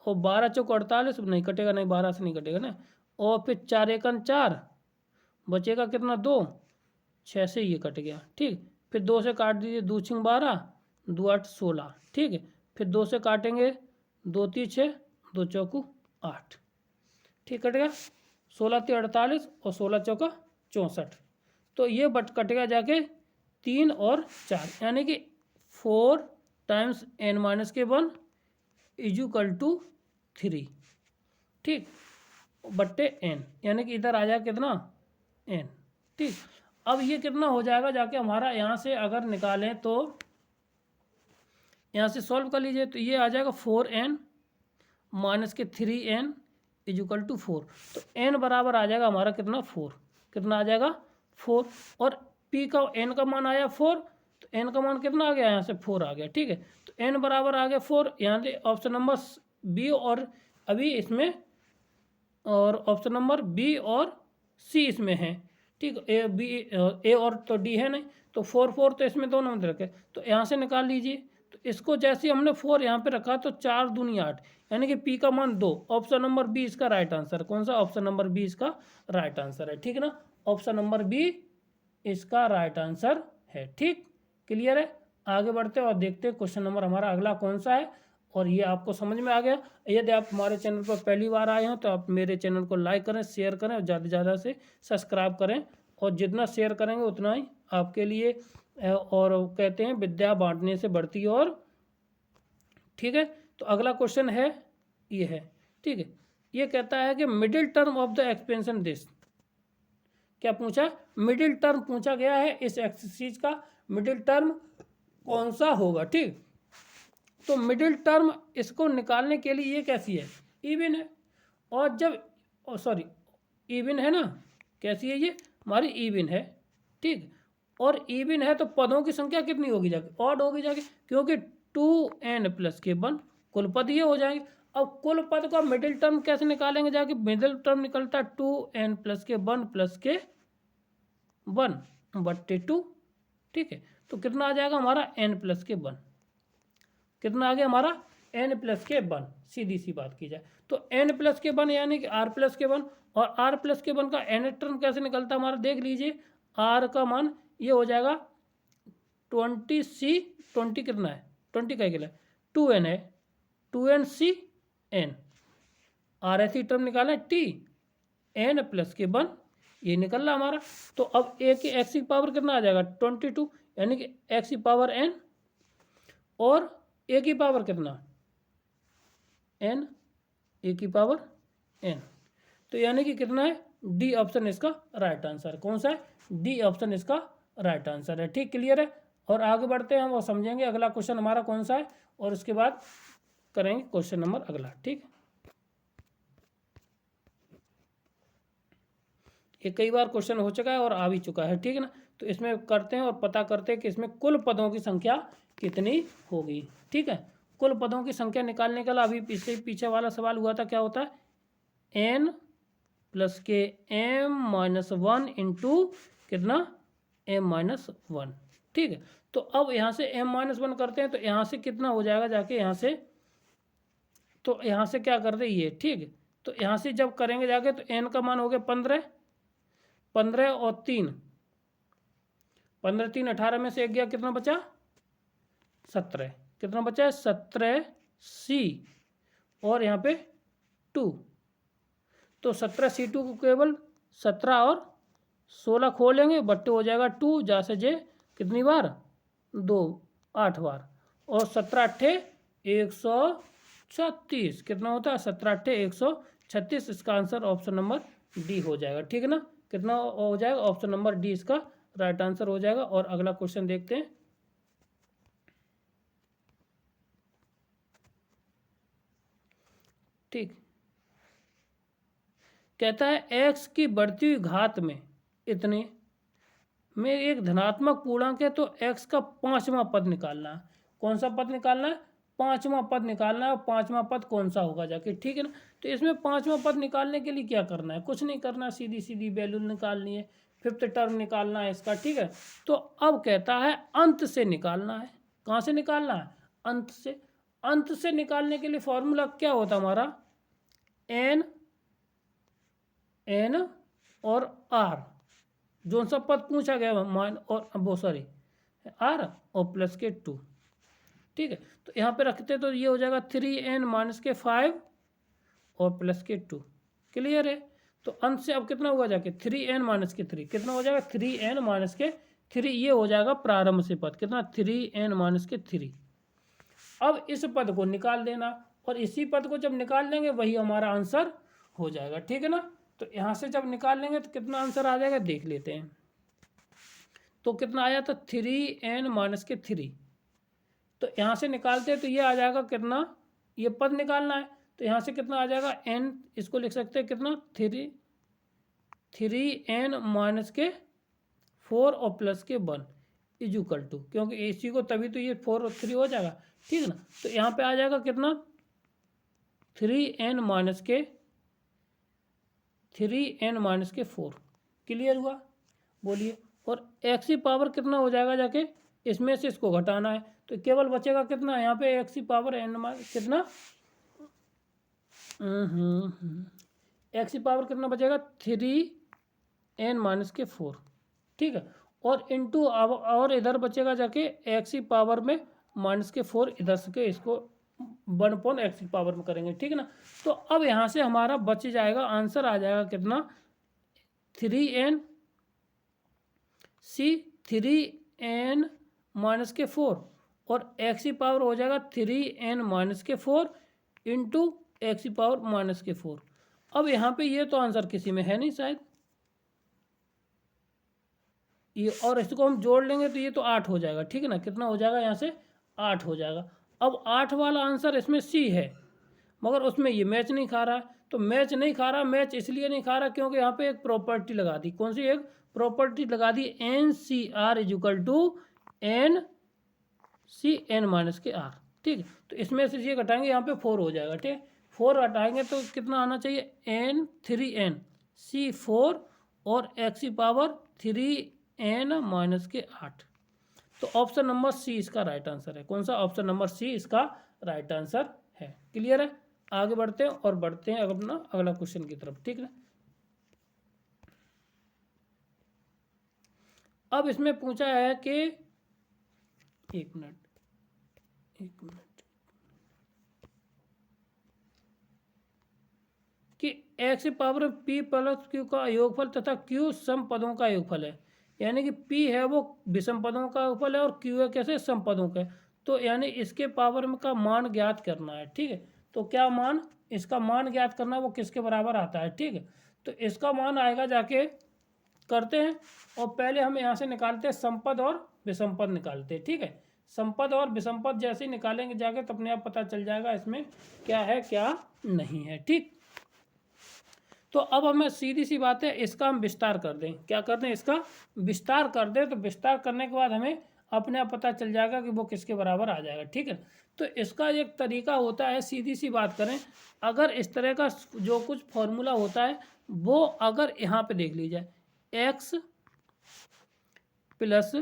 और 12 चौक 48, नहीं कटेगा, नहीं 12 से नहीं कटेगा ना, और फिर 4 एकन 4 बचेगा कितना 2, 6 से ये कट गया। ठीक, फिर 2 से काट दीजिए, 2 छिंग 12, 2 8 16। ठीक है। फिर 2 से काटेंगे, 2 3 6, 2 चौकू 8। ठीक, कट गया। 16 3 48 और 16 चौका 64, तो ये बट कटेगा जाके 3 और 4, यानी कि 4 टाइम्स n माइनस के 1 इज इक्वल टू 3। ठीक, बट्टे n, यानी कि इधर आ जाएगा कितना n। ठीक, अब ये कितना हो जाएगा जाके हमारा, यहाँ से अगर निकालें तो यहाँ से सॉल्व कर लीजिए, तो ये आ जाएगा 4n माइनस के 3n इज इक्वल टू 4, तो n बराबर आ जाएगा हमारा कितना 4, कितना आ जाएगा 4, और p का n का मान आया 4, तो n का मान कितना आ गया, यहाँ से 4 आ गया। ठीक है। तो n बराबर आ गया 4, यहाँ से ऑप्शन नंबर बी और अभी इसमें, और ऑप्शन नंबर बी और सी इसमें है। ठीक, ए और तो डी है नहीं, तो 4 4 तो इसमें दोनों में रखे, तो यहाँ से निकाल लीजिए। तो इसको जैसे हमने 4 यहाँ पे रखा तो 4 दूनी 8, यानी कि पी का मान 2। ऑप्शन नंबर बी इसका राइट आंसर, कौन सा, ऑप्शन नंबर बी इसका राइट आंसर है। ठीक है ना। ऑप्शन नंबर बी इसका राइट आंसर है। ठीक, क्लियर है। आगे बढ़ते हैं और देखते हैं क्वेश्चन नंबर हमारा अगला कौन सा है, और ये आपको समझ में आ गया। यदि आप हमारे चैनल पर पहली बार आए हैं तो आप मेरे चैनल को लाइक करें, शेयर करें और ज़्यादा से ज़्यादा से सब्सक्राइब करें, और जितना शेयर करेंगे उतना ही आपके लिए, और कहते हैं विद्या बांटने से बढ़ती और। ठीक है। तो अगला क्वेश्चन है, ये है। ठीक है। ये कहता है कि middle term of the expansion this, क्या पूछा, मिडिल टर्म पूछा गया है, इस एक्सरसाइज का मिडिल टर्म कौन सा होगा। ठीक, तो मिडिल टर्म इसको निकालने के लिए ये कैसी है, इवन है, और जब सॉरी इवन है ना, कैसी है, ये हमारी इवन है। ठीक, और इवन है तो पदों की संख्या कितनी होगी जाके, ऑड होगी जाके, क्योंकि 2n प्लस के 1 कुल पद ये हो जाएंगे। अब कुल पद का मिडिल टर्म कैसे निकालेंगे जाके, मिडिल टर्म निकलता है 2n plus k 1 plus k 1 बट्टे 2। ठीक है। तो कितना आ जाएगा हमारा n प्लस के 1, कितना आ गया हमारा n प्लस के 1, सीधी सी बात की जाए तो n प्लस के 1 यानी कि r प्लस के 1, और r प्लस के 1 का n टर्म कैसे निकलता है हमारा, देख लीजिए। r का मान ये हो जाएगा 20c, 20 कितना है, 20 का किला 2n है, 2nc n, r ऐसी टर्म निकाला है t, n प्लस के 1 ये निकल रहा हमारा। तो अब a की x की पावर कितना आ जाएगा 22, यानी कि x की पावर n, और a की पावर कितना n, a की पावर n, तो यानी कि कितना है, डी ऑप्शन इसका राइट आंसर, कौन सा है, डी ऑप्शन इसका राइट आंसर है। ठीक, क्लियर है। और आगे बढ़ते हैं हम और समझेंगे अगला क्वेश्चन हमारा कौन सा है, और उसके बाद करेंगे क्वेश्चन नंबर अगला। ठीक, ये कई बार क्वेश्चन हो चुका है और आ भी चुका है। ठीक है ना। तो इसमें करते हैं और पता करते हैं कि इसमें कुल पदों की संख्या कितनी होगी। ठीक है, कुल पदों की संख्या निकालने के लिए अभी इससे पीछे वाला सवाल हुआ था, क्या होता है n प्लस के m-1 इंटू कितना m-1। ठीक है, तो अब यहाँ से m-1 करते हैं, तो यहाँ से कितना हो जाएगा जाके यहाँ से, तो यहाँ से क्या करते हैं ये। ठीक है, तो यहाँ से जब करेंगे जाके तो n का मान हो गया 15, 15 और 3, 15 3 18 में से एक गया, कितना बचा 17, कितना बचा है 17c और यहाँ पे 2, तो 17c2 को केवल 17 और 16 खोलेंगे, बट्टे हो जाएगा 2, जा से जे कितनी बार 2 8 बार, और 17 अट्ठे 136, कितना होता है 17 अट्ठे 136। इसका आंसर ऑप्शन नंबर डी हो जाएगा। ठीक है ना, कितना हो जाएगा, ऑप्शन नंबर डी इसका राइट आंसर हो जाएगा। और अगला क्वेश्चन देखते हैं। ठीक, कहता है x की बढ़ती हुई घात में इतने में एक धनात्मक पूर्णांक है, तो x का 5वां पद निकालना है। कौन सा पद निकालना है, 5वां पद निकालना है। और 5वां पद कौन सा होगा जाके, ठीक है ना। तो इसमें 5वां पद निकालने के लिए क्या करना है, कुछ नहीं करना, सीधी सीधी वैल्यू निकालनी है, 5th टर्म निकालना है इसका। ठीक है, तो अब कहता है अंत से निकालना है। कहाँ से निकालना है, अंत से। अंत से निकालने के लिए फॉर्मूला क्या होता हमारा, n और r, जो सा पद पूछा गया मान, और वो सॉरी r और प्लस के 2। ठीक है, तो यहाँ पे रखते तो ये हो जाएगा 3n माइनस के 5 और प्लस के 2। क्लियर है, तो अंत से अब कितना होगा जाके 3n माइनस के 3, कितना हो जाएगा 3n माइनस के 3, ये हो जाएगा प्रारंभ से पद, कितना 3n माइनस के 3। अब इस पद को निकाल देना, और इसी पद को जब निकाल लेंगे वही हमारा आंसर हो जाएगा। ठीक है ना, तो यहाँ से जब निकाल लेंगे तो कितना आंसर आ जाएगा देख लेते हैं। तो कितना आया था 3n माइनस के 3, तो यहाँ से निकालते हैं तो ये आ जाएगा कितना, ये पद निकालना है, तो यहाँ से कितना आ जाएगा n, इसको लिख सकते हैं कितना 3n माइनस के 4 और प्लस के 1 इजुकल टू, क्योंकि इसी को तभी तो ये 4 और 3 हो जाएगा। ठीक है ना, तो यहाँ पे आ जाएगा कितना 3n माइनस के 4। क्लियर हुआ, बोलिए। और x की पावर कितना हो जाएगा जाके, इसमें से इसको घटाना है, तो केवल बचेगा कितना यहाँ पे x की पावर n कितना x की पावर कितना बचेगा 3n माइनस के 4। ठीक है, और इंटू और इधर बचेगा जाके x की पावर में माइनस के 4, इधर से के इसको 1/x की पावर में करेंगे। ठीक है ना, तो अब यहाँ से हमारा बच जाएगा, आंसर आ जाएगा कितना 3n माइनस के 4, और x की पावर हो जाएगा 3n माइनस के 4 इंटू x की पावर माइनस के 4। अब यहाँ पे ये तो आंसर किसी में है नहीं शायद, ये, और इसको हम जोड़ लेंगे तो ये तो 8 हो जाएगा। ठीक है ना, कितना हो जाएगा यहाँ से 8 हो जाएगा। अब 8 वाला आंसर इसमें सी है, मगर उसमें ये मैच नहीं खा रहा है। तो मैच नहीं खा रहा, मैच इसलिए नहीं खा रहा क्योंकि यहाँ पे एक प्रॉपर्टी लगा दी। कौन सी एक प्रॉपर्टी लगा दी, NCR equal to NCn minus के r। ठीक है, तो इसमें से ये घटाएंगे, यहाँ पे 4 हो जाएगा। ठीक है, 4 घटाएंगे तो कितना आना चाहिए n3n C4 और x की पावर 3n माइनस के 8। तो ऑप्शन नंबर सी इसका राइट आंसर है। कौन सा, ऑप्शन नंबर सी इसका राइट आंसर है। क्लियर है, आगे बढ़ते हैं और बढ़ते हैं अपना अगला क्वेश्चन की तरफ। ठीक है, अब इसमें पूछा है कि एक मिनट कि x power p plus q का योगफल तथा q सम पदों का योगफल है। यानी कि p है वो विषम पदों का योगफल है और q है कैसे सम पदों का। तो यानी इसके पावर का मान ज्ञात करना है। ठीक है, तो क्या मान, इसका मान ज्ञात करना, वो किसके बराबर आता है। ठीक है, तो इसका मान आएगा जाके, करते हैं, और पहले हम यहाँ से निकालते हैं संपद और विषम पद निकालते हैं। ठीक है, संपद और विषम पद जैसे ही निकालेंगे जाके तो अपने आप पता चल जाएगा इसमें क्या है क्या नहीं है। ठीक, तो अब हमें सीधी सी बात है, इसका हम विस्तार कर दें। क्या कर दें? इसका विस्तार कर दें। तो विस्तार करने के बाद हमें अपने आप पता चल जाएगा कि वो किसके बराबर आ जाएगा। ठीक है, तो इसका एक तरीका होता है, सीधी सी बात करें, अगर इस तरह का जो कुछ फॉर्मूला होता है वो अगर यहाँ पे देख लीजिए, एक्स प्लस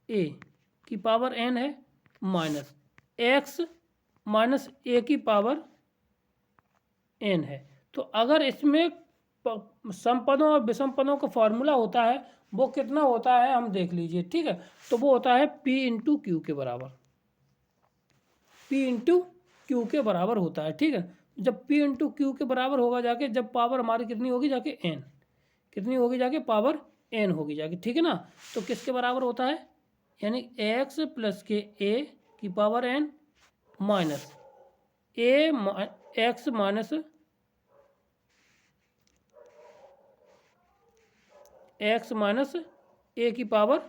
ए की पावर एन है माइनस एक्स माइनस ए की पावर एन है। तो अगर इसमें सम पदों और विषम पदों का फॉर्मूला होता है वो कितना होता है हम देख लीजिए। ठीक है, तो वो होता है P इंटू क्यू के बराबर, P इंटू क्यू के बराबर होता है। ठीक है, जब P इंटू क्यू के बराबर होगा जाके, जब पावर हमारी कितनी होगी जाके n, कितनी होगी जाके पावर n होगी जाके। ठीक है ना, तो किसके बराबर होता है, यानी x प्लस के a की पावर n माइनस ए एक्स माइनस एक्स माइनस ए की पावर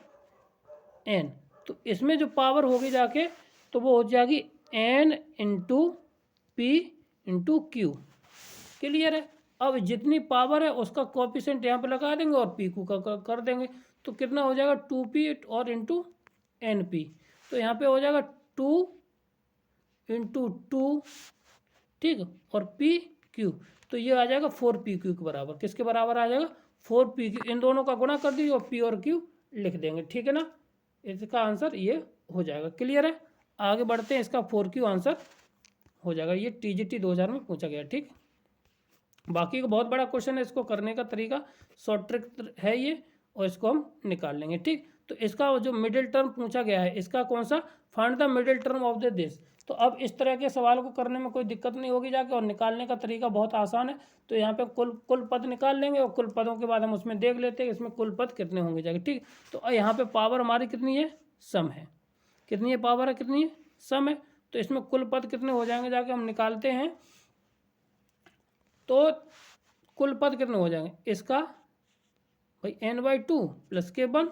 एन। तो इसमें जो पावर होगी जाके तो वो हो जाएगी n into p into q. Clear है? अब जितनी पावर है उसका कोएफिशिएंट यहाँ पे लगा देंगे और पी क्यू का कर देंगे। तो कितना हो जाएगा 2p और इंटू एन पी। तो यहाँ पे हो जाएगा 2 इंटू 2, ठीक, और पी क्यू। तो ये आ जाएगा 4p क्यू के बराबर। किसके बराबर आ जाएगा? 4p Q. इन दोनों का गुणा कर दीजिए और p और q लिख देंगे। ठीक है ना, इसका आंसर ये हो जाएगा। क्लियर है? आगे बढ़ते हैं, इसका 4q आंसर हो जाएगा। ये TGT 2000 में पूछा गया। ठीक, बाकी का बहुत बड़ा क्वेश्चन है, इसको करने का तरीका शॉर्ट ट्रिक है ये, और इसको हम निकाल लेंगे। ठीक, तो इसका जो मिडिल टर्म पूछा गया है, इसका कौन सा, find the middle term of the this. तो अब इस तरह के सवाल को करने में कोई दिक्कत नहीं होगी जाके, और निकालने का तरीका बहुत आसान है। तो यहाँ पे कुल पद निकाल लेंगे, और कुल पदों के बाद हम उसमें देख लेते हैं इसमें कुल पद कितने होंगे जाके। ठीक, तो यहाँ पे पावर हमारी कितनी है, सम है। कितनी है पावर है, कितनी है, सम है। तो इसमें कुल पद कितने हो जाएंगे जाके हम निकालते हैं। तो कुल पद कितने हो जाएंगे इसका भाई n/2 plus k1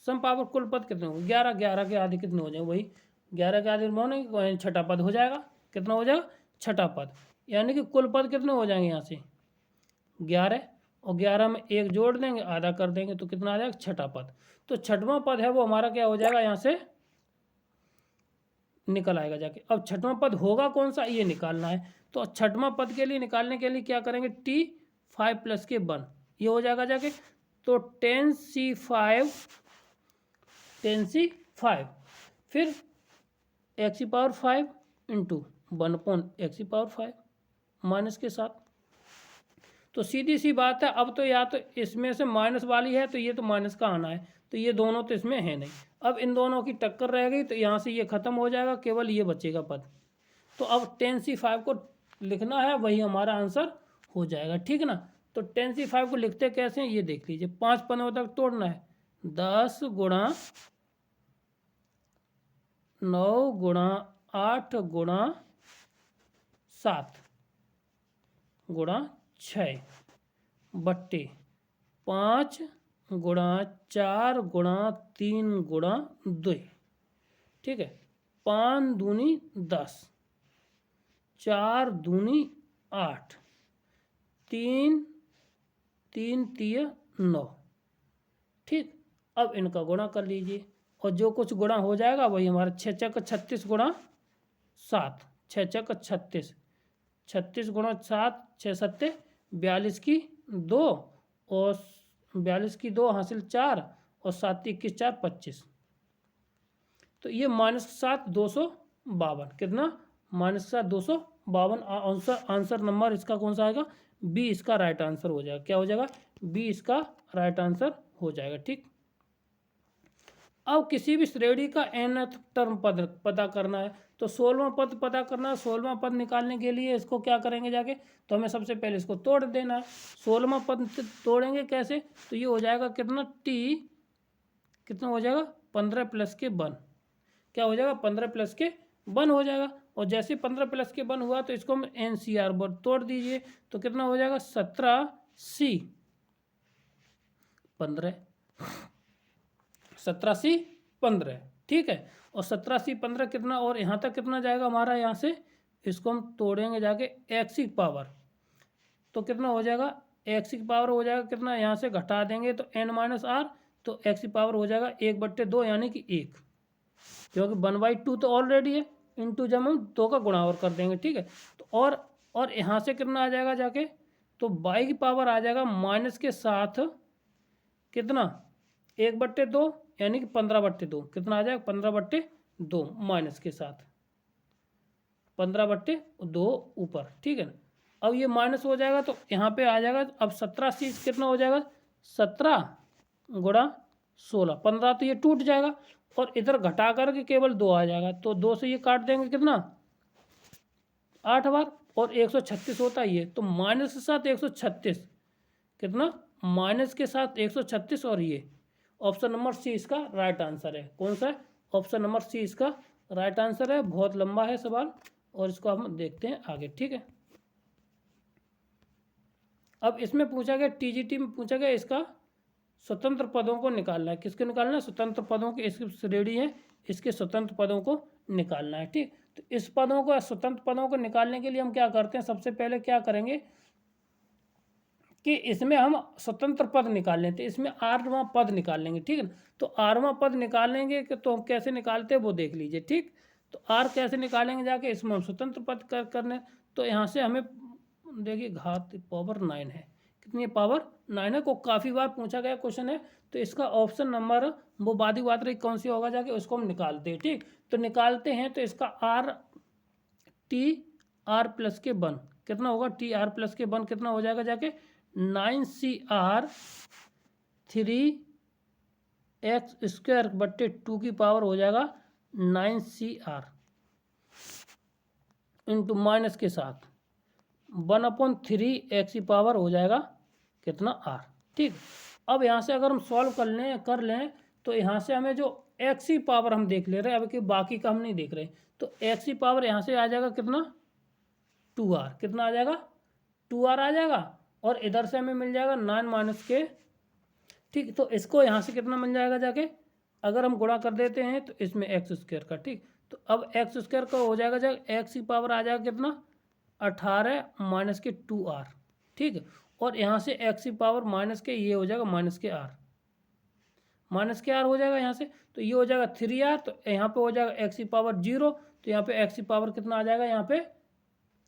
some power. कुल पद कितने होंगे 11, 11 के आधे कितने हो जाएंगे, वही 11 के आधे होने छठा पद हो जाएगा। कितना हो जाएगा, छठा पद। यानी कि कुल पद कितने हो जाएंगे यहाँ से 11, और 11 में एक जोड़ देंगे, आधा कर देंगे, तो कितना आ जाएगा, छठा पद। तो छठवां पद है वो हमारा क्या हो जाएगा, यहाँ से निकल आएगा जाके। अब छठवां पद होगा कौन सा, ये निकालना है। तो छठवां पद के लिए निकालने के लिए क्या करेंगे, T5 प्लस के 1, ये हो जाएगा जाके। तो 10C5 फिर x⁵ इंटू 1/x⁵ माइनस के साथ। तो सीधी सी बात है, अब तो या तो इसमें से माइनस वाली है तो ये तो माइनस का आना है, तो ये दोनों तो इसमें है नहीं। अब इन दोनों की टक्कर रह गई, तो यहाँ से ये खत्म हो जाएगा, केवल ये बचेगा पद। तो अब 10C5 को लिखना है, वही हमारा आंसर हो जाएगा। ठीक है ना, तो 10C5 को लिखते कैसे हैं ये देख लीजिए। 5 पदों तक तोड़ना है, 10 गुणा 9 गुणा 8 गुणा 7 गुणा 6 बट्टे 5 गुणा 4 गुणा 3 गुणा 2। ठीक है, 5 दूनी 10, 4 दूनी 8, 3 तिया 9। ठीक, अब इनका गुणा कर लीजिए, और जो कुछ गुणा हो जाएगा वही हमारा 6 × 36 गुणा 7, 6 × 36, 36 गुणा 7, 6 7 42 की 2, और 42 की 2 हासिल 4, और 7 21 4 25। तो ये -7 252, कितना, -7 252 आंसर नंबर इसका कौन सा आएगा, बी इसका राइट आंसर हो जाएगा। क्या हो जाएगा, बी इसका राइट आंसर हो जाएगा। ठीक, अब किसी भी श्रेणी का nth टर्म पद पता करना है, तो 16वां पद पता करना है। 16वां पद निकालने के लिए इसको क्या करेंगे जाके, तो हमें सबसे पहले इसको तोड़ देना है। 16वां पद तोड़ेंगे कैसे, तो ये हो जाएगा कितना, कितना हो जाएगा, 15 प्लस के 1। क्या हो जाएगा, 15 प्लस के 1 हो जाएगा। और जैसे 15 प्लस के 1 हुआ तो इसको हम NCR बोर्ड तोड़ दीजिए, तो कितना हो जाएगा, 17C 15, 17C15। ठीक है, और 17C15 कितना, और यहाँ तक कितना जाएगा हमारा, यहाँ से इसको हम तोड़ेंगे जाके x⁵ तो कितना हो जाएगा, एक्स की पावर हो जाएगा कितना, यहाँ से घटा देंगे तो n माइनस आर, तो एक्स की पावर हो जाएगा 1/2 यानी कि 1, क्योंकि 1/2 तो ऑलरेडी है, इंटू जब हम 2 का गुणा और कर देंगे, ठीक है। तो और यहाँ से कितना आ जाएगा जाके, तो y की पावर आ जाएगा माइनस के साथ कितना 1/2 यानी कि 15/2, कितना आ जाएगा 15/2 माइनस के साथ 15/2 ऊपर, ठीक है ना। अब ये माइनस हो जाएगा तो यहाँ पे आ जाएगा, अब 17 कितना हो जाएगा, 17 गुणा 16, 15 तो ये टूट जाएगा, और इधर घटा करके केवल 2 आ जाएगा, तो 2 से ये काट देंगे कितना 8 बार, और 136 होता है ये, तो माइनस के साथ 136 कितना, माइनस के साथ 136, और ये ऑप्शन नंबर सी इसका राइट आंसर है। कौन सा है, ऑप्शन नंबर सी इसका राइट आंसर है। बहुत लंबा है सवाल, और इसको हम देखते हैं आगे, ठीक है। अब इसमें पूछा गया, टीजीटी में पूछा गया इसका स्वतंत्र पदों को निकालना है। किसके निकालना है, स्वतंत्र पदों के, इसकी श्रेणी है, इसके स्वतंत्र पदों को निकालना है, ठीक। तो इस पदों को, स्वतंत्र पदों को निकालने के लिए हम क्या करते हैं, सबसे पहले क्या करेंगे कि इसमें हम स्वतंत्र पद निकाल लेते हैं, इसमें आरवां पद निकाल लेंगे, ठीक है ना। तो आरवां पद निकालेंगे तो हम कैसे निकालते हैं वो देख लीजिए, ठीक। तो आर कैसे निकालेंगे जाके, इसमें हम स्वतंत्र पद करने, तो यहाँ से हमें देखिए घात पावर 9 है, कितनी पावर 9 है, को काफ़ी बार पूछा गया क्वेश्चन है। तो इसका ऑप्शन नंबर वो बादी बात रही कौन सी होगा जाके, उसको हम निकालते हैं, ठीक। तो निकालते हैं तो इसका R T R plus k 1 कितना होगा, टी आर प्लस के 1 कितना हो जाएगा जाके 9CR 3x² की पावर हो जाएगा 9CR इंटू माइनस के साथ 1/3x की पावर हो जाएगा कितना r, ठीक। अब यहाँ से अगर हम सॉल्व कर लें तो यहाँ से हमें जो x की पावर हम देख ले रहे हैं, अब कि बाकी का हम नहीं देख रहे, तो x की पावर यहाँ से आ जाएगा कितना 2r, कितना आ जाएगा 2r आ जाएगा, और इधर से हमें मिल जाएगा 9 माइनस के, ठीक। तो इसको यहाँ से कितना मिल जाएगा जाके, अगर हम गुणा कर देते हैं तो इसमें x² का, ठीक। तो अब x² का हो जाएगा जाएगा, x की पावर आ जाएगा कितना 18 माइनस के 2r, ठीक। और यहाँ से x की पावर माइनस के, ये हो जाएगा माइनस के r, माइनस के r हो जाएगा यहाँ से, तो ये हो जाएगा 3r, तो यहाँ पे हो जाएगा x की पावर 0, तो यहाँ पे x की पावर कितना आ जाएगा, यहाँ पे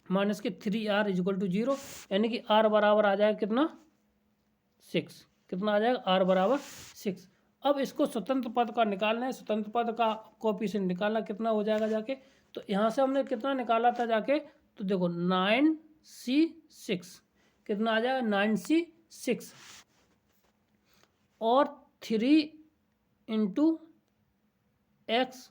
माइनस के 3r = 0, यानी कि r बराबर आ जाएगा कितना 6, कितना आ जाएगा r बराबर 6। अब इसको स्वतंत्र पद का निकालना है, स्वतंत्र पद का कोएफिशिएंट निकालना, कितना हो जाएगा जाके, तो यहाँ से हमने कितना निकाला था जाके, तो देखो 9C6 कितना आ जाएगा 9C6, और 3 × x²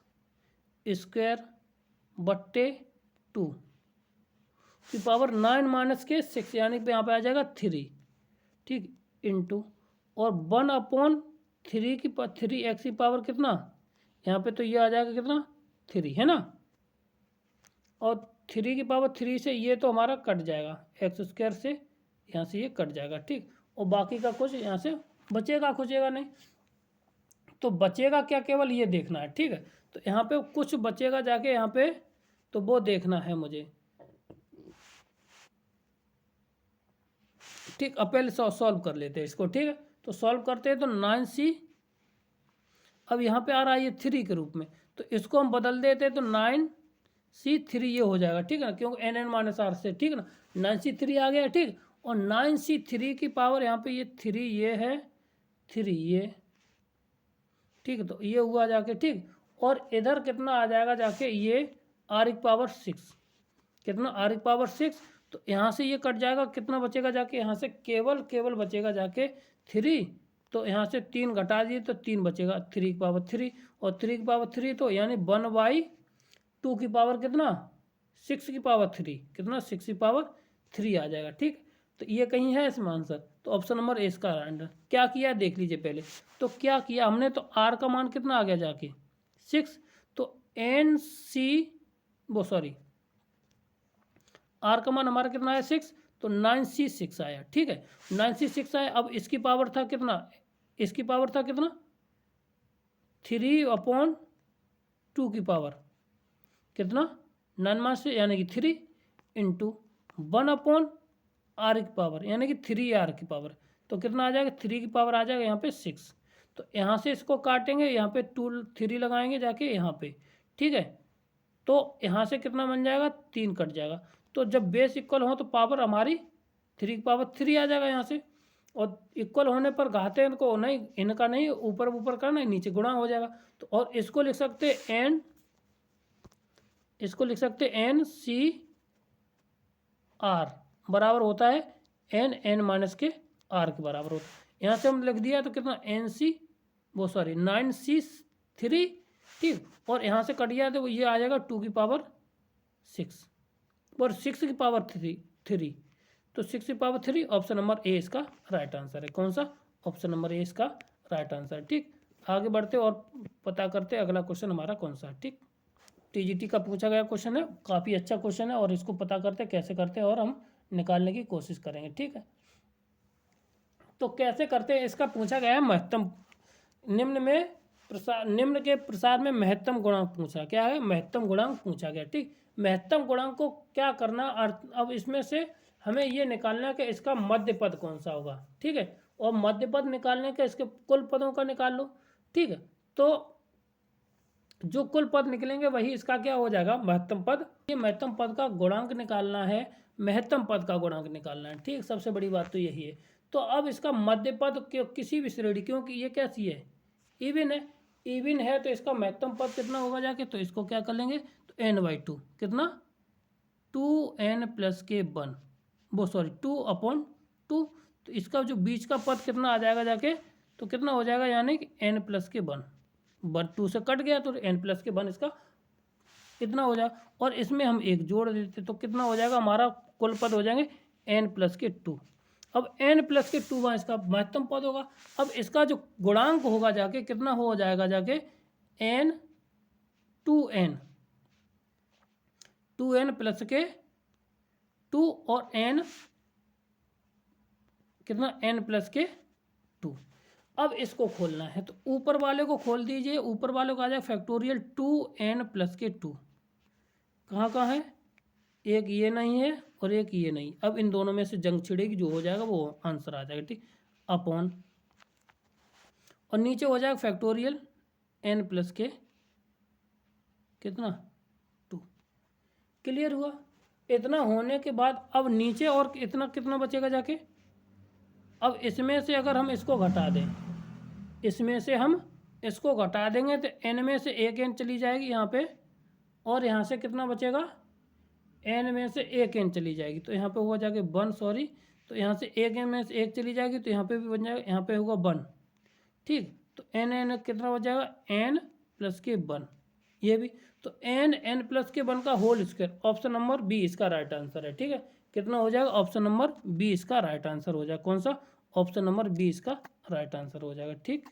की पावर 9 माइनस के 6, यानी कि यहाँ पे आ जाएगा 3, ठीक, इंटू, और 1/3x की पावर कितना, यहाँ पे तो ये आ जाएगा कितना 3 है ना, और 3 की पावर 3 से ये तो हमारा कट जाएगा, x² से यहाँ से ये कट जाएगा, ठीक। और बाकी का कुछ यहाँ से बचेगा खुचेगा नहीं, तो बचेगा क्या, केवल ये देखना है, ठीक है। तो यहाँ पे कुछ बचेगा जाके यहाँ पे, तो वो देखना है मुझे, ठीक। अब पहले सॉल्व कर लेते हैं इसको, ठीक है। तो सॉल्व करते हैं तो 9C, अब यहाँ पे आ रहा है ये 3 के रूप में, तो इसको हम बदल देते हैं तो 9C3 ये हो जाएगा, ठीक है ना, क्योंकि n से, ठीक है ना, 9C3 आ गया, ठीक। और 9C3 की पावर यहाँ पे ये 3 ये है, 3 ये, ठीक है, तो ये हुआ जाके, ठीक। और इधर कितना आ जाएगा जाके, ये r⁴ कितना r⁴, तो यहाँ से ये कट जाएगा, कितना बचेगा जाके, यहाँ से केवल बचेगा जाके 3, तो यहाँ से 3 घटा दिए तो 3 बचेगा, 3⁴, और 3⁴ तो यानी 1/2 की पावर कितना 6⁴, कितना 6⁴ आ जाएगा, ठीक। तो ये कहीं है इसमें आंसर, तो ऑप्शन नंबर ए इसका आंसर। क्या किया देख लीजिए पहले, तो क्या किया हमने, तो आर का मान कितना आ गया जाके 6, तो आर का मान हमारा कितना आया 6, तो 9C6 आया, ठीक है, 9C6 आया। अब इसकी पावर था कितना, इसकी पावर था कितना 3/2 की पावर कितना 9 से, यानी कि 3 इंटू 1/r आर की पावर यानी कि 3r की पावर, तो कितना आ जाएगा 3 की पावर आ जाएगा यहाँ पे 6। तो यहाँ से इसको काटेंगे, यहाँ पे 2 3 लगाएंगे जाके यहाँ पे, ठीक है। तो यहाँ से कितना बन जाएगा 3 कट जाएगा। तो जब बेस इक्वल हो तो पावर हमारी 3 की पावर 3 आ जाएगा यहाँ से, और इक्वल होने पर घाते इनको नहीं, इनका नहीं ऊपर ऊपर का नहीं नीचे गुणा हो जाएगा। तो और इसको लिख सकते एन, इसको लिख सकते एन सी आर बराबर होता है एन एन माइनस के आर के बराबर होता है। यहाँ से हम लिख दिया तो कितना एन सी 9c3, ठीक, और यहाँ से कट गया तो ये आ जाएगा 2 की पावर 6 और 6 की पावर 3, तो 6 की पावर 3 ऑप्शन नंबर ए इसका राइट आंसर है। कौन सा? ऑप्शन नंबर ए इसका राइट आंसर है। ठीक, आगे बढ़ते और पता करते अगला क्वेश्चन हमारा कौन सा है। ठीक, टीजीटी का पूछा गया क्वेश्चन है, काफ़ी अच्छा क्वेश्चन है और इसको पता करते कैसे करते हैं और हम निकालने की कोशिश करेंगे। ठीक है, तो कैसे करते हैं इसका पूछा गया है महत्तम, निम्न के प्रसार में महत्तम गुणांक पूछा। क्या है? महत्तम गुणांक पूछा गया। ठीक, महत्तम गुणांक को क्या करना, अब इसमें से हमें ये निकालना है कि इसका मध्य पद कौन सा होगा। ठीक है, और मध्य पद निकालने के इसके कुल पदों का निकाल लो। ठीक है, तो जो कुल पद निकलेंगे वही इसका क्या हो जाएगा महत्तम पद। ये महत्तम पद का गुणांक निकालना है, महत्तम पद का गुणांक निकालना है। ठीक, सबसे बड़ी बात तो यही है। तो अब इसका मध्य पद किसी भी श्रेणी, क्योंकि ये कैसी है इवन है, इवन है तो इसका महत्तम पद कितना होगा जाके, तो इसको क्या कर लेंगे तो n/2 कितना 2n प्लस के 1 2/2, तो इसका जो बीच का पद कितना आ जाएगा जाके, तो कितना हो जाएगा यानी कि n प्लस के 1 2 से कट गया तो n प्लस के 1 इसका कितना हो जाएगा, और इसमें हम एक जोड़ देते तो कितना हो जाएगा हमारा कुल पद हो जाएंगे n प्लस के 2। अब n प्लस के 2 वहाँ इसका महत्तम पद होगा। अब इसका जो गुणांक होगा जाके कितना हो जाएगा जाके n 2n प्लस के 2 और n कितना n प्लस के 2। अब इसको खोलना है तो ऊपर वाले को खोल दीजिए, ऊपर वाले को आ जाए फैक्टोरियल 2n प्लस के 2। कहाँ कहाँ है? एक ये नहीं है और एक ये नहीं। अब इन दोनों में से जंग छिड़ेगी, जो हो जाएगा वो आंसर आ जाएगा। ठीक, अपॉन, और नीचे हो जाएगा फैक्टोरियल n प्लस के कितना 2। क्लियर हुआ? इतना होने के बाद अब नीचे और इतना कितना बचेगा जाके, अब इसमें से अगर हम इसको घटा दें, इसमें से हम इसको घटा देंगे तो n में से एक n चली जाएगी यहाँ पे, और यहाँ से कितना बचेगा n में से एक n चली जाएगी, तो यहाँ पे होगा जाके 1, सॉरी, तो यहाँ से एक n में से एक चली जाएगी तो यहाँ पे भी बन जाएगा, यहाँ पे होगा 1। ठीक, तो n कितना हो जाएगा n प्लस के 1, ये भी, तो n प्लस के 1 का whole square, option number B इसका राइट आंसर है। ठीक है, कितना हो जाएगा ऑप्शन नंबर बी इसका राइट आंसर हो जाएगा। कौन सा? ऑप्शन नंबर बी इसका राइट आंसर हो जाएगा। ठीक,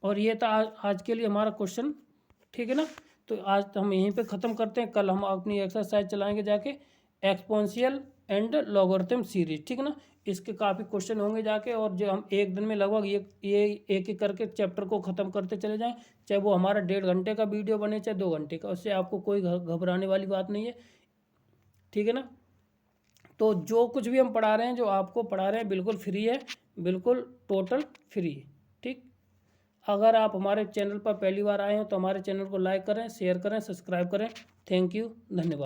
और ये था आज के लिए हमारा क्वेश्चन। ठीक है ना, तो आज तो हम यहीं पे ख़त्म करते हैं। कल हम अपनी एक्सरसाइज चलाएंगे जाके एक्सपोनेंशियल एंड लॉगरिथम सीरीज। ठीक है ना, इसके काफ़ी क्वेश्चन होंगे जाके, और जो हम एक दिन में लगभग ये एक एक करके चैप्टर को ख़त्म करते चले जाएं, चाहे वो हमारा 1.5 घंटे का वीडियो बने चाहे 2 घंटे का, उससे आपको कोई घबराने वाली बात नहीं है। ठीक है ना, तो जो कुछ भी हम पढ़ा रहे हैं, जो आपको पढ़ा रहे हैं बिल्कुल फ्री है, बिल्कुल टोटल फ्री है। ठीक, अगर आप हमारे चैनल पर पहली बार आए हो तो हमारे चैनल को लाइक करें, शेयर करें, सब्सक्राइब करें। थैंक यू, धन्यवाद।